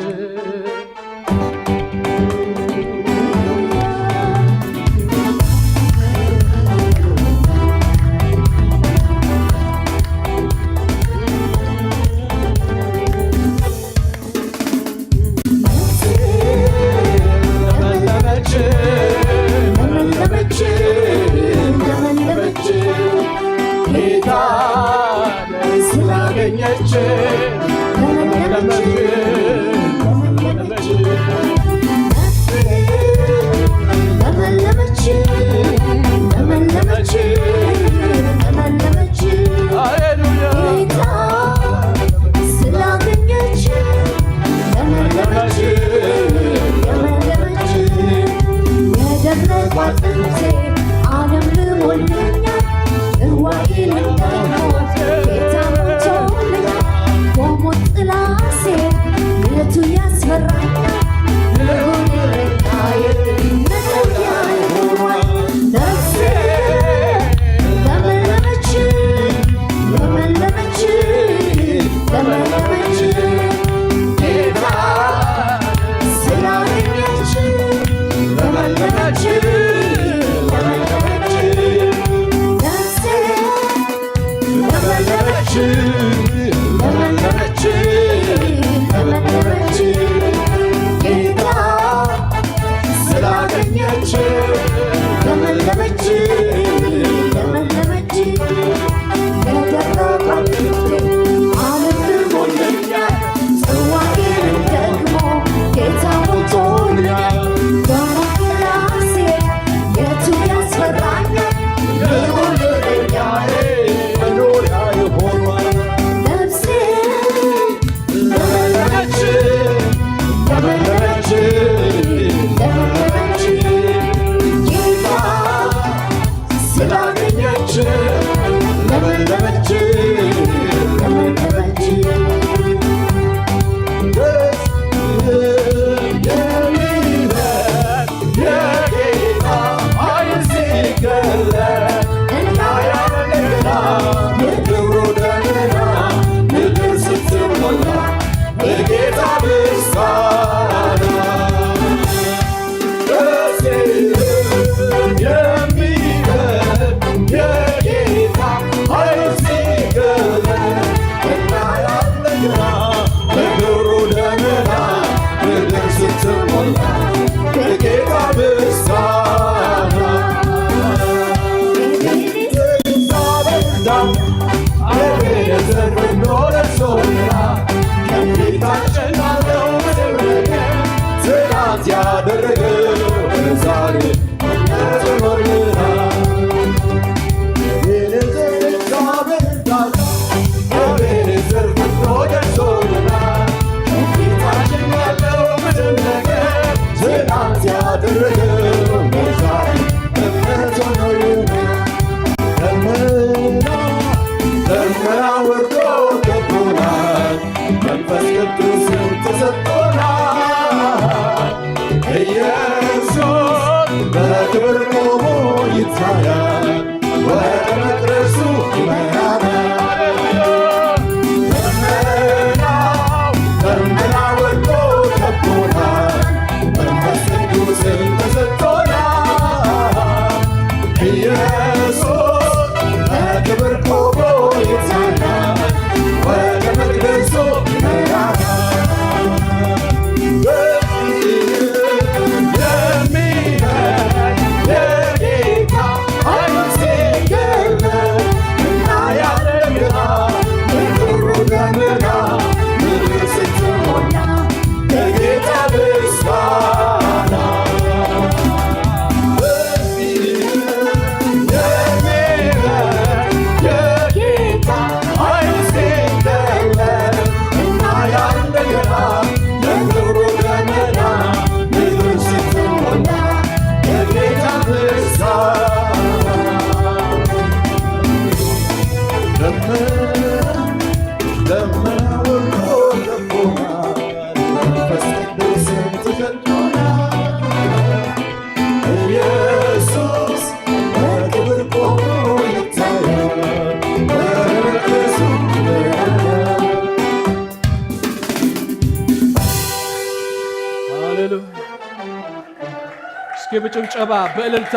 በጭብጨባ በእልልታ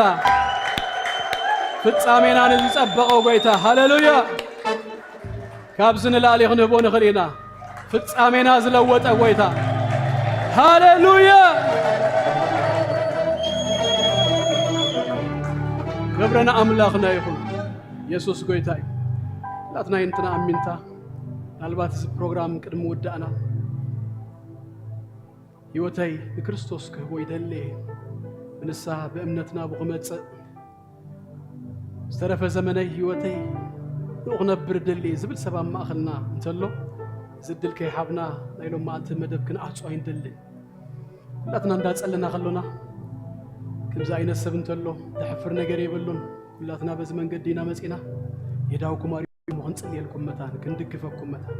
ፍጻሜና ንዝጸበቀው ጎይታ ሃሌሉያ ካብዝን ላሊ ክንህቦ ንኽእልና ፍጻሜና ዝለወጠ ጎይታ ሃሌሉያ ክብረና አምላኽና ይሁን ኢየሱስ ጎይታ ላትና እንትና አሚንታ ምናልባት እዚ ፕሮግራም ቅድም ወዳእና ህይወተይ በክርስቶስ ክህቦ ይደሌ ንስሓ በእምነትና ብኽመጽእ ዝተረፈ ዘመነይ ህይወተይ ንኽነብር ደሊ ዝብል ሰብ ኣብ ማእኸልና እንተሎ ዝድል ከይሓብና ናይ ሎም መዓልቲ መደብ ክንኣፅዖ ይንደሊ ኩላትና እንዳጸለና ከሎና ከምዚ ዓይነት ሰብ እንተሎ ዝሕፍር ነገር የብሉን ኩላትና በዚ መንገዲ ኢና መጺና የዳውኩም አሪሙ ክንጽልየልኩም መታን ክንድግፈኩም መታን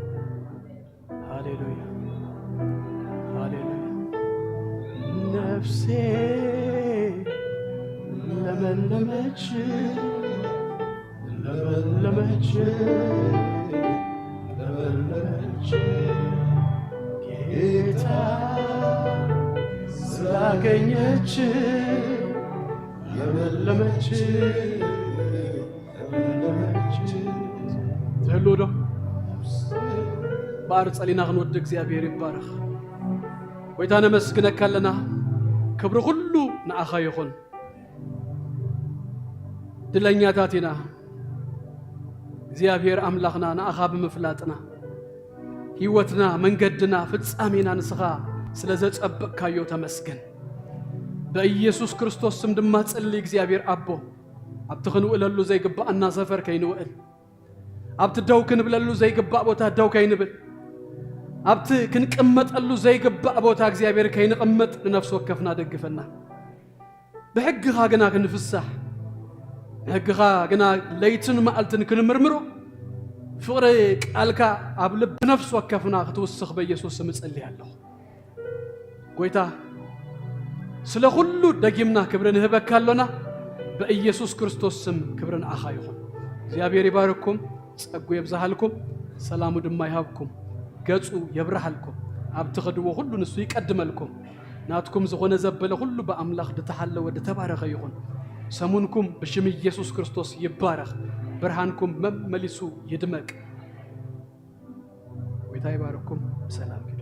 ሃሌሉያ ሃሌሉያ ነፍሴ ለመለመች ለመለመች ለመለመች ጌታ ስላገኘች ለመለመች ለመለመች ተሉዶ ኢየሱስ ባርጽ ሊና ክንወድ እግዚአብሔር ይባረክ ወይታነ መስግነካ ለና ክብሩ ሁሉ ንአኻ ይኹን ድለኛታቲና እግዚአብሔር አምላኽና ንአኻ ብምፍላጥና ህይወትና መንገድና ፍጻሜና ንስኻ ስለዘጸበቅካዮ ተመስገን በኢየሱስ ክርስቶስ ስም ድማ ጸልይ እግዚአብሔር አቦ ኣብቲ ክንውለሉ ዘይግባእና ሰፈር ከይንውእል ኣብቲ ደው ክንብለሉ ዘይግባእ ቦታ ደው ከይንብል ኣብቲ ክንቅመጠሉ ዘይግባእ ቦታ እግዚአብሔር ከይንቅመጥ ንነፍስ ወከፍና ደግፈና ብሕግኻ ግና ክንፍሳሕ ሕግኻ ግና ለይትን መዓልትን ክንምርምሮ ፍቅሪ ቃልካ ኣብ ልብ ነፍስ ወከፍና ክትውስኽ በኢየሱስ ስም ጸልያለሁ ጎይታ ስለ ሁሉ ደጊምና ክብርን ህበካለና በኢየሱስ ክርስቶስ ስም ክብርን አኻ ይኹን እግዚአብሔር ይባርክኩም ጸጉ ይብዛሃልኩም ሰላሙ ድማ ይሃብኩም ገጹ ይብራሃልኩም ኣብቲ ኸድዎ ሁሉ ንሱ ይቀድመልኩም ናትኩም ዝኾነ ዘበለ ሁሉ በአምላኽ ድተሓለወ ድተባረኸ ይኹን ሰሙንኩም ብሽም ኢየሱስ ክርስቶስ ይባረኽ ብርሃንኩም መመሊሱ ይድመቅ ጎይታ ይባርክኩም ሰላም ይሁን